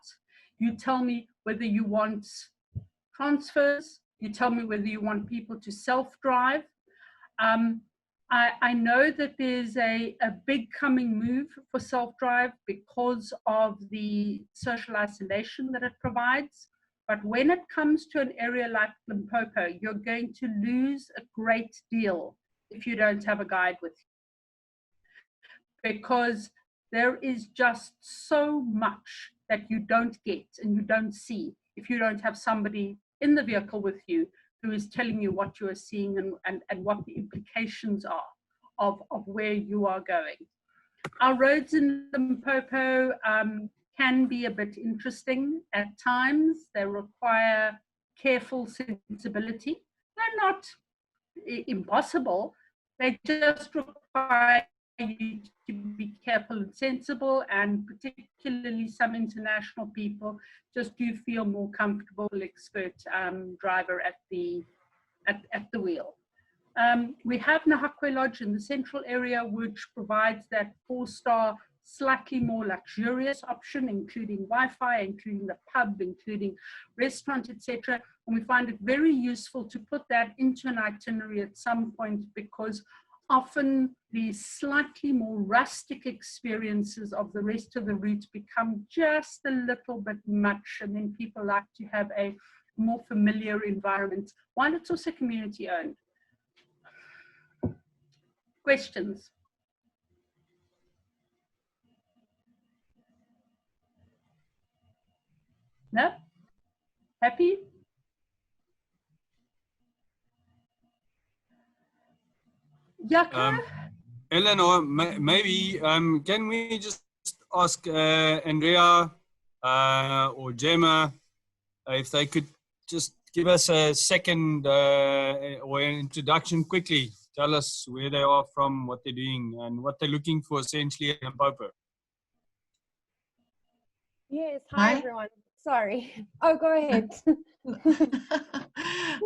you tell me whether you want transfers, you tell me whether you want people to self-drive. I know that there's a big coming move for self-drive because of the social isolation that it provides. But when it comes to an area like Limpopo, you're going to lose a great deal if you don't have a guide with you. Because there is just so much that you don't get and you don't see if you don't have somebody in the vehicle with you who is telling you what you are seeing and what the implications are of where you are going. Our roads in Limpopo can be a bit interesting at times. They require careful sensibility. They're not impossible. They just require you to be careful and sensible, and particularly some international people just do feel more comfortable, expert driver at the wheel. We have Naraku Lodge in the central area, which provides that 4-star, slightly more luxurious option, including Wi-Fi, including the pub, including restaurant, etc. And we find it very useful to put that into an itinerary at some point, because often the slightly more rustic experiences of the rest of the route become just a little bit much, and then people like to have a more familiar environment, while it's also community owned. Questions? No? Happy? Jaco? Eleanor, maybe can we just ask Andrea or Gemma if they could just give us a second or an introduction quickly. Tell us where they are from, what they're doing, and what they're looking for essentially in Limpopo. Yes, hi everyone. Sorry. Oh, go ahead.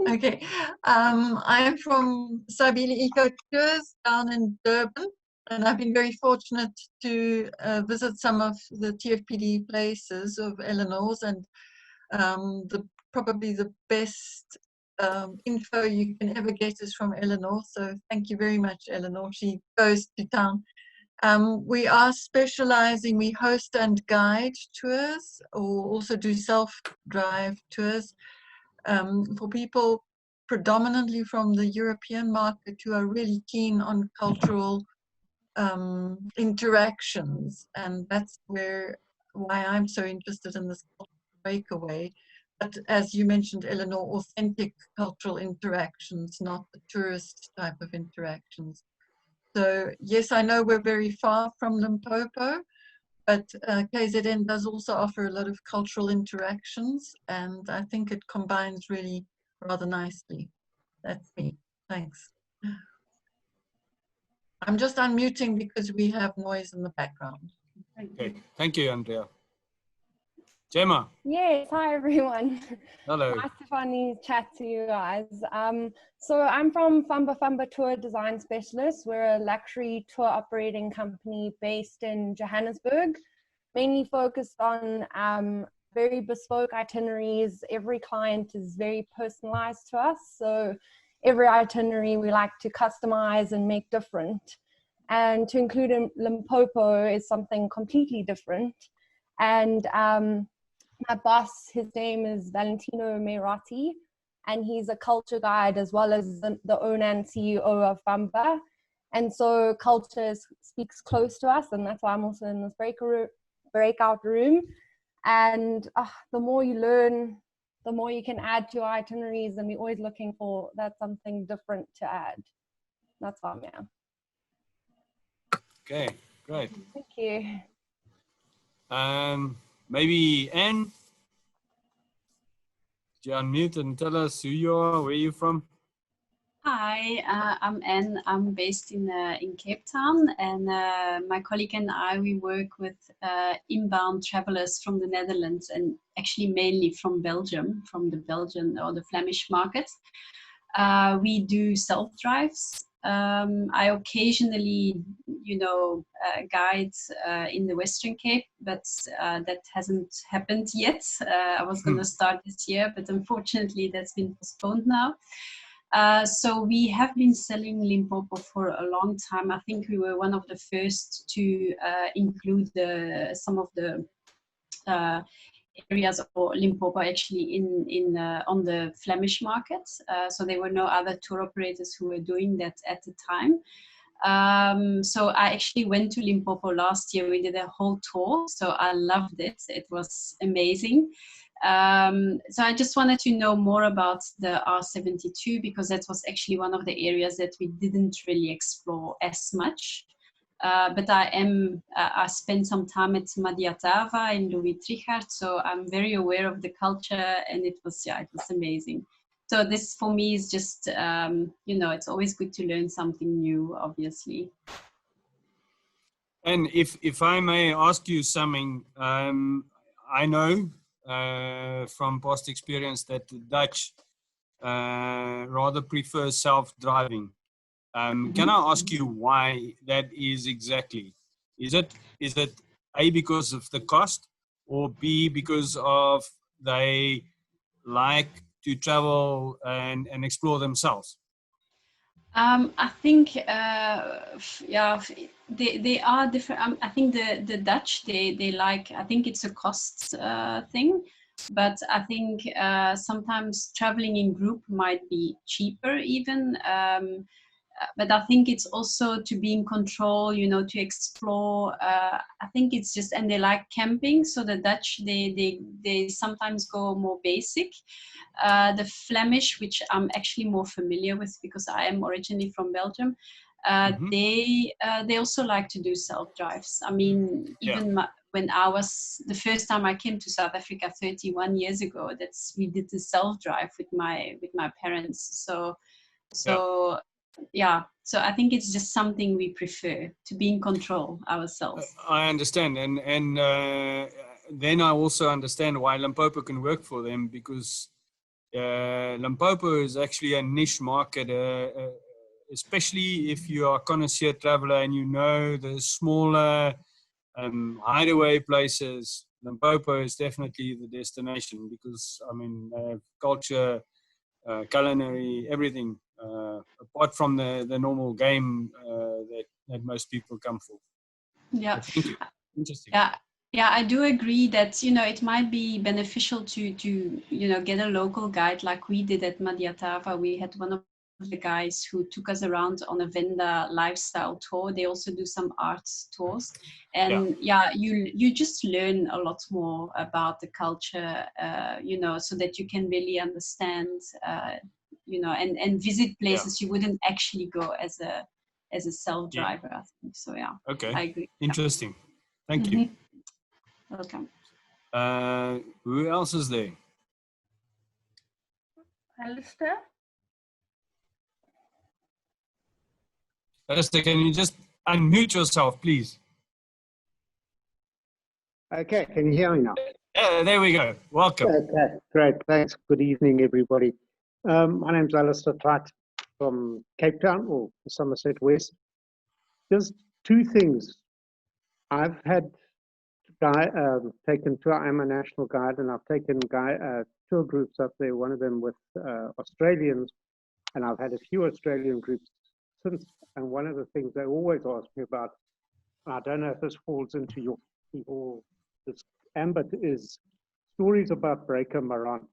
Okay, I'm from Sabili Eco Tours down in Durban, and I've been very fortunate to visit some of the TFPD places of Eleanor's, and probably the best info you can ever get is from Eleanor. So thank you very much, Eleanor. She goes to town. We are specializing, we host and guide tours, or also do self-drive tours for people predominantly from the European market who are really keen on cultural interactions. And that's why I'm so interested in this breakaway. But as you mentioned, Eleanor, authentic cultural interactions, not the tourist type of interactions. So yes, I know we're very far from Limpopo, but KZN does also offer a lot of cultural interactions, and I think it combines really rather nicely. That's me. Thanks. I'm just unmuting because we have noise in the background. Okay, thank you, Andrea. Gemma. Yes, hi everyone. Hello. Nice to finally chat to you guys. So I'm from Famba Famba Tour Design Specialists. We're a luxury tour operating company based in Johannesburg, mainly focused on very bespoke itineraries. Every client is very personalized to us. So every itinerary we like to customize and make different. And to include in Limpopo is something completely different. And my boss, his name is Valentino Meirati, and he's a culture guide as well as the owner and CEO of Famba. And so culture speaks close to us, and that's why I'm also in this breakout room. And the more you learn, the more you can add to itineraries, and we're always looking for that something different to add. That's why I'm here. Okay, great. Thank you. Maybe Anne, could you unmute and tell us who you are, where you're from? Hi, I'm Anne. I'm based in Cape Town, and my colleague and I, we work with inbound travelers from the Netherlands, and actually mainly from Belgium, from the Belgian or the Flemish market. We do self-drives. I occasionally, guide in the Western Cape, but that hasn't happened yet. I was going to start this year, but unfortunately that's been postponed now. So we have been selling Limpopo for a long time. I think we were one of the first to include some of the areas of Limpopo actually on the Flemish market. So there were no other tour operators who were doing that at the time. So I actually went to Limpopo last year. We did a whole tour, so I loved it. It was amazing. So I just wanted to know more about the R72 because that was actually one of the areas that we didn't really explore as much. But I spent some time at Madiatava in Louis Trichardt, so I'm very aware of the culture, and it was amazing. So this for me is just, it's always good to learn something new, obviously. And if I may ask you something, I know from past experience that the Dutch rather prefer self-driving. Can I ask you why that is exactly? Is it A, because of the cost, or B, because of they like to travel and explore themselves? I think, they are different. I think the Dutch, they like, I think it's a cost thing, but I think sometimes traveling in group might be cheaper even. but I think it's also to be in control, you know, to explore. I think it's just, and they like camping. So the Dutch, they sometimes go more basic. The Flemish, which I'm actually more familiar with because I am originally from Belgium, they also like to do self drives. I mean, even when I was the first time I came to South Africa 31 years ago, we did the self drive with my parents. So I think it's just something we prefer, to be in control ourselves. I understand, and then I also understand why Limpopo can work for them, because Limpopo is actually a niche market, especially if you are a connoisseur traveler and you know the smaller hideaway places. Limpopo is definitely the destination, because I mean, culture, culinary, everything, apart from the normal game that most people come for. Yeah. Thank you. Interesting. Yeah, I do agree that, you know, it might be beneficial to you know, get a local guide like we did at Madiatava. We had one of the guys who took us around on a Venda lifestyle tour. They also do some art tours, and you just learn a lot more about the culture, you know, so that you can really understand, you know, and visit places you wouldn't actually go as a self driver. I think so. Yeah. Okay. I agree. Interesting. Thank you. Welcome. Who else is there? Alistair? Alistair, can you just unmute yourself, please? Okay, can you hear me now? There we go. Welcome. Okay, great. Thanks. Good evening, everybody. My name's Alistair Platt from Cape Town, or Somerset West. Just two things. I've had taken tour. I'm a national guide, and I've taken tour groups up there, one of them with Australians, and I've had a few Australian groups since. And one of the things they always ask me about, I don't know if this falls into this ambit, is stories about Breaker Moran.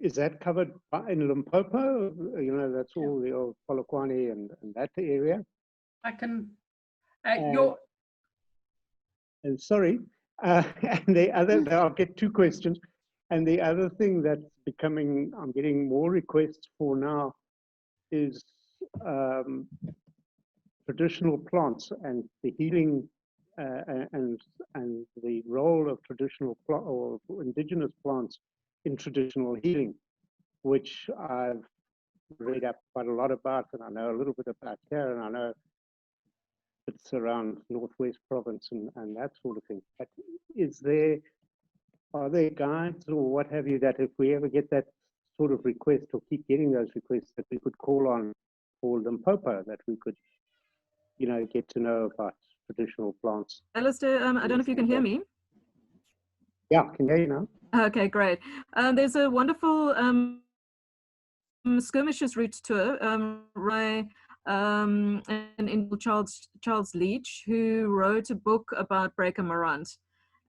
Is that covered in Limpopo? You know, that's all the old Polokwane and that area. I can. And sorry, and the other, I'll get two questions. And the other thing that's I'm getting more requests for now is traditional plants and the healing and the role of traditional or indigenous plants in traditional healing, which I've read up quite a lot about, and I know a little bit about here, and I know it's around Northwest Province and that sort of thing. But are there guides or what have you that if we ever get that sort of request or keep getting those requests, that we could call on for Limpopo, that we could, you know, get to know about traditional plants? Alistair, I don't know if you can hear me. Yeah, I can hear you now. Okay, great. There's a wonderful skirmishers route tour an individual Charles Leach, who wrote a book about Breaker Morant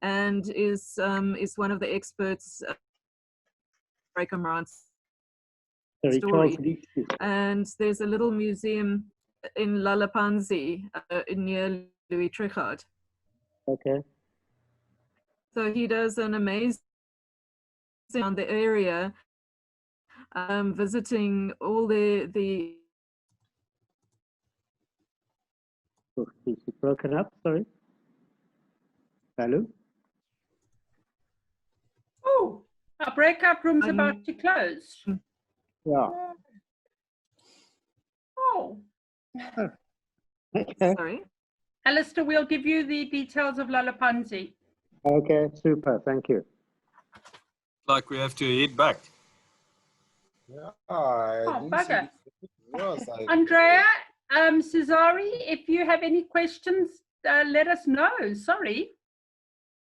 and is one of the experts Breaker Morant's story. And there's a little museum in Lalapanzi near Louis Trichardt. Okay. So he does an amazing on the area, visiting all the Is it broken up? Sorry. Hello? Oh, our breakout room's about to close. Yeah. Oh. Okay. Sorry. Alistair, we'll give you the details of Lalapanzi. Okay, super. Thank you. Like we have to head back. Yeah, bugger. Andrea, Cesari, if you have any questions, let us know. Sorry.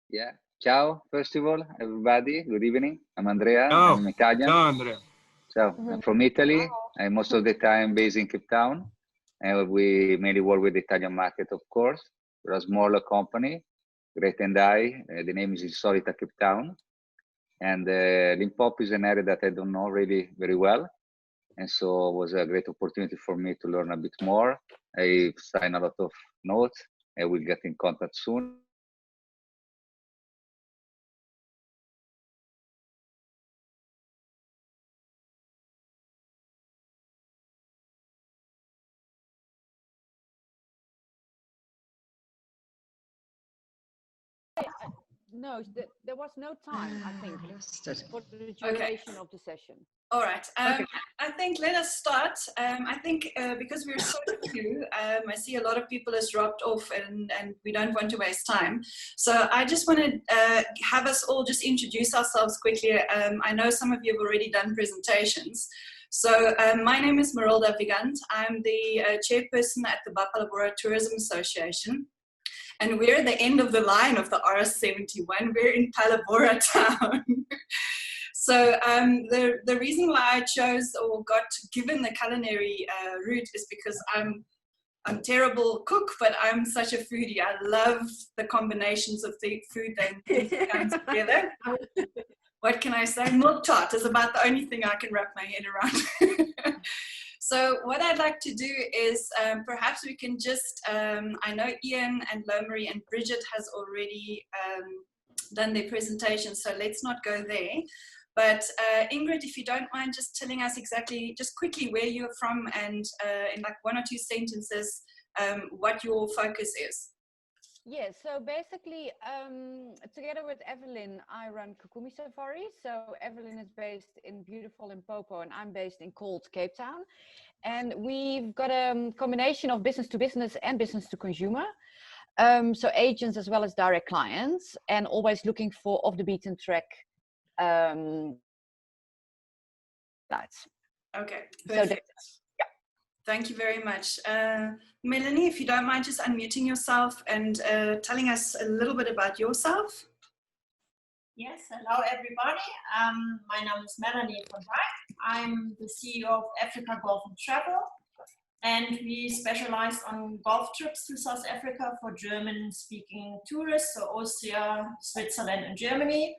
Yeah. Ciao, first of all, everybody. Good evening. I'm Andrea. Oh, I'm Italian. ciao, Andrea. So I'm from Italy. I'm most of the time based in Cape Town. And we mainly work with the Italian market, of course. We're a smaller company, Great and I. The name is Insolita Cape Town. And Limpopo is an area that I don't know really very well. And so it was a great opportunity for me to learn a bit more. I signed a lot of notes. I will get in contact soon. No, there was no time, I think, for the Okay. duration of the session. All right. I think let us start. I think because we're so few, I see a lot of people has dropped off and we don't want to waste time. So I just want to have us all just introduce ourselves quickly. I know some of you have already done presentations. So my name is Marilda Vigant. I'm the chairperson at the Phalaborwa Tourism Association. And we're at the end of the line of the RS71. We're in Phalaborwa town. So the reason why I chose or got given the culinary route is because I'm terrible cook, but I'm such a foodie. I love the combinations of the food that come together. What can I say? Milk tart is about the only thing I can wrap my head around. So what I'd like to do is perhaps we can just, I know Ian and Lomari and Bridget has already done their presentation, so let's not go there. But Ingrid, if you don't mind just telling us exactly, just quickly where you're from and in like 1 or 2 sentences, what your focus is. Yes, so basically, together with Evelyn, I run Kukumi Safari. So Evelyn is based in beautiful Limpopo and I'm based in cold Cape Town. And we've got a combination of business to business and business to consumer. So agents as well as direct clients, and always looking for off the beaten track sites. Okay, perfect. Yeah. Thank you very much. Melanie, if you don't mind just unmuting yourself and telling us a little bit about yourself. Yes, hello everybody. My name is Melanie van Dijk. I'm the CEO of Africa Golf and Travel, and we specialize on golf trips to South Africa for German-speaking tourists, so Austria, Switzerland, and Germany.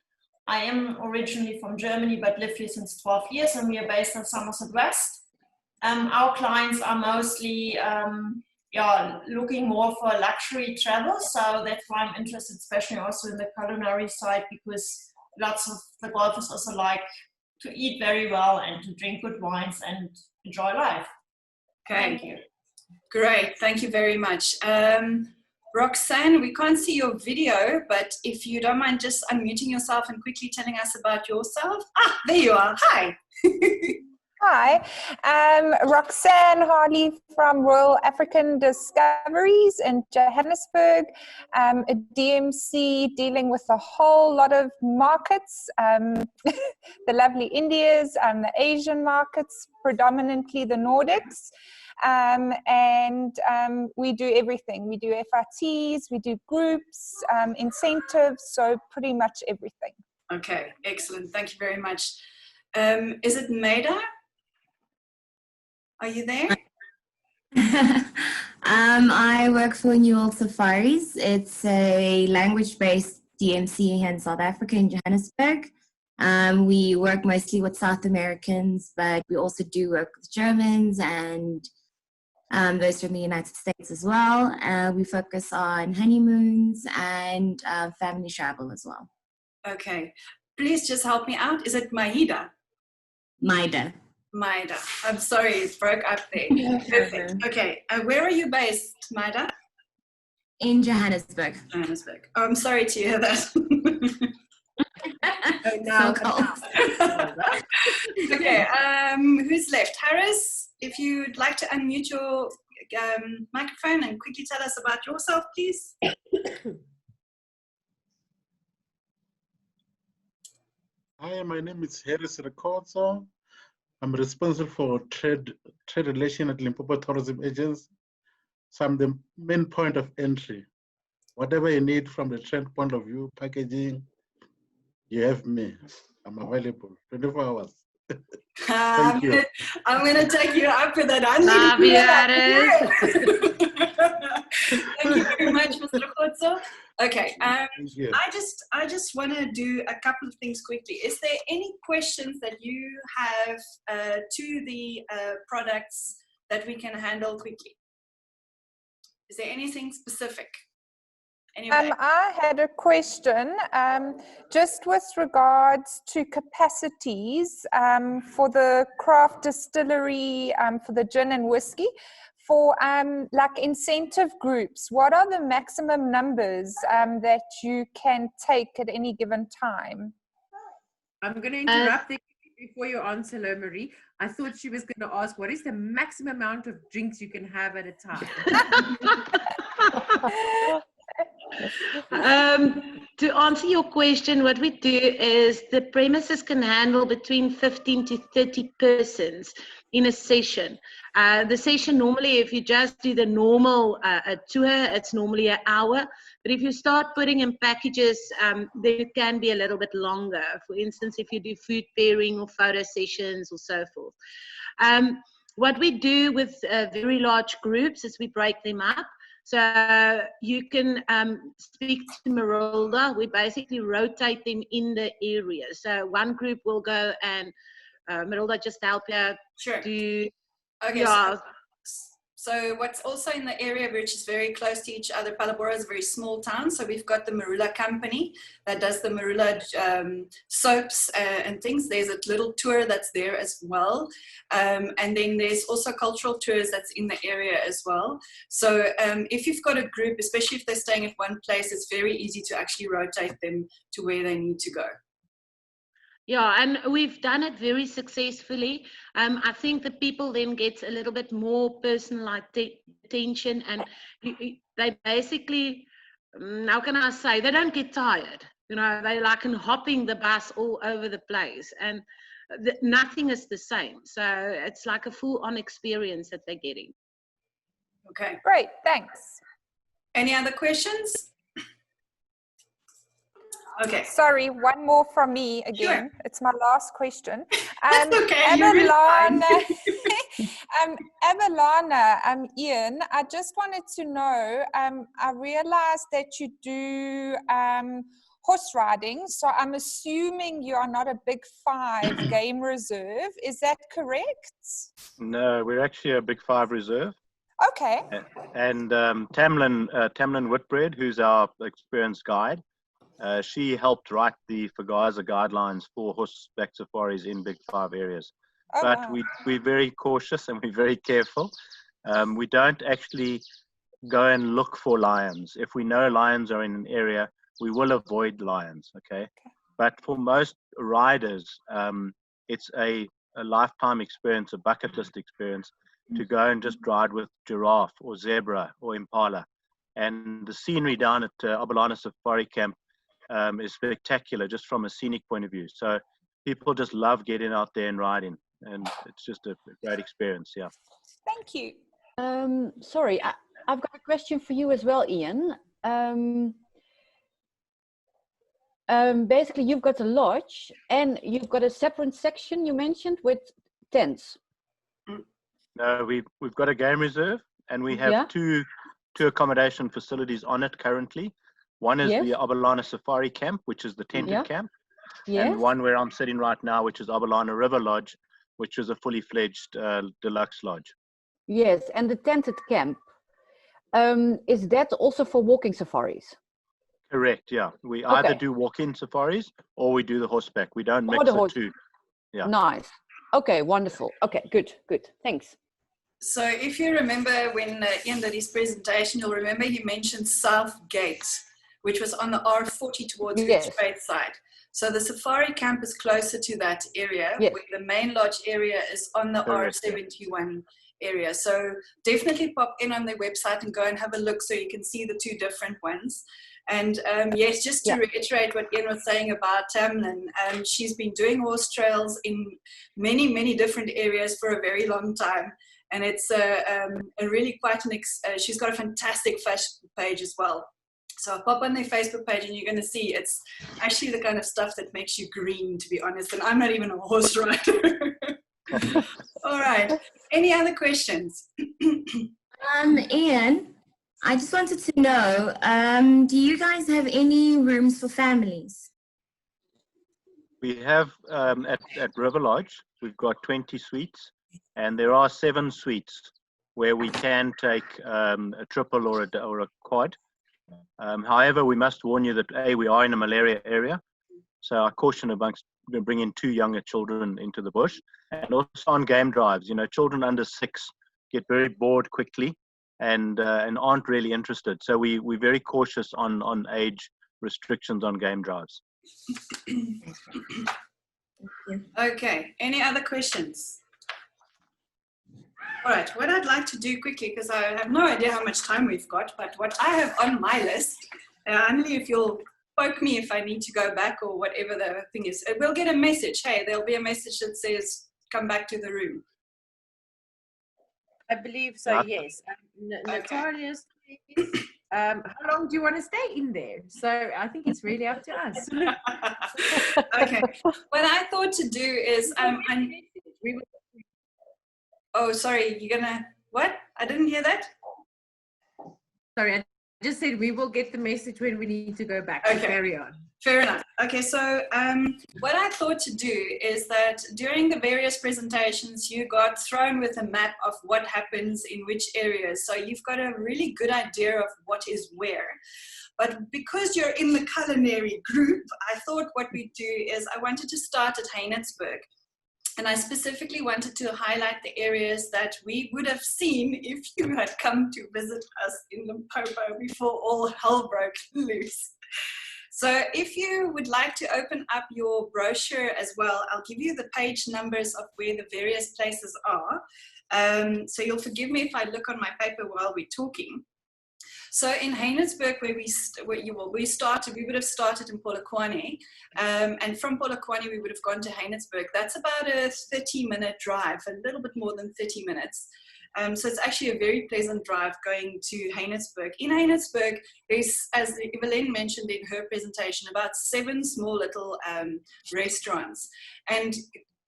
I am originally from Germany, but lived here since 12 years, and we are based in Somerset West. Our clients are mostly looking more for luxury travel, so that's why I'm interested, especially also in the culinary side, because lots of the golfers also like to eat very well and to drink good wines and enjoy life. Okay. Thank you. Great, thank you very much. Roxanne, we can't see your video, but if you don't mind just unmuting yourself and quickly telling us about yourself. Ah, there you are. Hi. Hi, Roxanne Harley from Royal African Discoveries in Johannesburg, a DMC dealing with a whole lot of markets, the lovely Indias, the Asian markets, predominantly the Nordics, and we do everything. We do FRTs, we do groups, incentives, so pretty much everything. Okay, excellent. Thank you very much. Is it Maida? Are you there? I work for New World Safaris. It's a language-based DMC here in South Africa, in Johannesburg. We work mostly with South Americans, but we also do work with Germans and those from the United States as well. We focus on honeymoons and family travel as well. Okay. Please just help me out. Is it Maida? Maida. Maida. I'm sorry, it broke up there. Perfect. Okay. Where are you based, Maida? In Johannesburg. Johannesburg. Oh, I'm sorry to hear that. So cold. Okay. Who's left? Harris, if you'd like to unmute your microphone and quickly tell us about yourself, please. Hi, my name is Harris Recordzo. I'm responsible for trade relation at Limpopo Tourism Agency. So I'm the main point of entry. Whatever you need from the trade point of view, packaging, you have me. I'm available 24 hours. Thank you. I'm gonna take you up with that. Love you, Aris. Thank you very much, Mr. Khotso. Okay, Thank you. I just want to do a couple of things quickly. Is there any questions that you have to the products that we can handle quickly? Is there anything specific? Anyway. I had a question just with regards to capacities for the craft distillery, for the gin and whiskey, for like incentive groups. What are the maximum numbers that you can take at any given time? I'm going to interrupt there before you answer, Lo Marie. I thought she was going to ask, what is the maximum amount of drinks you can have at a time? To answer your question, what we do is the premises can handle between 15 to 30 persons in a session. The session normally, if you just do the normal tour, it's normally an hour. But if you start putting in packages, then it can be a little bit longer. For instance, if you do food pairing or photo sessions or so forth. What we do with very large groups is we break them up. So you can speak to Marilda. We basically rotate them in the area. So one group will go and Marilda, just help you do. Okay. Yeah. So what's also in the area, which is very close to each other, Phalaborwa is a very small town. So we've got the Marula company that does the Marula soaps and things. There's a little tour that's there as well. And then there's also cultural tours that's in the area as well. So if you've got a group, especially if they're staying at one place, it's very easy to actually rotate them to where they need to go. Yeah, and we've done it very successfully. I think the people then get a little bit more personal attention, and they basically, how can I say, they don't get tired. You know, they like hopping the bus all over the place, and nothing is the same. So it's like a full-on experience that they're getting. Okay. Great, thanks. Any other questions? Okay. Sorry, one more from me again. Sure. It's my last question. Okay. Abalana, Ian, I just wanted to know, I realized that you do horse riding, so I'm assuming you are not a Big 5 game reserve. Is that correct? No, we're actually a Big 5 reserve. Okay. And Tamlin Whitbread, who's our experienced guide, she helped write the FAGASA guidelines for horseback safaris in Big 5 areas. Oh, but wow. we're very cautious and we're very careful. We don't actually go and look for lions. If we know lions are in an area, we will avoid lions, okay? But for most riders, it's a lifetime experience, a bucket list experience, to go and just ride with giraffe or zebra or impala. And the scenery down at Abalana Safari Camp is spectacular just from a scenic point of view. So people just love getting out there and riding, and it's just a great experience. Yeah. Thank you. Sorry, I've got a question for you as well, Ian. Basically, you've got a lodge and you've got a separate section you mentioned with tents. No, we've got a game reserve, and we have two accommodation facilities on it currently. One is the Abalana Safari Camp, which is the tented camp, and one where I'm sitting right now, which is Abalana River Lodge, which is a fully fledged deluxe lodge. Yes, and the tented camp, is that also for walking safaris? Correct, yeah. We either do walk-in safaris or we do the horseback. We don't mix the two. Yeah. Nice. Okay, wonderful. Okay, good. Thanks. So if you remember when Ian did his presentation, you'll remember he mentioned South Gate, which was on the R40 towards Hoedspruit side. So the safari camp is closer to that area, where the main lodge area is on the R71 area. So definitely pop in on their website and go and have a look so you can see the two different ones. And yes, just to reiterate what Ian was saying about Tamlin, she's been doing horse trails in many, many different areas for a very long time. And it's a really quite she's got a fantastic fashion page as well. So I'll pop on their Facebook page and you're going to see it's actually the kind of stuff that makes you green, to be honest. And I'm not even a horse rider. All right. Any other questions? Ian, I just wanted to know, do you guys have any rooms for families? We have at River Lodge, we've got 20 suites, and there are 7 suites where we can take a triple or a quad. However, we must warn you that we are in a malaria area, so I caution amongst bringing 2 younger children into the bush, and also on game drives. You know, children under 6 get very bored quickly and aren't really interested. So we're very cautious on age restrictions on game drives. Okay, any other questions? All right, what I'd like to do quickly, because I have no idea how much time we've got, but what I have on my list, only if you'll poke me if I need to go back or whatever the thing is, we'll get a message. Hey, there'll be a message that says, come back to the room. I believe so, yes. Natalia's how long do you want to stay in there? So I think it's really up to us. Okay, what I thought to do is, oh, sorry, you're gonna, what? I didn't hear that. Sorry, I just said we will get the message when we need to go back. Okay. Carry on. Fair enough. Okay, so what I thought to do is that during the various presentations, you got thrown with a map of what happens in which areas. So you've got a really good idea of what is where. But because you're in the culinary group, I thought what we'd do is I wanted to start at Heinetzberg. And I specifically wanted to highlight the areas that we would have seen if you had come to visit us in Limpopo before all hell broke loose. So if you would like to open up your brochure as well, I'll give you the page numbers of where the various places are. So you'll forgive me if I look on my paper while we're talking. So in Heinetzberg, where we started, we would have started in Polokwane, and from Polokwane we would have gone to Heinetzberg. That's about a 30-minute drive, a little bit more than 30 minutes. So it's actually a very pleasant drive going to Heinetzberg. In Heinetzberg, there's, as Evelyn mentioned in her presentation, about 7 small little restaurants. And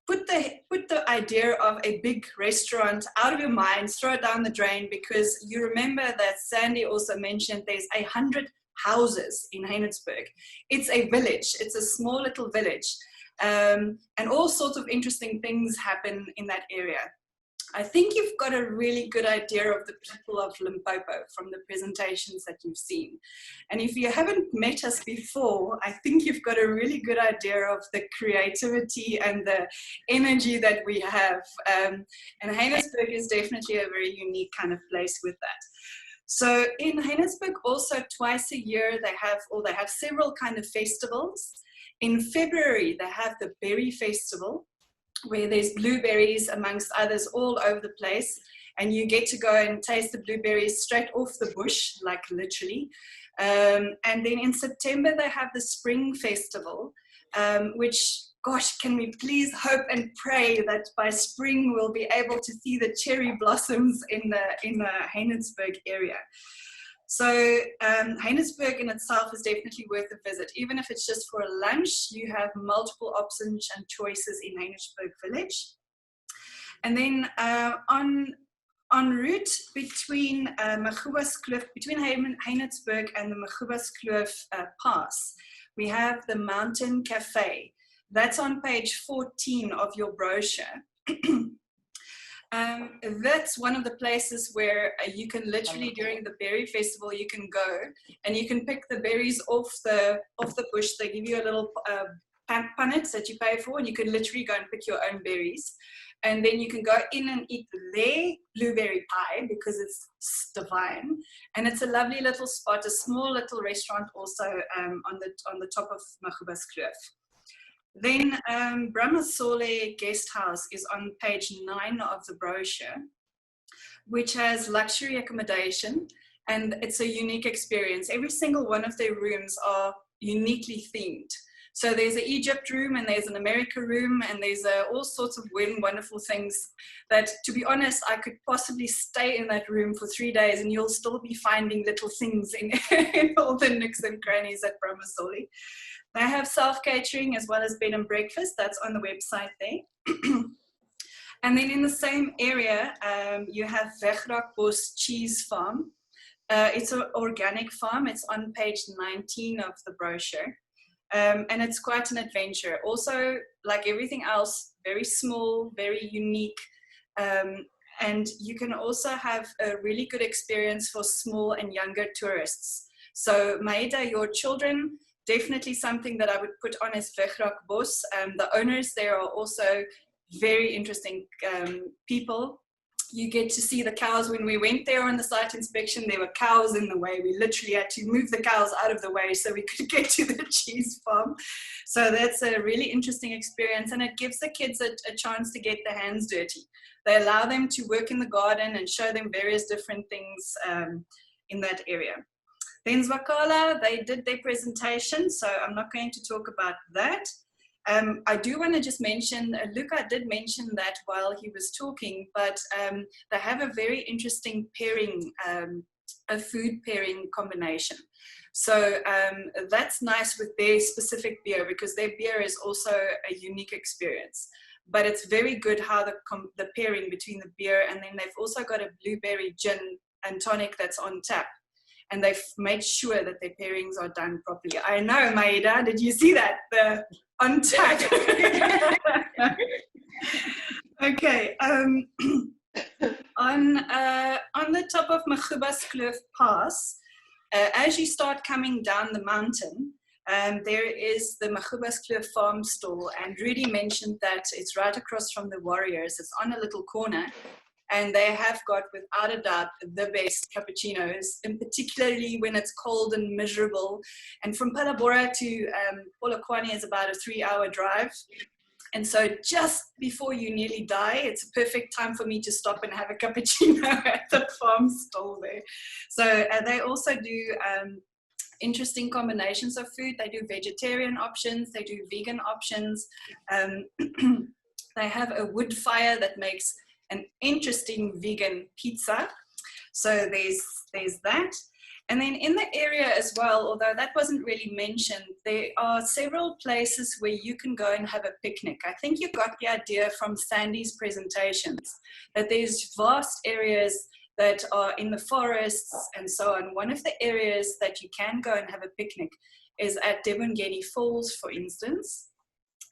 put the idea of a big restaurant out of your mind, throw it down the drain, because you remember that Sandy also mentioned there's 100 houses in Heinetzberg. It's a village, it's a small little village, and all sorts of interesting things happen in that area. I think you've got a really good idea of the people of Limpopo from the presentations that you've seen. And if you haven't met us before, I think you've got a really good idea of the creativity and the energy that we have. And Heinetzberg is definitely a very unique kind of place with that. So in Heinetzberg also twice a year they have several kind of festivals. In February they have the Berry Festival, where there's blueberries amongst others all over the place, and you get to go and taste the blueberries straight off the bush, like literally. And then in September they have the Spring Festival, which, gosh, can we please hope and pray that by spring we'll be able to see the cherry blossoms in the Heinetzberg area. So Heinetzberg in itself is definitely worth a visit. Even if it's just for a lunch, you have multiple options and choices in Heinetzberg village. And then en route between Mokuba's Kloof, between Heinetzberg and the Mokuba's Kloof Pass, we have the Mountain Cafe. That's on page 14 of your brochure. That's one of the places where you can literally, during the berry festival, you can go and you can pick the berries off the bush. They give you a little punnet that you pay for, and you can literally go and pick your own berries. And then you can go in and eat their blueberry pie, because it's divine. And it's a lovely little spot, a small little restaurant also on the top of Mokuba's Kloof. Then Bramasole Guest House is on page 9 of the brochure, which has luxury accommodation, and it's a unique experience. Every single one of their rooms are uniquely themed. So there's an Egypt room, and there's an America room, and there's all sorts of weird and wonderful things that, to be honest, I could possibly stay in that room for 3 days and you'll still be finding little things in, in all the nooks and crannies at Bramasoli. They have self-catering as well as bed and breakfast. That's on the website there. And then in the same area, you have Wegrakbos Cheese Farm. It's an organic farm. It's on page 19 of the brochure. And it's quite an adventure. Also, like everything else, very small, very unique. And you can also have a really good experience for small and younger tourists. So Maida, your children, definitely something that I would put on as Wegrakbos. The owners there are also very interesting people. You get to see the cows. When we went there on the site inspection, there were cows in the way. We literally had to move the cows out of the way so we could get to the cheese farm. So that's a really interesting experience, and it gives the kids a chance to get their hands dirty. They allow them to work in the garden and show them various different things in that area. Then Zwakala, they did their presentation, so I'm not going to talk about that. I do want to just mention, Luca did mention that while he was talking, but they have a very interesting pairing, a food pairing combination. So that's nice with their specific beer, because their beer is also a unique experience. But it's very good how the pairing between the beer, and then they've also got a blueberry gin and tonic that's on tap. And they've made sure that their pairings are done properly. I know, Maida, did you see that? The on tap. Okay. On the top of Mokuba's Kloof Pass, as you start coming down the mountain, there is the Mokuba's Kloof Farm Store, and Rudy mentioned that it's right across from the Warriors. It's on a little corner. And they have got, without a doubt, the best cappuccinos, and particularly when it's cold and miserable. And from Phalaborwa to Polokwane is about a 3-hour drive. And so just before you nearly die, it's a perfect time for me to stop and have a cappuccino at the farm stall there. So they also do interesting combinations of food. They do vegetarian options, they do vegan options. They have a wood fire that makes an interesting vegan pizza. So there's that. And then in the area as well, although that wasn't really mentioned, there are several places where you can go and have a picnic. I think you got the idea from Sandy's presentations, that there's vast areas that are in the forests and so on. One of the areas that you can go and have a picnic is at Debongeni Falls, for instance.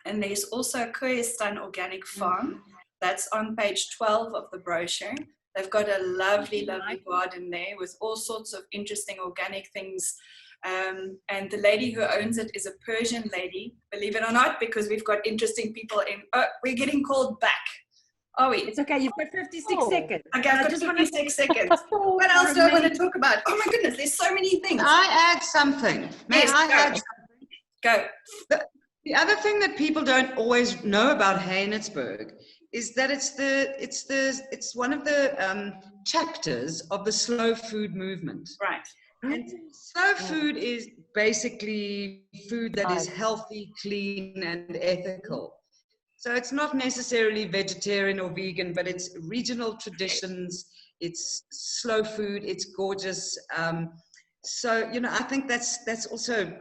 And there's also a Kruger organic farm. That's on page 12 of the brochure. They've got a lovely, lovely garden there with all sorts of interesting organic things. And the lady who owns it is a Persian lady, believe it or not, because we've got interesting people in. Oh, we're getting called back. Are we? It's okay, you've got 56 seconds. Okay, I've got 56 seconds. What else do I want to talk about? Oh my goodness, there's so many things. Can I add something? May Yes, I add go. something? Go. The other thing that people don't always know about Heinetzberg is that it's one of the chapters of the slow food movement. Right. And slow food is basically food that is healthy, clean, and ethical. So it's not necessarily vegetarian or vegan, but it's regional traditions, it's slow food, it's gorgeous. So, you know, I think that's also,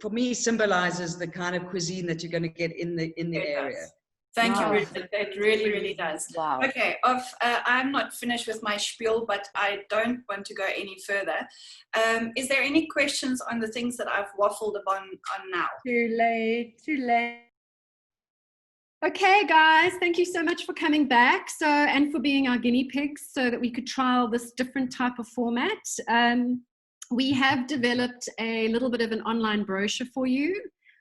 for me, symbolizes the kind of cuisine that you're going to get in the area. Thank Wow. you, Ruth. It really, really does. Wow. Okay, I'm not finished with my spiel, but I don't want to go any further. Is there any questions on the things that I've waffled on now? Too late. Okay, guys, thank you so much for coming back. So, and for being our guinea pigs so that we could trial this different type of format. We have developed a little bit of an online brochure for you,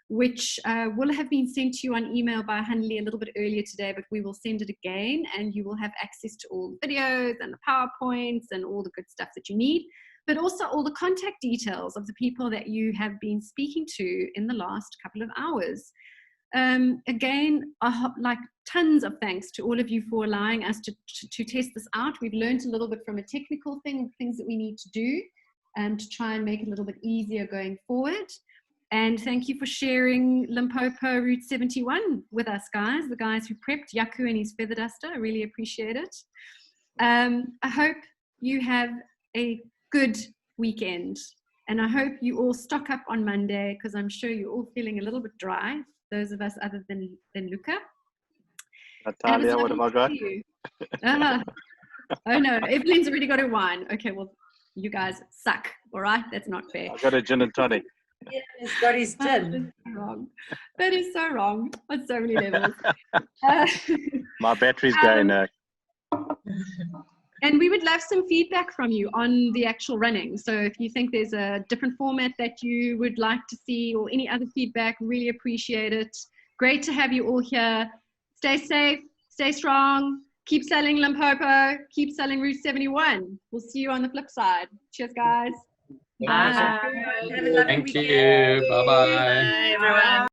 which will have been sent to you on email by Hanley a little bit earlier today, but we will send it again, and you will have access to all the videos and the PowerPoints and all the good stuff that you need, but also all the contact details of the people that you have been speaking to in the last couple of hours. Again, like tons of thanks to all of you for allowing us to test this out. We've learned a little bit from a technical thing, things that we need to do to try and make it a little bit easier going forward. And thank you for sharing Limpopo Route 71 with us, guys, the guys who prepped Yaku and his feather duster. I really appreciate it. I hope you have a good weekend. And I hope you all stock up on Monday, because I'm sure you're all feeling a little bit dry, those of us other than Luca. Natalia, what have I got? Oh no, Evelyn's already got her wine. Okay, well, you guys suck, all right? That's not fair. I've got a gin and tonic. Yeah, he's got his gin. That is so wrong. That is so wrong on so many levels. My battery's going now. And we would love some feedback from you on the actual running. So if you think there's a different format that you would like to see or any other feedback, really appreciate it. Great to have you all here. Stay safe, stay strong, keep selling Limpopo, keep selling Route 71. We'll see you on the flip side. Cheers, guys. Bye. Thank you. Bye-bye. Bye, everyone.